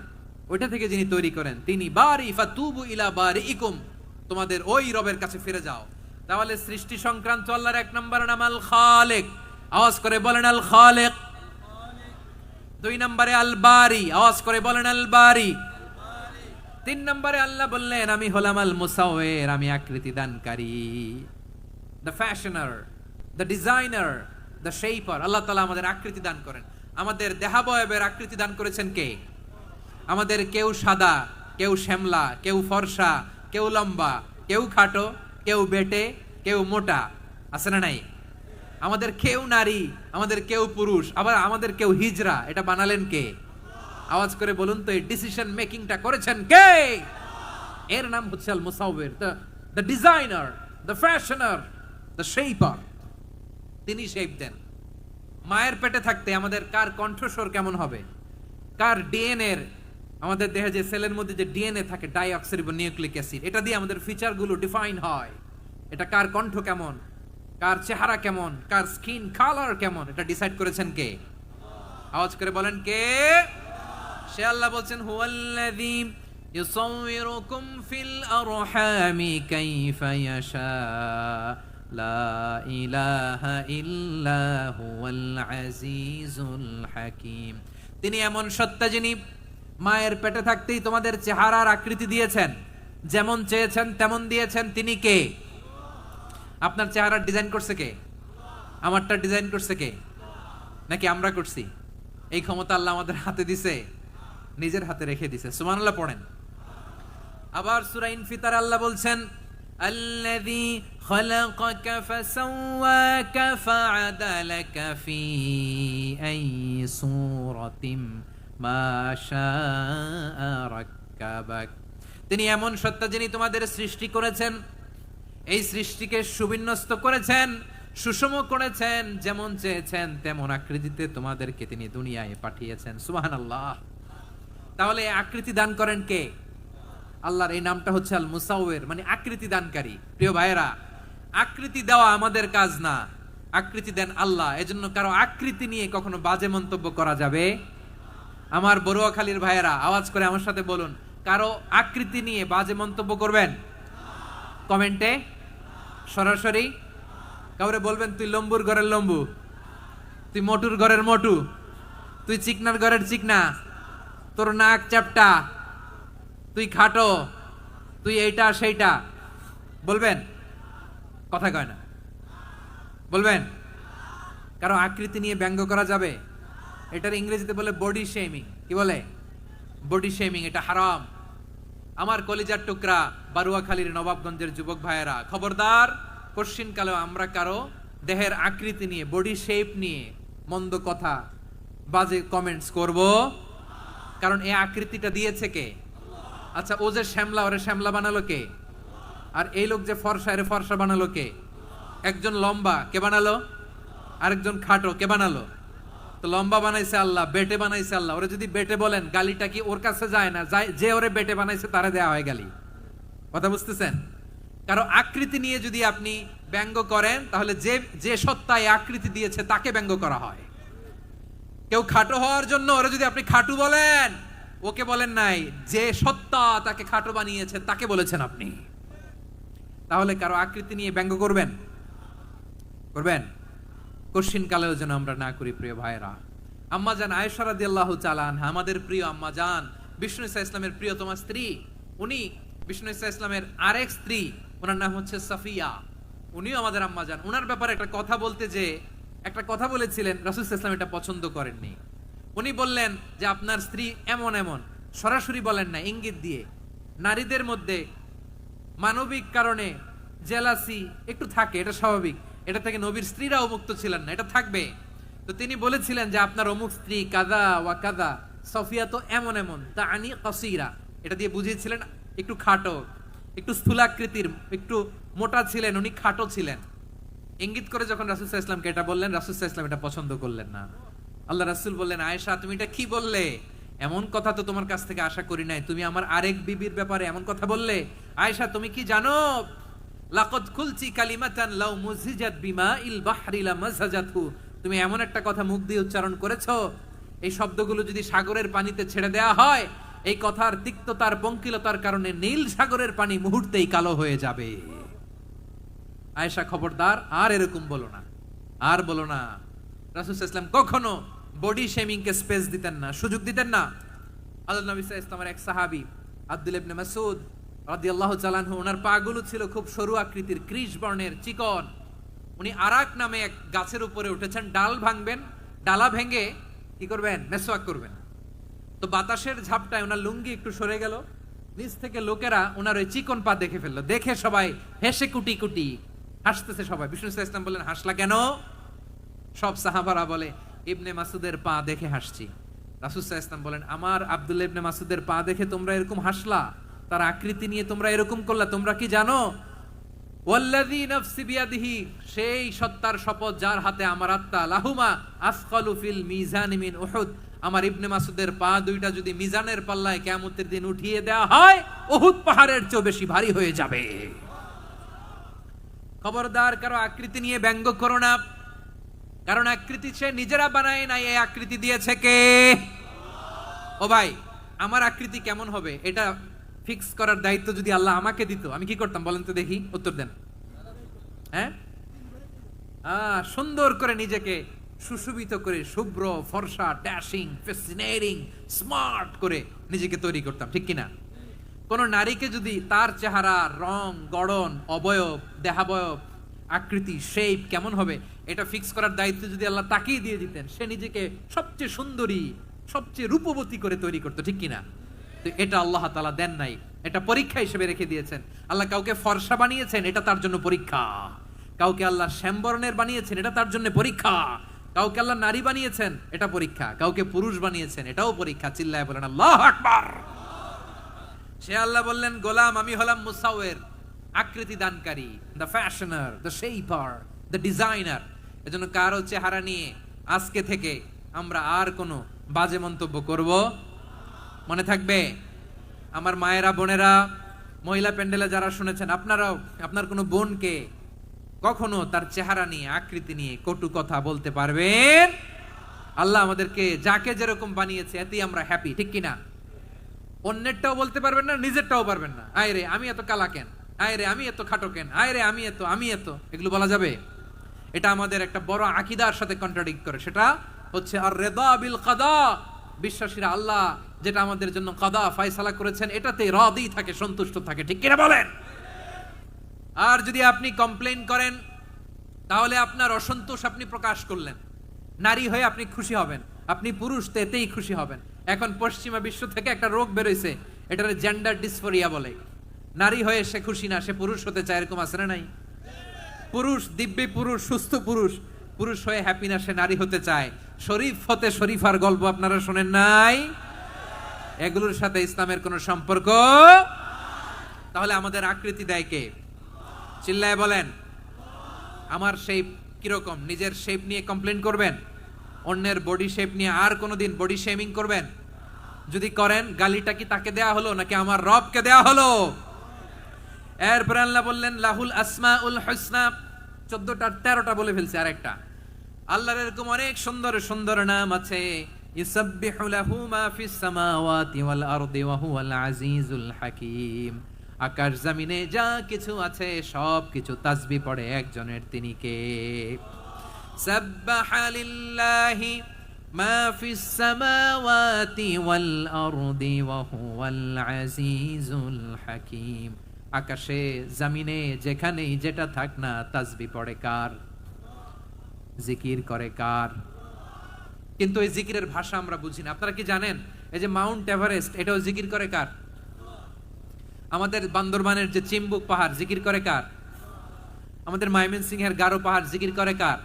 ওইটা থেকে যিনি তৈরি করেন, তিনি বারি। ফাতুবু ইলা বারিইকুম, তোমাদের ওই রবের কাছে ফিরে যাও। তাহলে সৃষ্টি সংক্রান্ত আল্লাহর এক নম্বর নাম আল খালিক। আওয়াজ করে বলেন আল খালিক। দুই নম্বরে আল বারি। আওয়াজ করে বলেন আল বারি। তিন নম্বরে আল্লাহ বললেন আমি হলাম আল মুসাউবির, আমি আকৃতি দানকারী, the fashioner, the designer, the shaper. আল্লাহ তাআলা আমাদের আকৃতি দান করেন। আমাদের দেহাবয়বের আকৃতি দান করেছেন কে? আমাদের কেউ সাদা, কেউ শ্যামলা, কেউ ফর্সা, কেউ লম্বা, কেউ খাটো, কেউ বেটে, কেউ মোটা, আছে না নাই? আমাদের কেউ নারী, আমাদের কেউ পুরুষ, আবার আমাদের কেউ হিজড়া। এটা বানালেন কে? আওয়াজ করে বলুন তো, এই ডিসিশন মেকিংটা করেছেন কে? এর নাম হচ্ছে আল মুসাউবির, the designer, the fashioner, the shaper. তিনি শেপ দেন। মায়ের পেটে থাকতে আমাদের কার কণ্ঠস্বর কেমন হবে, কার ডিএনএ, আমাদের দেহে যে সেলের মধ্যে যে ডিএনএ থাকে, ডাইঅক্সিরিবোনিউক্লিক অ্যাসিড, এটা দিয়ে আমাদের ফিচারগুলো ডিফাইন হয়। এটা কার কণ্ঠ কেমন, কার চেহারা কেমন, কার স্কিন কালার কেমন, এটা ডিসাইড করেছেন কে? আওয়াজ করে বলেন কে? সে আল্লাহ বলছেন হুয়াল্লাযী ইউসাউবিরুকুম ফিল আরহামি কাইফা ইয়াশা। লা ইলাহা ইল্লা হুয়াল আজিজুল হাকিম। তিনি এমন সত্তা যিনি মায়ের পেটে থাকতেই তোমাদের চেহারার আকৃতি দিয়েছেন, যেমন চেয়েছেন তেমন দিয়েছেন। তিনি কে? আপনার চেহারার ডিজাইন করছে কে? আমারটা ডিজাইন করছে কে? নাকি আমরা করছি? এই ক্ষমতা আল্লাহ আমাদের হাতে দিছে, নিজের হাতে রেখে দিছে। সুবহানাল্লাহ পড়েন। আবার সূরা ইনফিতার আল্লাহ বলছেন, আল্লাযী খালাকাকা ফাসাওয়াকা ফাআদালাকা ফি আইয়ি সূরাতিন মা শাআ রাক্কাবাক। তিনি এমন সত্তা যিনি তোমাদের সৃষ্টি করেছেন, এই সৃষ্টিকে সুবিন্যস্ত করেছেন, সুষম করেছেন, যেমন চেয়েছেন তেমন আকৃতিতে তোমাদেরকে তিনি দুনিয়ায় পাঠিয়েছেন। সুবহানাল্লাহ। তাহলে আকৃতি দান করেন কে? আল্লাহর এই নামটা হচ্ছে আল মুসাউবির, মানে আকৃতি দানকারী। প্রিয় ভাইয়েরা, আকৃতি দেওয়া আমাদের কাজ না, আকৃতি দেন আল্লাহ। এজন্য কারো আকৃতি নিয়ে কখনো বাজে মন্তব্য করা যাবে। আমার বড়ুয়াখালীর ভাইয়েরা আওয়াজ করে আমার সাথে বলুন, কারো আকৃতি নিয়ে বাজে মন্তব্য করবেন? কমেন্টে সরাসরি কাউরে বলবেন তুই লম্বুর ঘরের লম্বু, তুই মোটুর ঘরের মোটু, তুই চিকনার ঘরের চিকনা, তোর নাক চ্যাপটা, তুই খাটো, তুই এইটা সেইটা বলবেন? কথা কয় না, বলবেন? কারো আকৃতি নিয়ে ব্যঙ্গ করা যাবে? এটার ইংরেজিতে বলে বডি শেমিং। কি বলে? Body shaming. এটা হারাম। আমার কলিজার টুকরা বারুয়াখালীর নবাবগঞ্জের যুবক ভাইয়েরা, খবরদার, কোশ্চিনকালেও আমরা কারো দেহের আকৃতি নিয়ে, বডি শেপ নিয়ে মন্দ কথা, বাজে কমেন্টস করব। কারণ এই আকৃতিটা দিয়েছে কে? আচ্ছা, ও যে শ্যামলা, ওরে শ্যামলা বানালো কে? আর এই লোক যে ফর্সা, এর ফর্সা বানালো কে? একজন লম্বা, কে বানালো? আরেকজন খাটো, কে বানালো? তো লম্বা বানাইছে আল্লাহ, বেটে বানাইছে আল্লাহ। ওরে যদি বেটে বলেন, গালিটা কি ওর কাছে যায় না? যে ওরে বেটে বানাইছে তারে দেয়া হয় গালি। কথা বুঝতেছেন? কারো আকৃতি নিয়ে যদি আপনি ব্যঙ্গ করেন, তাহলে যে সত্তা এই আকৃতি দিয়েছে তাকে ব্যঙ্গ করা হয়। কেউ খাটো হওয়ার জন্য ওরে যদি আপনি খাটু বলেন, ওকে বলেন নাই, যে সত্তা তাকে খাটো বানিয়েছে তাকে বলেছেন আপনি। তাহলে কারো আকৃতি নিয়ে ব্যঙ্গ করবেন? করবেন? কোশ্চিন কালেও যেন আমরা না করি। প্রিয় ভাইরা, আম্মা জান আয়েশা রাদিয়াল্লাহু তাআলা আনহা, আমাদের প্রিয় আম্মা জান, বিষ্ণু ইসা ইসলামের প্রিয়তমা স্ত্রী। উনি বিষ্ণু ইসা ইসলামের আরেক স্ত্রী, ওনার নাম হচ্ছে সাফিয়া। উনিও আমাদের আম্মা জান। ওনার ব্যাপারে একটা কথা বলতে যে একটা কথা বলেছিলেন, রাসূল সাল্লাল্লাহু আলাইহি ওয়াসাল্লাম এটা পছন্দ করেননি। উনি বললেন যে আপনার স্ত্রী এমন এমন, সরাসরি বলেন না, ইঙ্গিত দিয়ে। নারীদের মধ্যে মানবিক কারণে জেলাসি একটু থাকে, এটা স্বাভাবিক। এটা থেকে নবীর স্ত্রীরাও মুক্ত ছিলেন না, এটা থাকবে। তো তিনি বলেছিলেন যে আপনার অমুক স্ত্রী কাদা ওয়া কাদা, সফিয়া তো এমন এমন, তা আনি কাসীরা, এটা দিয়ে বুঝিয়েছিলেন একটু খাটো, একটু স্থূলাকৃতির, একটু মোটা ছিলেন, উনি খাটো ছিলেন। ইঙ্গিত করে যখন রাসূল সাল্লাল্লাহু আলাইহি ওয়াসাল্লামকে এটা বললেন, রাসূল সাল্লাল্লাহু আলাইহি ওয়াসাল্লাম এটা পছন্দ করলেন না। আল্লাহ রাসূল বললেন, আয়েশা তুমি এটা কি বললে? এমন কথা তো তোমার কাছ থেকে আশা করি নাই। তুমি আমার আরেক বিবির ব্যাপারে এমন কথা বললে। আয়েশা, তুমি কি জানো, লাকাদ কুলতি কালিমাতান লাউ মুযিজাত বিমাইল বাহরি লামাযাজাতহু, তুমি এমন একটা কথা মুখ দিয়ে উচ্চারণ করেছো, এই শব্দগুলো যদি সাগরের পানিতে ছেড়ে দেওয়া হয়, এই কথার তিক্ততার, পঙ্কিলতার কারণে নীল সাগরের পানি মুহূর্তেই কালো হয়ে যাবে। আয়েশা, খবরদার, আর এরকম বলো না, আর বলো না। রাসূল সাল্লাল্লাহু আলাইহি ওয়াসাল্লাম কখনো বডি শেমিং কে স্পেস দিতেন না, সুযোগ দিতেন না। আল্লাহ নবী সাল্লাল্লাহু আলাইহি ওয়াসাল্লামের এক সাহাবী আব্দুল্লাহ ইবনে মাসউদ রাদিয়াল্লাহু তাআলা আনহু, ওনার পাগুলো ছিল খুব সরু আকৃতির, কৃশ বর্ণের, চিকন। উনি আরাক নামে এক গাছের উপরে উঠেছেন, ডাল ভাঙবেন, ডালা ভেঙে কি করবেন? মেসওয়াক করবেন। তো বাতাসের ঝাপটায় ওনার লুঙ্গি একটু সরে গেল, নিচ থেকে লোকেরা ওনার ওই চিকন পা দেখে ফেললো। দেখে সবাই হেসে কুটি কুটি হাসতেছে সবাই। বিষ্ণু সাল্লাল্লাহু আলাইহি ওয়াসাল্লাম বললেন, হাসলা কেন? সব সাহাবারা বলে, ইবনে মাসুদের পা দেখে হাসছি। রাসূল সাল্লাল্লাহু আলাইহি ওয়াসাল্লাম বলেন, আমার আব্দুল্লাহ ইবনে মাসুদের পা দেখে তোমরা এরকম হাসলা, তার আকৃতি নিয়ে তোমরা এরকম করলা, তোমরা কি জানো? ওয়াল্লাযী নাফসি বিয়াদিহি, সেই সত্তার শপথ যার হাতে আমার আত্মা, লাহুমা আসকালু ফিল মিজান মিন উহুদ, আমার ইবনে মাসুদের পা দুইটা যদি মিজানের পাল্লায় কিয়ামতের দিন উঠিয়ে দেওয়া হয়, উহুদ পাহাড়ের চেয়ে বেশি ভারী হয়ে যাবে। খবরদার, কারো আকৃতি নিয়ে ব্যঙ্গ করো না, কারণ আকৃতি সে নিজেরা বানায় নাই, এই আকৃতি দিয়েছে কে? ও ভাই, আমার আকৃতি কেমন হবে এটা ফিক্স করার দায়িত্ব যদি আল্লাহ আমাকে দিত, আমি কি করতাম বলেন তো দেখি, উত্তর দেন। হ্যাঁ, সুন্দর করে নিজেকে সুশোভিত করে শুভ্র ফর্সা ড্যাশিং ফ্যাসিনেটিং স্মার্ট করে নিজেকে তৈরি করতাম, ঠিক কিনা? কোন নারীকে যদি তার চেহারা, রং, গড়ন, অবয়ব, দেহাবয়ব, আকৃতি, শেপ কেমন হবে এটা ফিক্স করার দায়িত্ব যদি আল্লাহ তাকেই দিয়ে দিতেন, সে নিজেকে সবচেয়ে সুন্দরী, সবচেয়ে রূপবতী করে তৈরি করতো, ঠিক কিনা? তো এটা আল্লাহ তাআলা দেন নাই, এটা পরীক্ষা হিসেবে রেখে দিয়েছেন। আল্লাহ কাউকে ফর্সা বানিয়েছেন, এটা তার জন্য পরীক্ষা। কাউকে আল্লাহ শ্যামবর্ণের বানিয়েছেন, এটা তার জন্য পরীক্ষা। কাউকে আল্লাহ নারী বানিয়েছেন, এটা পরীক্ষা। কাউকে পুরুষ বানিয়েছেন, এটাও পরীক্ষা। চিল্লায় বলেন আল্লাহু আকবার। সে আল্লাহ বললেন, গোলাম আমি হলাম মুসাওয়ির, আকৃতি দানকারী, the fashioner, the shaper, the designer. এজন্য কারো চেহারা নিয়ে আজকে থেকে আমরা আর কোনো বাজে মন্তব্য করব মনে থাকবে? আমার মায়েরা, বোনেরা, মহিলা প্যান্ডেলে যারা শুনেছেন, আপনারাও আপনার কোনো বোনকে কখনো তার চেহারা নিয়ে, আকৃতি নিয়ে কটু কথা বলতে পারবেন? আল্লাহ আমাদেরকে যাকে যেরকম বানিয়েছে এতেই আমরা হ্যাপি, ঠিক কিনা? অন্যেরটাও বলতে পারবেন না, নিজেরটাও পারবেন না। আয় রে আমি এত কালা কেন, আয় রে আমি এত খাটো কেন, আয় রে আমি এত, এগুলো বলা যাবে? এটা আমাদের একটা বড় আকীদার সাথে কন্ট্রাডিক্ট করে। সেটা হচ্ছে আর রিদা বিল কাদা। বিশ্বাসীরা আল্লাহ যেটা আমাদের জন্য কাদা ফয়সালা করেছেন এটাতে রাদি থাকে, সন্তুষ্ট থাকে, ঠিক কিনা বলেন? আর যদি আপনি কমপ্লেইন করেন তাহলে আপনার অসন্তোষ আপনি প্রকাশ করলেন। নারী হয়ে আপনি খুশি হবেন, আপনি পুরুষ তো এতেই খুশি হবেন। এখন পশ্চিমা বিশ্ব থেকে একটা রোগ বেরোইছে, এটার জেন্ডার ডিসফোরিয়া বলে। নারী হয়ে সে খুশি না, সে পুরুষ হতে চায়, এরকম আছে না নাই? পুরুষ, দিব্যি পুরুষ, সুস্থ পুরুষ, পুরুষ হয়ে হ্যাপি না, সে নারী হতে চায়। শরীফ হতে শরীফার গল্প আপনারা শোনেন নাই? এগুলোর সাথে ইসলামের কোনো সম্পর্ক? তাহলে আমাদের আকৃতি দেয় কে? চিল্লায় বলেন। আমার শেপ কিরকম, নিজের শেপ নিয়ে কমপ্লেন করবেন? অন্যের বডি শেপ নিয়ে আর কোনোদিন বডি শেমিং করবেন? যদি করেন, গালিটা কি তাকে দেয়া হলো নাকি আমার রবকে দেয়া হলো? এরপর আল্লাহ বললেন লাহুল আসমাউল হুসনা। 14টা 13টা বলে ফেলছে, আরেকটা। আল্লাহর এরকম অনেক সুন্দর সুন্দর নাম আছে। ইউসাব্বিহু লাহু মা ফিস সামাওয়াতি ওয়াল আরদি ওয়া হুয়াল আজিজুল হাকীম। আকাশ জমিনে যা কিছু আছে সব কিছু তাসবিহ পড়ে একজনের, তিনি কে? সাব্বাহা লিল্লাহি মা ফিস সামাওয়াতি ওয়াল আরদি ওয়া হুয়াল আজিজুল হাকীম। আকাশে জমিনে যেখানেই যেটা থাক না, তাসবিহ পড়ে কার? জিকির করে কার? কিন্তু এই জিকিরের ভাষা আমরা বুঝি না। আপনারা কি জানেন এই যে মাউন্ট এভারেস্ট, এটাও জিকির করে কার? আমাদের বান্দরবানের যে চিম্বুক পাহাড়, জিকির করে কার? আমাদের ময়মনসিংহের গারো পাহাড়, জিকির করে কার?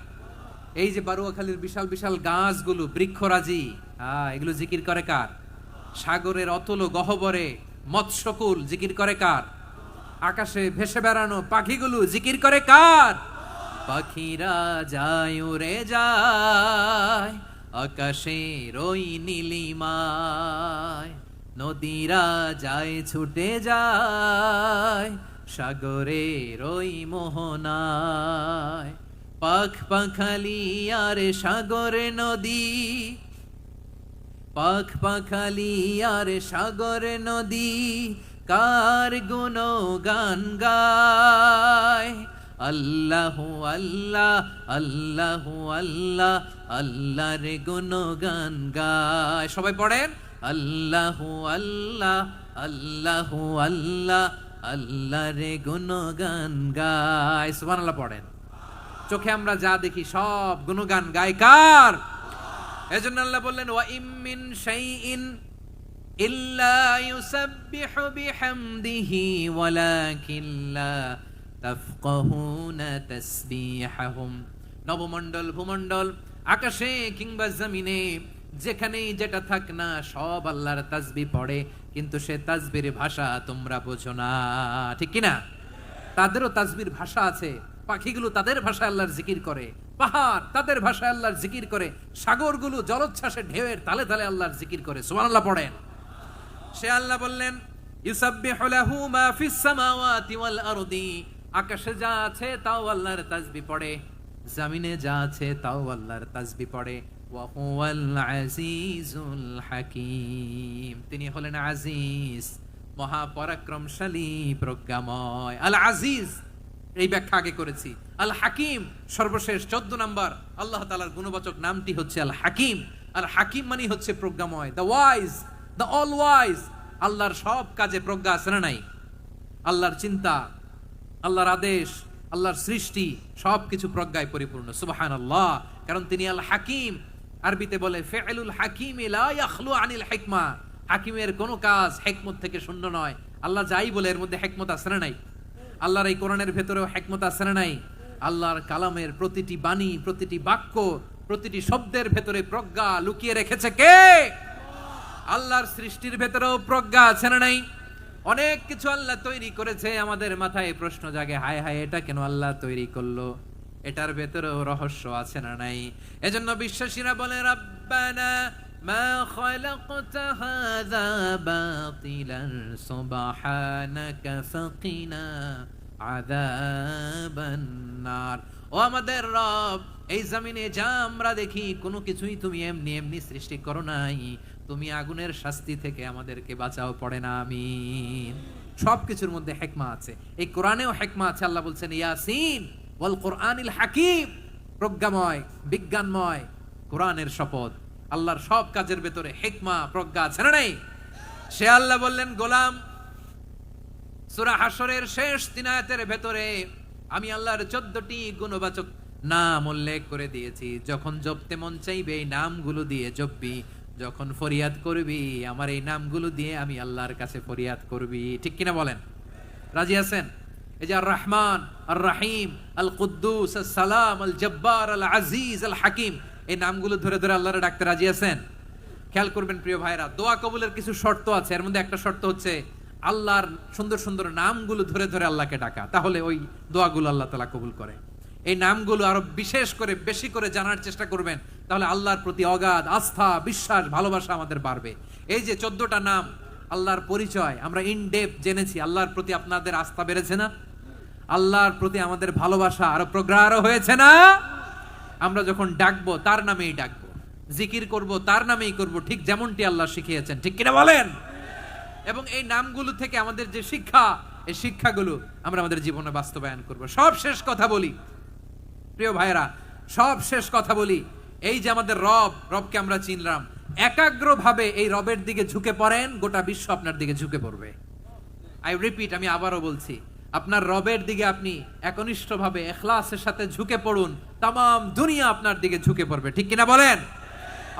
এই যে বারুয়াখালীর বিশাল বিশাল গাছগুলো, বৃক্ষরাজি, এগুলো জিকির করে কার? সাগরের অতল গহ্বরে মৎস্যকুল, জিকির করে কার? আকাশে ভেসে বেড়ানো পাখিগুলো, জিকির করে কার? পাখিরা যায় উড়ে যায় আকাশের ওই নীলিমায়, নদীরা যায় ছুটে যায় সাগরের ওই মোহনায়। পাখ পাখালি আর সাগরে নদী, পাখ পাখালি আর সাগরে নদী, কার গুণগান গায়? আল্লাহু আল্লাহ আল্লাহু আল্লাহ, আল্লাহর গুণগান গায়। সবাই পড়েন আল্লাহু আল্লাহ আল্লাহু আল্লাহ, আল্লাহর গুণগান গায়। সুবহানাল্লাহ পড়েন। চোখে আমরা যা দেখি সব গুণগান গায় কার? এজন্য আল্লাহ বললেন ওয়া ইম মিন শাইইন ইল্লা ইউসাব্বিহু বিহামদিহি ওয়ালাকিন লা তাফকাহুনা তাসবিহাহুম। নবমণ্ডল, ভূমণ্ডল, আকাশে কিংবা জমিনে যেখানেই যেটা থাক না সব আল্লাহর তাসবিহ পড়ে, কিন্তু সে তাসবির ভাষা তোমরা বোঝো না, ঠিক কিনা? তাদেরও তাসবির ভাষা আছে। পাখিগুলো তাদের ভাষায় আল্লাহর জিকির করে, পাহাড় তাদের ভাষায় আল্লাহর জিকির করে, সাগরগুলো জলোচ্ছ্বাসে ঢেউয়ের তালে তালে আল্লাহর জিকির করে। সুবহানাল্লাহ পড়েন। সে আল্লাহ বললেন ইউসাব্বিহু লাহু মা ফিস সামাওয়াতি ওয়াল আরদি। আকাশে যা আছে তাও আল্লাহর তাসবিহ পড়ে, জমিনে যা আছে তাও আল্লাহর তাসবিহ পড়ে। ওয়া হুয়াল আজিজুল হাকীম। তিনি হলেন আজিজ, মহাপরাক্রমশালী, প্রজ্ঞাময়। আল আজিজ এই ব্যাখ্যা আগে করেছি। আল হাকিম সর্বশেষ 14 নাম্বার আল্লাহ তাআলার গুণবাচক নামটি হচ্ছে আল হাকিম। আর হাকিম মানে হচ্ছে প্রজ্ঞাময়, the wise, the all wise. আল্লাহর সব কাজে প্রজ্ঞা আছে না নাই? আল্লাহর চিন্তা, আল্লাহর আদেশ, আল্লাহর সৃষ্টি সবকিছু প্রজ্ঞায় পরিপূর্ণ। সুবহানাল্লাহ। কারণ তিনি আল হাকিম। আরবিতে বলে ফিআলুল হাকিম লা ইয়াখলু আনিল হিকমা। হাকিমের কোনো কাজ হিকমত থেকে শূন্য নয়। আল্লাহ যাই বলে এর মধ্যে হিকমত আছে না নাই? আল্লাহর এই কোরআনের ভেতরেও হিকমত আছে না নাই? আল্লাহর কালামের প্রতিটি বাণী, প্রতিটি বাক্য, প্রতিটি শব্দের ভেতরে প্রজ্ঞা লুকিয়ে রেখেছে কে? আল্লাহর সৃষ্টির ভেতরেও প্রজ্ঞা আছে না নাই? অনেক কিছু আল্লাহ তৈরি করেছে, আমাদের মাথায় প্রশ্ন জাগে, হায় হায় এটা কেন আল্লাহ তৈরি করলো? এটার ভেতরেও রহস্য আছে না নাই? এজন্য বিশ্বাসীরা বলে রব্বানা মা খালাকতা হাযা বাতিলান সুবহানাকা ফাকিনা আযাবান নার। ও আমাদের রব, এই জমিনে যা আমরা দেখি কোনো কিছুই তুমি এমনি এমনি সৃষ্টি করো নাই। তুমি আগুনের শাস্তি থেকে আমাদেরকে বাঁচাও, পড়ে না আমিন। সবকিছুর মধ্যে হিকমা আছে, এই কোরআনেও হিকমা আছে। আল্লাহ বলছেন ইয়াসিন ওয়াল কোরআনিল হাকিম, প্রজ্ঞাময়, বিজ্ঞানময় কোরআনের শপথ। আল্লাহর সব কাজের ভেতরে হিকমা, প্রজ্ঞা আছে না নাই? সে আল্লাহ বললেন গোলাম, সূরা হাশরের শেষ 3 আয়াতের ভেতরে আমি আল্লাহর 14টি গুণবাচক নাম উল্লেখ করে দিয়েছি। যখন জপতে মন চাইবে এই নামগুলো দিয়ে জপবি, যখন ফরিয়াদ করবি আমার এই নামগুলো দিয়ে আমি আল্লাহর কাছে ফরিয়াদ করবি। ঠিক কিনা বলেন? রাজি আছেন? এই যে আর রহমান, আর রাহিম, আল কুদ্দুস, আস সালাম, আল জব্বার, আল আজিজ, আল হাকিম, এই নামগুলো ধরে ধরে আল্লাহর ডাকতে রাজি আছেন? খেয়াল করবেন প্রিয় ভাইরা, দোয়া কবুলের কিছু শর্ত আছে। এর মধ্যে একটা শর্ত হচ্ছে আল্লাহর সুন্দর সুন্দর নামগুলো ধরে ধরে আল্লাহকে ডাকা, তাহলে ওই দোয়াগুলো আল্লাহ তাআলা কবুল করে। এই নামগুলো আরো বিশেষ করে বেশি করে জানার চেষ্টা করবেন, তাহলে আল্লাহর প্রতি অগাধ আস্থা, বিশ্বাস, ভালোবাসা আমাদের বাড়বে। এই যে 14টা নাম আল্লাহর পরিচয় আমরা ইন ডেপথ জেনেছি, আল্লাহর প্রতি আপনাদের আস্থা বেড়েছে না? আল্লাহর প্রতি আমাদের ভালোবাসা আরো প্রগাঢ় হয়েছে না? আমরা যখন ডাকবো তার নামেই ডাকবো, জিকির করব তার নামেই করব, ঠিক যেমনটি আল্লাহ শিখিয়েছেন। ঠিক কিনা বলেন? এবং এই নামগুলো থেকে আমাদের যে শিক্ষা, এই শিক্ষাগুলো আমরা আমাদের জীবনে বাস্তবায়ন করব। সব শেষ কথা বলি প্রিয় ভাইরা, সব শেষ কথা বলি, এই যে আমাদের রবকে আমরা চিনলাম, একাগ্রভাবে এই রবের দিকে ঝুঁকে পড়েন, গোটা বিশ্ব আপনার দিকে ঝুঁকে পড়বে। আই রিপিট, আমি আবারও বলছি, আপনার রবের দিকে আপনি একনিষ্ঠভাবে ইখলাসের সাথে ঝুঁকে পড়ুন, তামাম দুনিয়া আপনার দিকে ঝুঁকে পড়বে। ঠিক কিনা বলেন?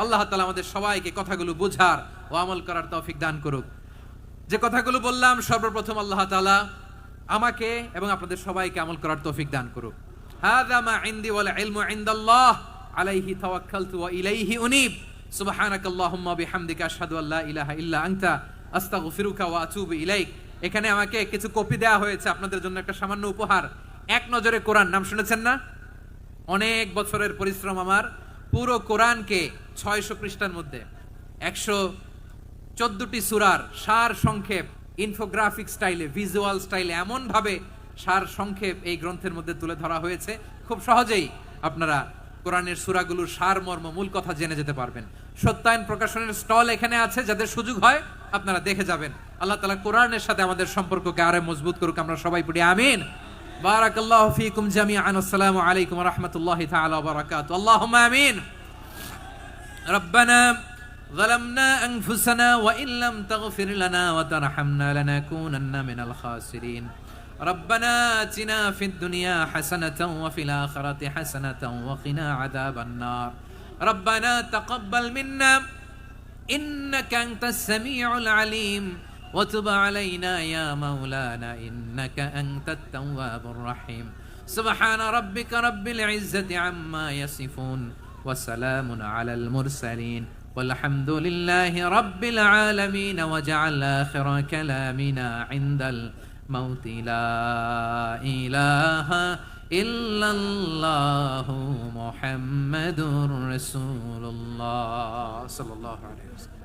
আল্লাহ তাআলা আমাদের সবাইকে কথাগুলো বোঝার ও আমল করার তৌফিক দান করুক। যে কথাগুলো বললাম, সর্বপ্রথম আল্লাহ তাআলা আমাকে এবং আপনাদের সবাইকে আমল করার তৌফিক দান করুক। হাযা মা ইনদি ওয়াল ইলমু ইনদাল্লাহ আলাইহি তাওয়াক্কালতু ওয়া ইলাইহি উনীব। সুবহানাকাল্লাহুম্মা বিহামদিকা আশহাদু আল্লা ইলাহা ইল্লা আনতা আস্তাগফিরুকা ওয়া আতুবু ইলাইক। এখানে আমাকে কিছু কপি দেওয়া হয়েছে আপনাদের জন্য, একটা সামান্য উপহার। এক নজরে কোরআন নাম শুনেছেন না? অনেক বছরের পরিশ্রম আমার, পুরো কোরআনকে 600 পৃষ্ঠার মধ্যে 114টি সূরার সার সংক্ষেপ, ইনফোগ্রাফিক স্টাইলে, ভিজুয়াল স্টাইলে এমন ভাবে সার সংক্ষেপ এই গ্রন্থের মধ্যে তুলে ধরা হয়েছে, খুব সহজেই আপনারা কোরআনের সূরাগুলোর সার মর্ম, মূল কথা জেনে যেতে পারবেন। সত্যায়ন প্রকাশনের স্টল এখানে আছে, যাদের সুযোগ হয় আপনারা দেখে যাবেন। আল্লাহ তাআলা কোরআনের সাথে আমাদের সম্পর্ককে আরো মজবুত করুক, আমরা সবাই পড়ি আমিন। বারাকাল্লাহু ফীকুম জামিআন। আসসালামু আলাইকুম ওয়া রাহমাতুল্লাহি তাআলা ওয়া বারাকাতুহু। আল্লাহুম্মা আমিন। রব্বানা যালামনা আনফুসানা ওয়া ইন লাম তাগফির লানা ওয়া তারহামনা লানাকুনান্না মিনাল খাসিরিন। ربنا آتنا في الدنيا حسنة وفي الآخرة حسنة وقنا عذاب النار. ربنا تقبل منا إنك أنت السميع العليم وتب علينا يا مولانا إنك أنت التواب الرحيم. سبحان ربك رب العزة عما يصفون وسلام على المرسلين والحمد لله رب العالمين. وجعل آخر كلامنا عند الموت لا إله إلا الله محمد رسول الله صلى الله عليه وسلم.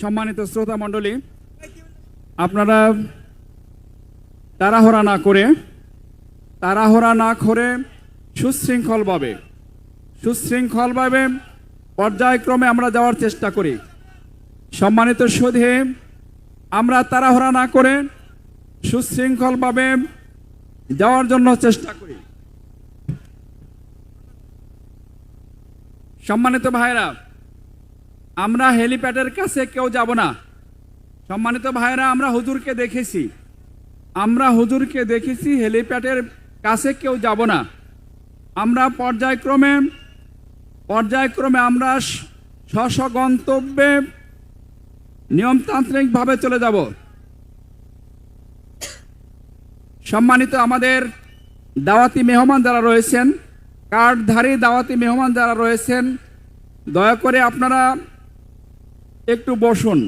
সম্মানিত শ্রোতা মণ্ডলী, আপনারা তাড়াহুড়া না করে সুশৃঙ্খলভাবে সুশৃঙ্খলভাবে পর্যায়ক্রমে আমরা যাওয়ার চেষ্টা করি। সম্মানিত সুধী, আমরা তাড়াহুড়া না করে সুশৃঙ্খলভাবে যাওয়ার জন্য চেষ্টা করি। সম্মানিত ভাইরা, আমরা হেলিপ্যাডের কাছে কেউ যাব না। সম্মানিত ভাইরা, আমরা হুজুরকে দেখেছি, হেলিপ্যাডের কাছে কেউ যাব না। আমরা পর্যায়ক্রমে আমরা স্ব গন্তব্যে নিয়মতান্ত্রিকভাবে চলে যাব। সম্মানিত আমাদের দাওয়াতি মেহমান যারা রয়েছেন, কার্ডধারী দাওয়াতি মেহমান যারা রয়েছেন, দয়া করে আপনারা একটু বসুন।